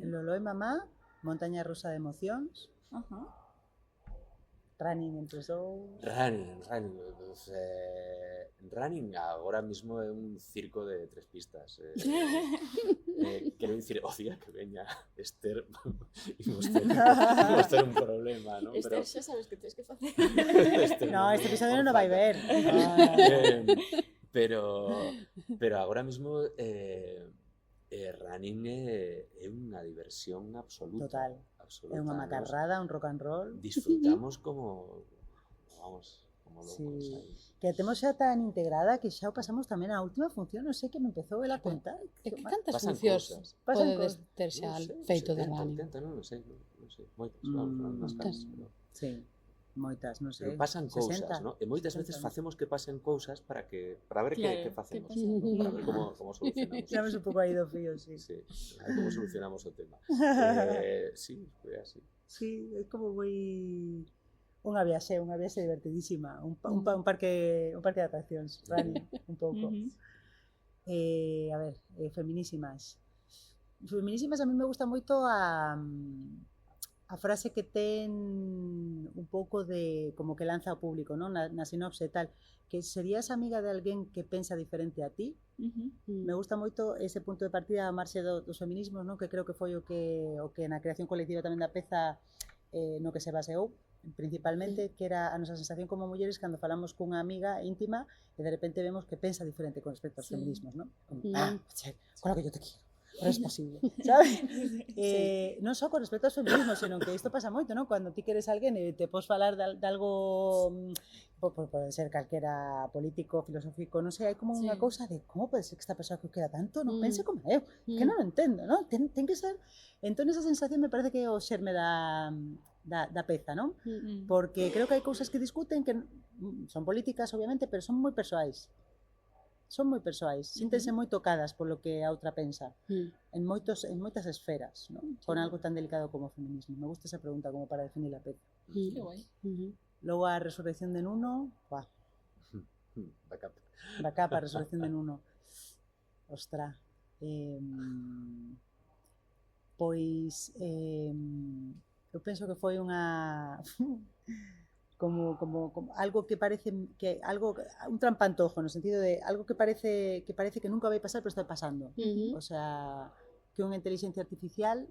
Lolo e mamá, montaña rusa de emocións. Ajá. Running entre os dous. Running agora mismo é un circo de 3 pistas. Quero dicir, o día que veña Esther, imos ter un problema, non? Esther, xa sabes que tens que facer. No, este episodio non o vai ver. Pero agora mismo running é unha diversión absoluta. Total. É unha macarrada, un rock and roll. Disfrutamos como locos aí. Que a temos xa tan integrada que xa o pasamos tamén a última función, non sei que me empezou a contar. Que cantas funcións podedes ter xa feito de running? Non sei, moitas, Sí, moitas, non sei. Pero pasan cousas, non? E moitas veces facemos que pasen cousas para ver que facemos, para ver como solucionamos. Sabes un pouco aí do fío, sí. Sí, a ver como solucionamos o tema. Sí, foi así. Sí, é como moi unha viaxe divertidísima, un parque de atraccións, running, un pouco. A ver, feminísimas. Feminísimas a mí me gusta moito a frase que ten un pouco de como que lanza ao público, non? Na sinopse e tal, que serías amiga de alguén que pensa diferente a ti. Me gusta moito ese punto de partida a marxe dos feminismos, non? Que creo que foi o que na creación colectiva tamén da peza no que se baseou principalmente, que era a nosa sensación como mulleres cando falamos cunha amiga íntima e de repente vemos que pensa diferente con respecto aos feminismos, non? Con lo que yo te quiero. Non é posible, sabes? Non só con respecto aos feminismos, senón que isto pasa moito, non? Cando ti queres alguén e te podes falar de algo, pode ser calquera político, filosófico, non sei, hai como unha cousa de como pode ser que esta persoa que queda tanto non pense como eu, que non o entendo, non? Ten que ser. Entón, esa sensación me parece que é o xerme da peza, non? Porque creo que hai cousas que discuten que son políticas, obviamente, pero son moi persoais. Síntense moi tocadas polo que a outra pensa en moitas esferas, non? Con algo tan delicado como o feminismo. Me gusta esa pregunta como para definir a peza. Que guai. Logo a resurrección de Nuno, backup a resurrección de Nuno. Ostra. Pois eu penso que foi unha como algo que parece que un trampantojo, no sentido de algo que parece que nunca vai pasar, pero está pasando. O sea, que unha inteligencia artificial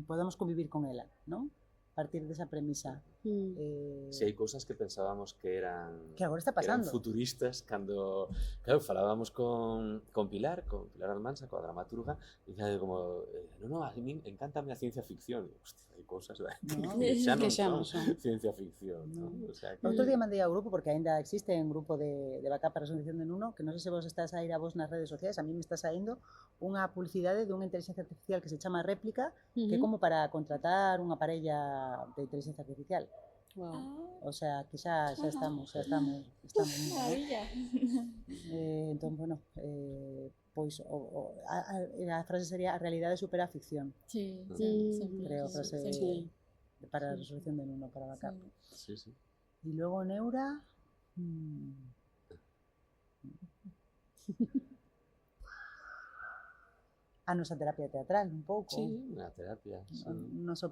podamos convivir con ela, non? A partir desa premisa. Si hai cousas que pensábamos que eran agora está pasando. Futuristas, cando claro, falábamos con Pilar Almansa, coa dramaturga, e dicía como, a mí encántame a ciencia ficción. Hostia, hai cousas que xa non son ciencia ficción, non? O sea, que... Outro día mandei ao grupo, porque ainda existe un grupo de backup para a resolución de Nuno, que non sei se vos estás a ir a vos nas redes sociais, a mí me está saindo unha publicidade dunha inteligencia artificial que se chama Réplica, que é como para contratar unha parella de inteligencia artificial. O sea, que xa estamos Maravilla. Entón, bueno, pois a frase sería: a realidade supera a ficción. Sí, creo, frase para a resolución de Nuno, para backup. Sí. E logo Neura... a nosa terapia teatral, un pouco. Sí, unha terapia. Noso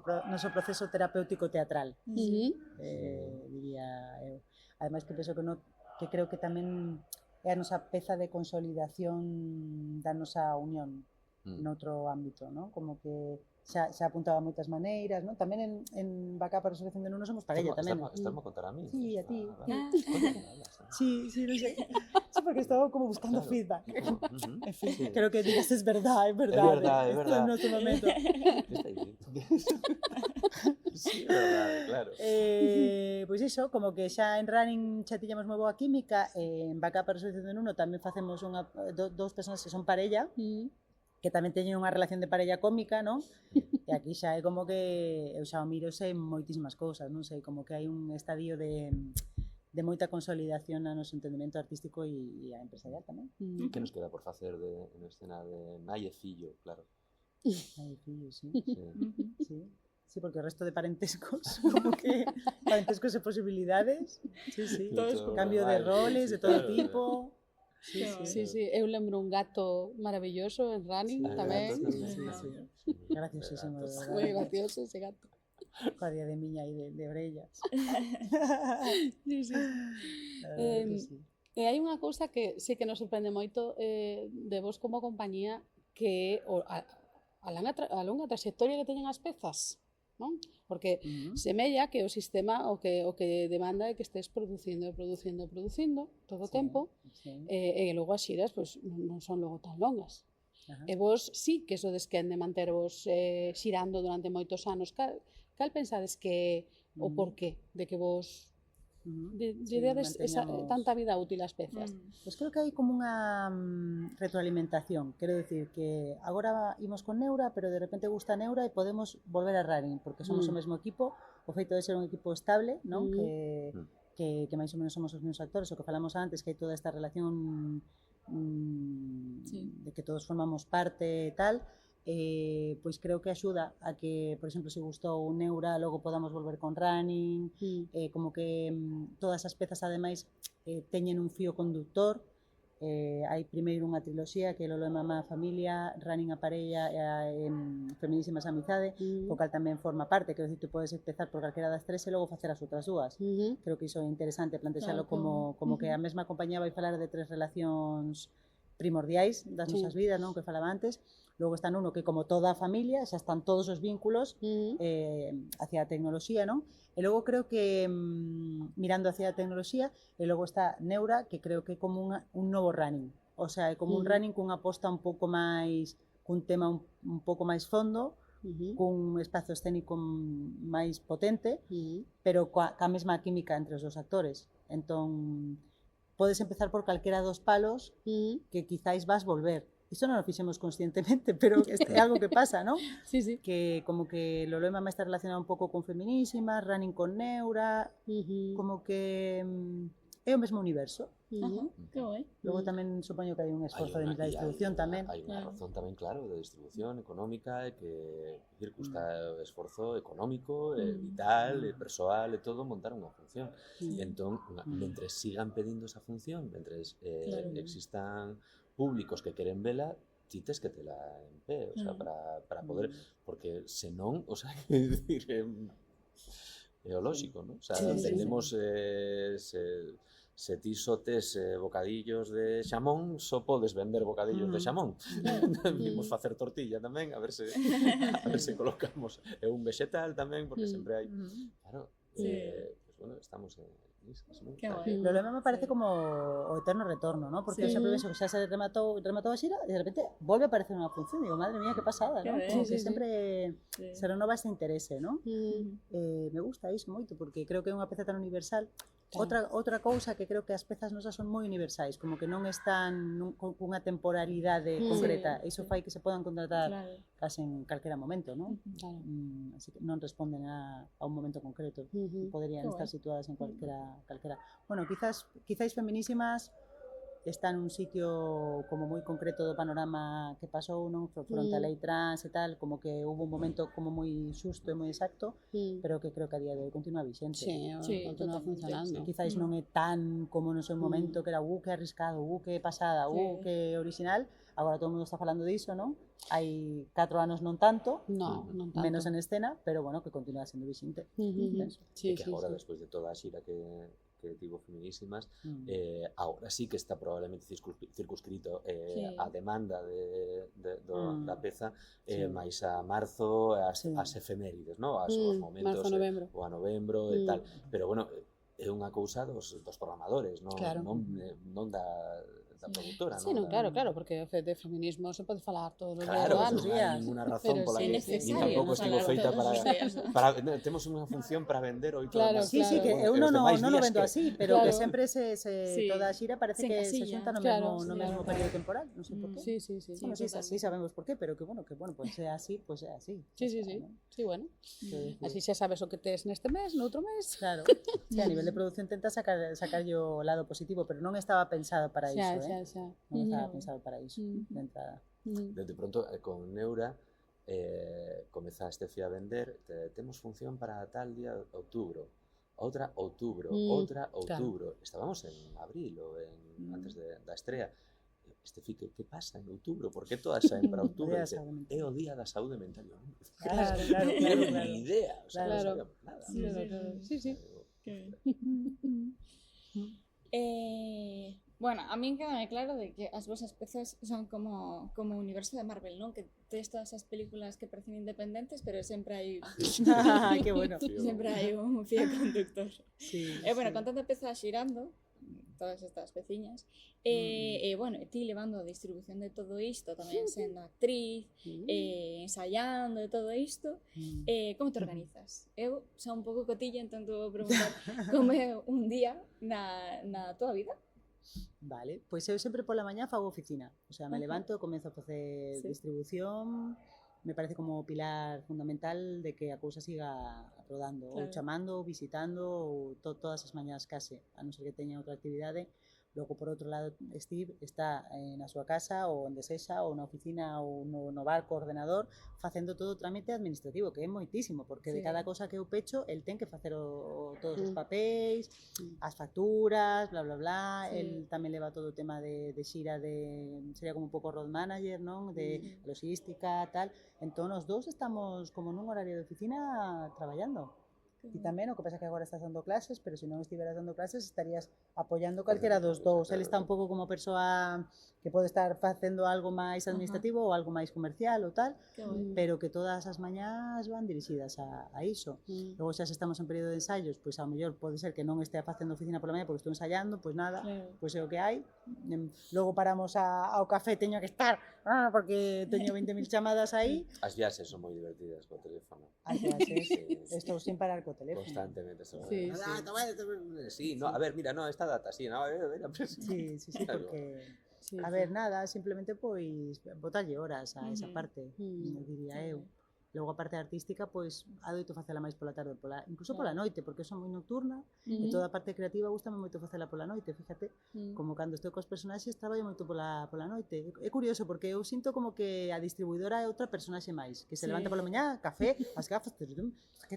proceso terapéutico teatral, diría eu. Ademais que penso que creo que tamén é a nosa peza de consolidación da nosa unión noutro ámbito, non? Como que xa apuntaba moitas maneiras, non? Tamén en Backup para a Resolución de Nuno somos parella tamén. Estás a contar a mí? Sí, a ti. Sí. Sí, non sei. Sí, porque estaba como buscando feedback. En fin, Sí. creo que digas es verdad, é verdade. É verdade, é Este verdade. é o noso momento. Que está dicindo? Sí, é verdade, claro. Pois iso, como que xa en running xa tiñamos moi boa química, en Backup para a Resolución de Nuno tamén facemos dous personas que son parella, que tamén teñen unha relación de parella cómica, non? E aquí xa é como que eu xa o miro en moitísimas cousas, non sei, como que hai un estadio de moita consolidación no noso entendemento artístico e a empresarial tamén. Que nos queda por facer en escena de nai e fillo, claro. Ai, fillo, sí. Sí. Sí, porque o resto de parentescos, como que parentescos e posibilidades, sí. Todo Cambio de normal, roles, sí, de todo claro. tipo. Sí, eu lembro un gato maravilloso en running tamén. Graciosísimo, de verdade. Moi gracioso ese gato. Coa día de miña e de orellas. Sí. E hai unha cousa que sí que nos sorprende moito de vos como compañía, que é a longa trayectoria que teñen as pezas, non? Porque semella que o sistema o que demanda é que estés producindo todo o tempo, e logo as xiras pois, non son logo tan longas. E vos sí que sodes quen de mantervos xirando durante moitos anos. Cal pensades que o porqué de que vos dades tanta vida útil ás pezas? Pois creo que hai como unha retroalimentación. Quero decir que agora imos con Neura, pero de repente gusta Neura e podemos volver a running, porque somos o mesmo equipo. O feito de ser un equipo estable, non? Que máis ou menos somos os mesmos actores, o que falamos antes, que hai toda esta relación de que todos formamos parte e tal, pois creo que axuda a que, por exemplo, se gustou Neura, logo podamos volver con running, como que todas as pezas ademais teñen un fío conductor. Hai primeiro unha triloxía que é Lolo e Mamá a Familia, Running a Parella e Feminísimas a Amizade, co cal tamén forma parte. Quero dicir, tu podes empezar por calquera das tres e logo facer as outras dúas. Creo que iso é interesante, plantexalo como que a mesma compañía vai falar de tres relacións primordiais das nosas vidas, non? Que falaba antes. Logo está Nuno, que como toda a familia, xa están todos os vínculos hacia a tecnoloxía, non? E logo creo que mirando hacia a tecnoloxía, e logo está Neura, que creo que é como un novo running. O sea, é como un running cunha aposta un pouco máis, cun tema un pouco máis fondo, cun espazo escénico máis potente, pero ca mesma química entre os dos actores. Entón, podes empezar por calquera dos palos que quizáis vas volver. Isto non o fixemos conscientemente, pero é algo que pasa, non? Sí. Que como que Lolo e Mamá está relacionado un pouco con Feminísimas, running con Neura, como que é o mesmo universo. Que guai. Logo tamén supoño que hai un esforzo de distribución tamén. Hai unha razón tamén, claro, de distribución económica, e que custa esforzo económico, vital, persoal, e todo montar unha función. E entón, mentre sigan pedindo esa función, mentre existan públicos que queren vela, ti tes que tela en pé, o sea, para poder, porque senón, o sea, que decir, é o lóxico, non? O sea, entendemos se ti só tes bocadillos de xamón, só podes vender bocadillos de xamón. Vimos facer tortilla tamén, a ver se colocamos un vegetal tamén, porque sempre hai, claro, pues bueno, estamos Que guai. Lo me parece como o eterno retorno, ¿no? Porque eu sempre penso que xa se rematou a xira e de repente volve a aparecer unha función. Digo, madre mía, que pasada, ¿no? Como que sempre se renova ese interese, ¿no? Me gusta iso moito, porque creo que é unha peza tan universal. Outra cousa que creo que as pezas nosas son moi universais, como que non están cunha temporalidade concreta. Iso fai que se podan contratar case en calquera momento, ¿no? Así que non responden a un momento concreto. Poderían estar situadas en calquera. Bueno, quizás Feminísimas está en un sitio como moi concreto do panorama que pasou, non? Fronte a lei trans e tal, como que hubo un momento como moi xusto e moi exacto, pero que creo que a día de hoy continúa vixente. Sí, continúa funcionando. Quizás non é tan como no seu momento, que era que arriscado, que pasada, que original. Agora todo o mundo está falando diso, non? Hai 4 anos non tanto, menos en escena, pero bueno, que continúa sendo vixente. E que agora, despois de toda a xira que que tivo Feminísimas, agora sí que está probablemente circunscrito a demanda da peza máis a marzo, as efemérides, no? Os momentos, marzo, novembro. ou a novembro e tal, pero bueno, é unha cousa dos programadores, non da produtora, sí, non, claro, porque de feminismo se pode falar todos os claro, anos. Non hai ninguna razón pola que nin tampouco estivo feita para temos unha función para vender 8 horas. Sí, que eu non o vendo así, pero que sempre toda a xira parece que se xunta no mesmo período temporal, non sei por qué. Sí, sabemos por qué, pero que bueno, pues é así, pues é así. Sí, bueno. Así xa sabes o que tes neste mes, noutro mes. Claro. A nivel de produción tenta sacar o lado positivo, pero non estaba pensado para iso, non estaba pensado para iso de entrada. De pronto, con Neura, comeza a Estefi a vender, temos función para tal día de outubro, outra outubro. Estábamos en abril ou antes da estrea. Estefi, que pasa en outubro? Por que todas saen para outubro? É o día da saúde mental. Claro. Ni idea, o sea, non sabíamos nada. Sí. Bueno, a min quedame claro de que as vosas pezas son como o universo de Marvel, non? Que tes todas as películas que parecen independentes, pero sempre hai que bueno. Sempre hai un fío conductor. Sí. Bueno, con tanta peza xirando, todas estas peciñas, bueno, ti levando a distribución de todo isto, tamén sendo actriz, ensaiando de todo isto, como te organizas? Eu xa un pouco cotilla, entón vou preguntar como é un día na tua vida? Vale, pois eu sempre pola mañá fago oficina, o sea, me levanto, comezo a facer distribución, me parece como pilar fundamental de que a cousa siga rodando, ou chamando, ou visitando, ou todas as mañás case, a non ser que teña outra actividade. Logo, por outro lado, Steve está na súa casa ou onde sexa, ou na oficina ou no bar co ordenador, facendo todo o trámite administrativo, que é moitísimo, porque de cada cosa que eu pecho, el ten que facer todos os papéis, as facturas, bla, bla, bla. El tamén leva todo o tema de xira, sería como un pouco road manager, non? De logística, tal. Entón, os dous estamos como nun horario de oficina traballando. E tamén, o que pasa que agora estás dando clases, pero se non estiveras dando clases estarías apoiando calquera dos dous. El está un pouco como persoa que pode estar facendo algo máis administrativo ou algo máis comercial ou tal, pero que todas as mañás van dirixidas a iso. Logo, xa se estamos en período de ensaios, pois ao mellor pode ser que non estea facendo oficina pola mañá porque estou ensaiando, pois nada, pois é o que hai. Logo paramos ao café, teño que estar, porque teño 20.000 chamadas aí. As viaxes son moi divertidas co teléfono. As viaxes, estou sin parar co teléfono. Constantemente. Sí, no, a ver, mira, no, esta data, sí, no, sí, porque... A ver, nada, simplemente pois botarlle horas a esa parte, diría eu. Logo a parte artística, pois adoito facela máis pola tarde, incluso pola noite, porque son moi nocturna, e toda a parte creativa gustame moito facela pola noite, fíjate, como cando estou cos personaxes traballo moito pola noite. É curioso, porque eu sinto como que a distribuidora é outra personaxe máis, que se levanta pola mañá, café, as gafas, que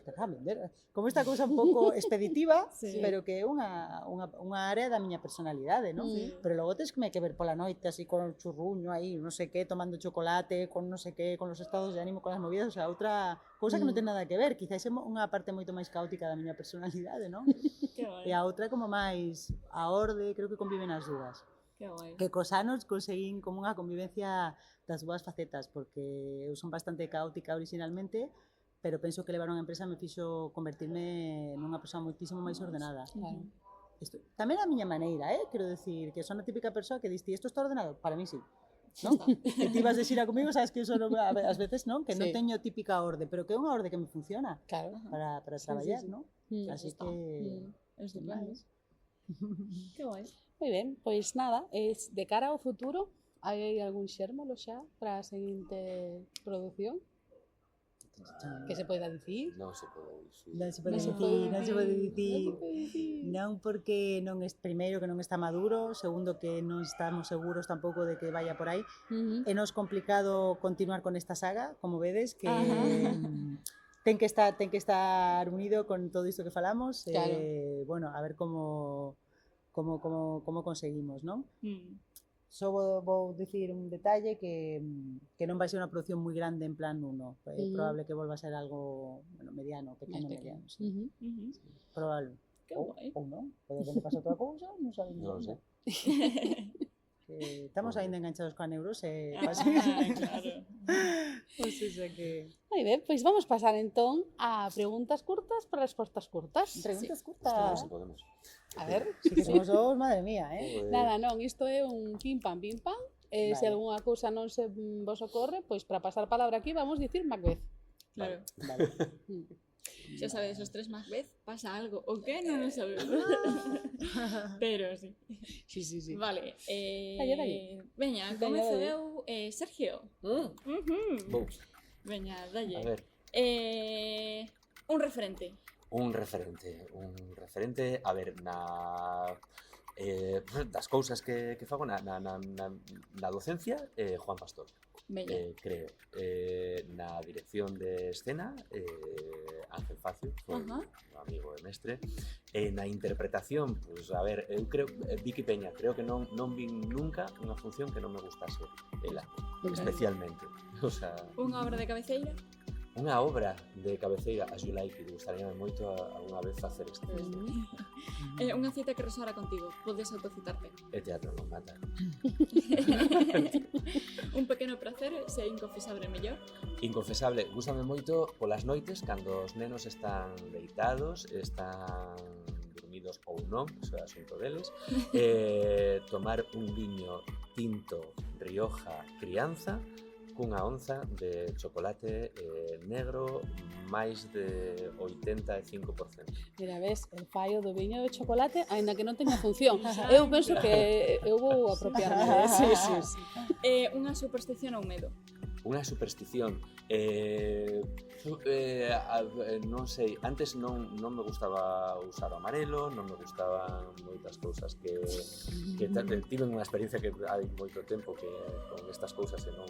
te van vender, como esta cousa un pouco expeditiva, pero que é unha área da miña personalidade, non? Pero logo tens que ver pola noite, así con o churruño aí, non sei que, tomando chocolate, con non sei que, con os estados de ánimo, con as movidas, o sea, outra cousa que non ten nada que ver, quizás é unha parte moito máis caótica da miña personalidade, non? E a outra como máis a orde, creo que conviven as dúas. Que cos anos conseguín como unha convivencia das dúas facetas, porque eu son bastante caótica originalmente, pero penso que levar unha empresa me fixo convertirme nunha persoa moitísimo máis ordenada. Tamén a miña maneira, quero decir, que son a típica persoa que diste, isto está ordenado? Para mí sí. ¿No? Que ti vas de xira comigo, sabes que eso ás veces non, que non teño típica orde, pero que é unha orde que me funciona para traballar, non? Así que estupendo. Que guai. Moi ben, pois nada, de cara ao futuro, hai algún xérmolo xa para a seguinte produción? Que se poida dicir? Non se pode dicir. Non se pode dicir. Non porque primeiro que non está maduro, segundo que non estamos seguros tampouco de que vaya por aí. É nos complicado continuar con esta saga, como vedes, que ten que estar unido con todo isto que falamos. Bueno, a ver como conseguimos, non? Só vou dicir un detalle que non vai ser unha producción moi grande en plan 1. É probable que volva a ser algo mediano, pequeno mediano. Probable. Que guai. Ou non, pode que te pase outra cousa, non sabemos. Non sei. Estamos aínda enganchados coa neurose. Claro. Pois iso que... Moi ben, pois vamos pasar entón a preguntas curtas para respostas curtas. Preguntas Podemos, curtas. podemos. A ver, Sí que somos dos, madre mía, Joder. nada, non, isto é un pim pam. Se Vale. algunha cousa non se vos ocorre, pois para pasar palabra aquí vamos dicir Macbeth. Claro. Vale. Xa sabedes, os tres Macbeth pasa algo. O que? Non o sabemos. Pero sí. Sí, sí, sí. Vale. Dalle. Veña, Veña, comezo dalle. eu. Sergio. Bom, Veña, a dalle. ver, Un referente. un referente, a ver, das cousas que fago na docencia, Juan Pastor. Veña. Creo. Na dirección de escena, Ángel Facio, foi Ajá. un amigo e mestre. Na interpretación, pues, a ver, eu creo, Vicky Peña, creo que non vin nunca unha función que non me gustase ela, especialmente. O sea, Unha obra de cabeceira. unha obra de cabeceira, As You Like It, gustaríame moito algunha vez facer este. Unha cita que resonara contigo. Podes autocitarte. E teatro non mata. Un pequeno prazer, se é inconfesable mellor. Inconfesable, gústame moito polas noites cando os nenos están deitados, están dormidos ou non, iso é asunto deles, tomar un viño tinto Rioja Crianza cunha onza de chocolate negro máis de 85%. Mira, ves, el fallo do viño de chocolate, aínda que non teña función. Eu penso que eu vou apropiarme de eso. Sí. Unha superstición ou medo. Unha superstición, non sei, antes non me gustaba usar o amarelo, non me gustaban moitas cousas que tive unha experiencia que hai moito tempo que con estas cousas se non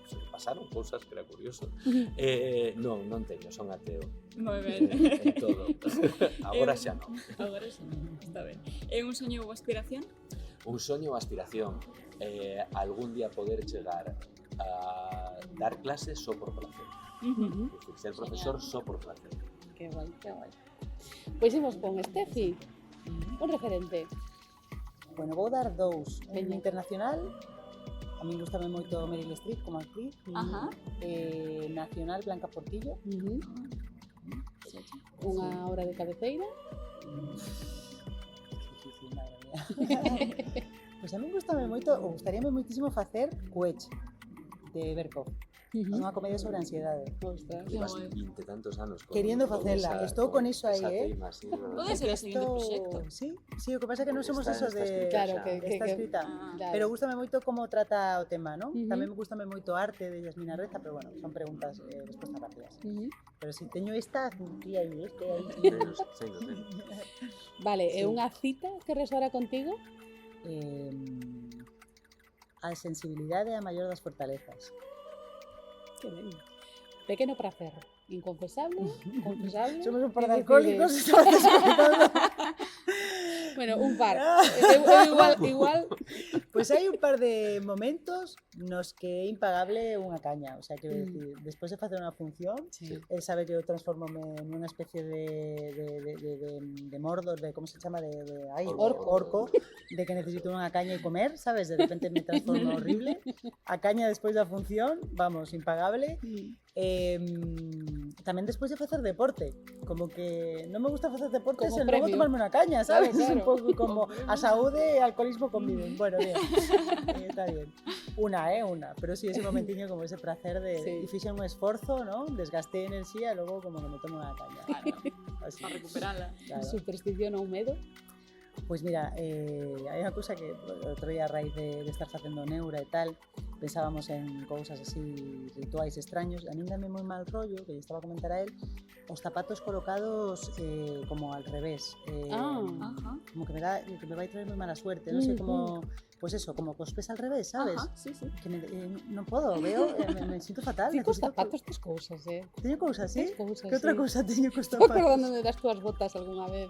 se me pasaron cousas que era curioso. Non teño, son ateo. Moi ben. En todo. Agora xa non. Agora xa non, está ben. É un soño ou aspiración? Un soño ou aspiración, algún día poder chegar a dar clases só por placer. Es decir, ser profesor só por placer. Que guai, que guai. Pois imos con Estefi, un referente. Bueno, vou dar dous. Un Veña. internacional, a mí gustame moito Meryl Streep como actriz. Ajá. Nacional, Blanca Portillo. Unha obra de cabeceira. Sí, madre mía. Pois a mí gustame moito, ou gustaríame moitísimo facer Coech, de Berkov. Unha comedia sobre ansiedade. Ostras. Llevas guai. 20 tantos anos Queriendo facela, estou con iso aí, teima, sí, ¿no? Pode ser o seguinte proxecto. Sí, o que pasa é que non somos Está- esos está de... escrita Claro, xa. que- Está escrita. Ah, Pero gústame moito como trata o tema, ¿no? Ujú. Tamén me gustame moito arte de Yasmina Reza, pero bueno, son preguntas, respostas rápidas. Pero si teño esta, aquí aí, Teño. Vale, é Sí. unha cita que resonara contigo? A sensibilidade é a maior das fortalezas. Que ben. Pequeno prazer. Inconfesable, confesable. Somos un par de e alcohólicos. Bueno, un par. Eu igual. Pois hai un par de momentos nos que é impagable unha caña, o sea, quero decir, despois de facer unha función, Sí. él sabe que eu transformome nunha especie de Mordor, de como se chama, orco, de que necesito unha caña e comer, sabes, de repente me transformo horrible. A caña despois da función, vamos, impagable. Tamén despois de facer deporte, como que non me gusta facer deporte Como sen logo premio. tomarme unha caña, sabes? Claro, Es un claro. pouco como a saúde e o alcoholismo conviven. Bueno, bien, está bien. Una, pero sí, ese momentiño como ese placer de Sí. y fixe un esforzo, ¿no? Desgasté enerxía e logo como que me tomo unha caña. Así, Para recuperala. claro. Superstición ou medo? Pois mira, hai unha cousa que outro día a raíz de estar facendo neura e tal, pensábamos en cousas así, rituais extraños, a min dame moi mal rollo, que lle estaba a comentar a él, os zapatos colocados como al revés. Ajá. Como que me vai traer moi mala suerte, non sei como, pues eso, como cos pés al revés, sabes? Ajá, sí, sí. Que non podo, veo, me sinto fatal. Ti cos necesito zapatos tes cousas, Teño cousas, sí? Tes cousas, Que outra sí. cousa teño cos Estou zapatos? acordándome das túas botas algunha vez.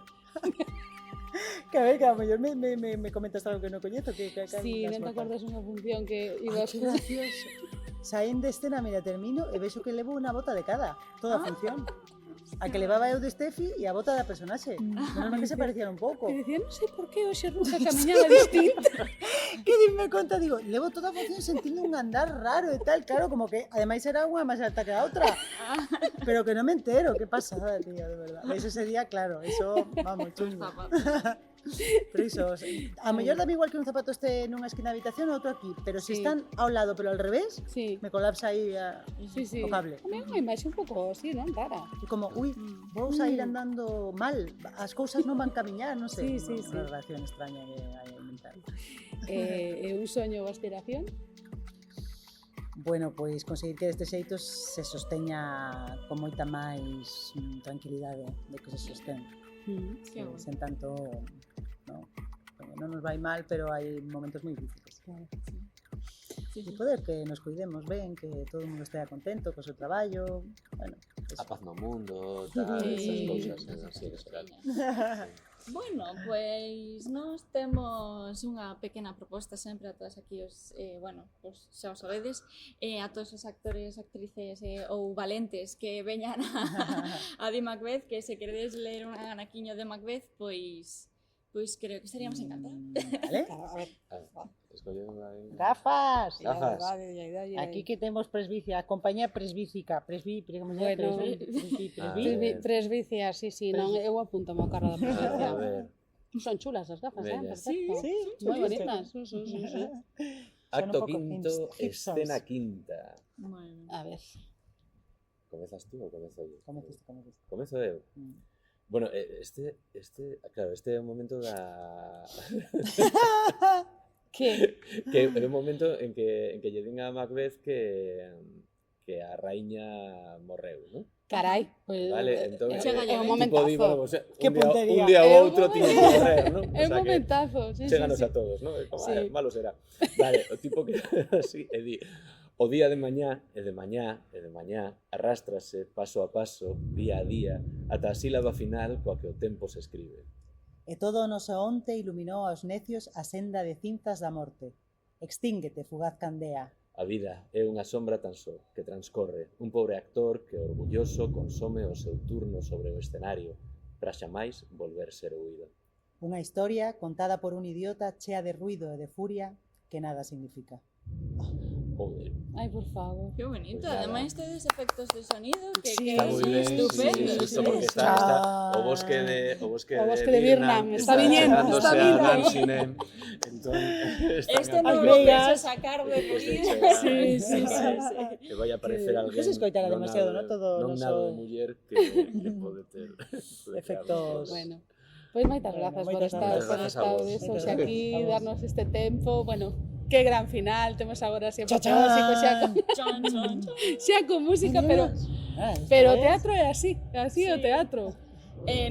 Que a ver, que a mellor me comentas algo que non coñezo, que Sí, non te acordas unha función que ibas que gracioso. Saen de escena, mira, termino e vexo que levo unha bota de cada, toda a función. A que levaba eu de Steffi e a bota da personaxe. Menos mal que se parecían un pouco. E dicía, non sei por que hoxe nunca camiñaba distinta. Que dime conta, digo, levo toda a función sentindo un andar raro e tal, claro, como que ademais era unha máis alta que a outra. Pero que non me entero, que pasada, tío, de verdad. Ves ese día, claro, eso, vamos, chungo. Pero iso, a mellor dame igual que un zapato este nunha esquina da habitación ou outro aquí, pero se Sí. están ao lado pero al revés, Sí, me colapsa aí sí. o cable. A mí é unha imaxe un pouco así, non? Rara. E como, ui, vou sair andando mal, as cousas non van camiñar, non sei. Sí. Unha relación extraña que hai a inventar. É un soño ou aspiración? Bueno, pois conseguir que deste xeito se sosteña con moita máis tranquilidade de que se sostén. Qué bueno. Sen tanto, non nos vai mal, pero hai momentos moi difíciles. Claro. E poder que nos cuidemos ben, que todo o mundo estea contento co seu traballo, bueno, A paz no mundo, tal, Sí. esas cousas, así en xeral. Bueno, pois nós temos unha pequena proposta sempre a todos aquí os, bueno, os xa o sabedes, a todos os actores, actrices ou valentes que veñan a Di Macbeth, que se queredes ler un anaquiño de Macbeth, pois creo que estaríamos encantados. Vale? Claro, a ver. Escolle unha... Gafas. Gafas. Aquí que temos presbicia, a compañía presbícica, como se Bueno. Presbicias, sí, non, eu apunto ao carro da presbicia. A ver, Son chulas as gafas, Bellas. perfecto. Sí, Moi bonitas. Sí. acto un pouco quinto, Gibsons. escena quinta. Bueno. A ver. Comezas tú ou comezo eu? Comezas. Comezo eu. Bueno, claro, este é o momento da... Que? que é o momento en que lle din a Macbeth que a raíña morreu, non? Carai, pues, Vale, entón, é un tipo di, bueno, momentazo. o sea, Que un día puntería. ou É un outro tiña que morrer, non? É un momentazo, sí. Chéganos a todos, non? É como, Sí. malo será. Vale, o tipo que así, e di, o día de mañá, e de mañá, arrástrase paso a paso, día a día, ata a sílaba final coa que o tempo se escribe. E todo o noso onte iluminou aos necios a senda de cinzas da morte. Extínguete, fugaz candea. A vida é unha sombra tan só que transcorre un pobre actor que orgulloso consome o seu turno sobre o escenario para xamais volver ser oído. Unha historia contada por un idiota chea de ruido e de furia que nada significa. Joder, Ai, por favor. Qué bonito, Pues nada. además tedes efectos de sonido que Sí, está moi son ben, estupendos. sí, porque está o bosque de Birnam, está viñendo, está chegándose a vindo. Ramsinen, entón Este están non As lo vegas. penso sacar de ruido. Sí. que vai a aparecer alguén Non se escoitara non demasiado, nada- ¿no? Todo non noso- nada de muller que pode ter Efectos. Bueno, pois moitas Bueno, grazas por moitas estar, grazas. por Grazas a estar vos. eso, Moitas xe aquí, grazas a vos. darnos este tempo, bueno, que gran final, temos agora sempre Chachán. música, Chon, chon, chon. xa con música, pero o teatro é así é Sí. o teatro.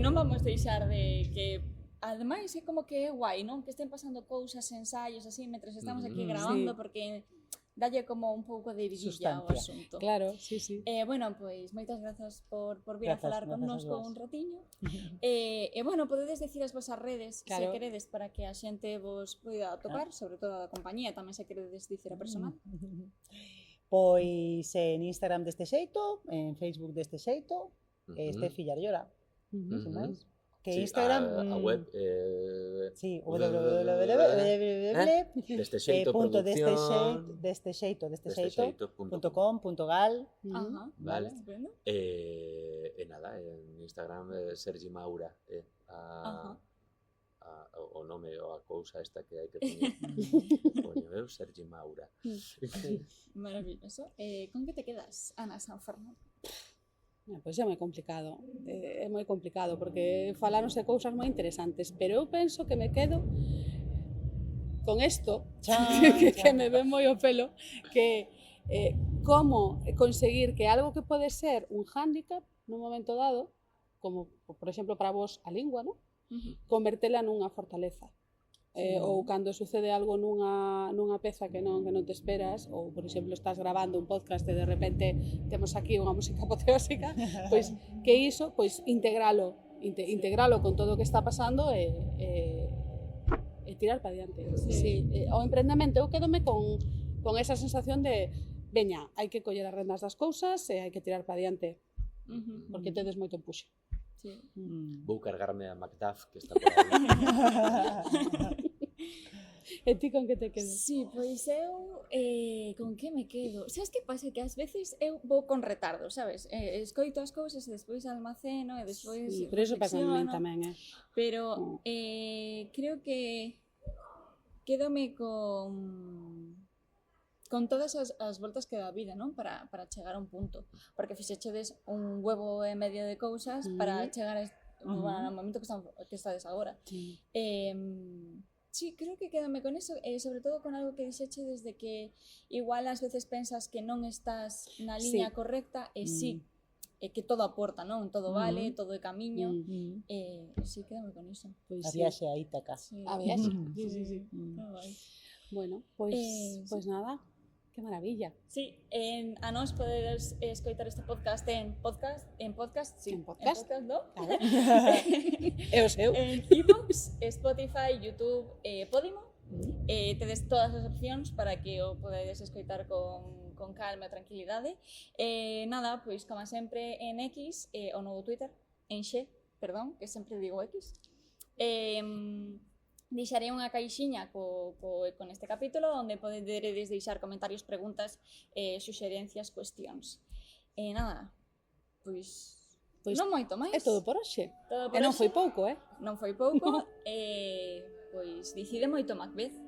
Non vamos deixar de que ademais é como que é guai, non? Que estén pasando cousas, ensaios así mentres estamos aquí grabando Sí. porque dalle como un pouco de vidilla ao Sustancia. asunto. Claro, sí. Bueno, pois moitas grazas por vir a Grazas, falar grazas connosco a vos. un ratiño. Bueno, podedes decir as vosas redes se Claro. queredes para que a xente vos poida tocar, sobre todo a compañía, tamén se queredes dicir a personal. Pois en Instagram deste xeito, en Facebook deste xeito, este fillar llora, sin máis. Que Instagram... a web Sí, deste xeito punto producción deste xeito, destexeito.com. .com.gal. Ajá, Vale. estupendo. E nada, en Instagram Sergi Maura Ajá. o nome ou a cousa esta que hai que poñer. Poño eu Sergi Maura. Maravilloso. Con que te quedas, Ana San Fernando? Pois é moi complicado, é moi complicado porque faláronse cousas moi interesantes, pero eu penso que me quedo con isto, que me ven moi o pelo, que como conseguir que algo que pode ser un hándicap nun momento dado, como por exemplo para vos a lingua, ¿no? Convertela nunha fortaleza. Ou cando sucede algo nunha peza que non te esperas, ou por exemplo estás grabando un podcast e de repente temos aquí unha música apoteósica, pois que iso, pois integralo con todo o que está pasando e tirar para diante. Sí. O emprendemento, eu quedome con esa sensación de veña, hai que coller as rendas das cousas e hai que tirar para diante. porque tedes moito empuxe. Sí. Vou cargarme a Macduff, que está por aí. E ti con que te quedas? Sí, pois eu con que me quedo? Sabes que pasa? Que ás veces eu vou con retardo, sabes? Escoito as cousas e despois almaceno e despois Sí, pero iso pasa a min tamén, Pero creo que quédome con todas as voltas que dá a vida, non? Para chegar a un punto. Porque fixechedes un huevo e medio de cousas para chegar ao momento que estades agora. Sí. Sí, creo que quédame con eso, sobre todo con algo que dixeche desde que igual ás veces pensas que non estás na liña correcta e sí, que todo aporta, non? Todo vale, todo é camiño, sí, quédame con iso. Pois A sí. viaxe a Ítaca. Sí. A viaxe. Sí. Guai. Bueno, pois nada, que maravilla. Sí, a nós podedes escoitar este podcast en podcast, sí, En podcast, ¿no? Claro. E o seu. En iVoox, Spotify, YouTube, Podimo. Tedes todas as opcións para que o podedes escoitar con calma e tranquilidade. Nada, pois como sempre en X, o novo Twitter, en perdón, que sempre digo X. Deixarei unha caixiña con este capítulo onde podedes deixar comentarios, preguntas, suxerencias, cuestións. Nada, pois non moito máis. É todo por hoxe. Todo por E non hoxe. foi pouco, Non foi pouco. Pois decide moito Macbeth.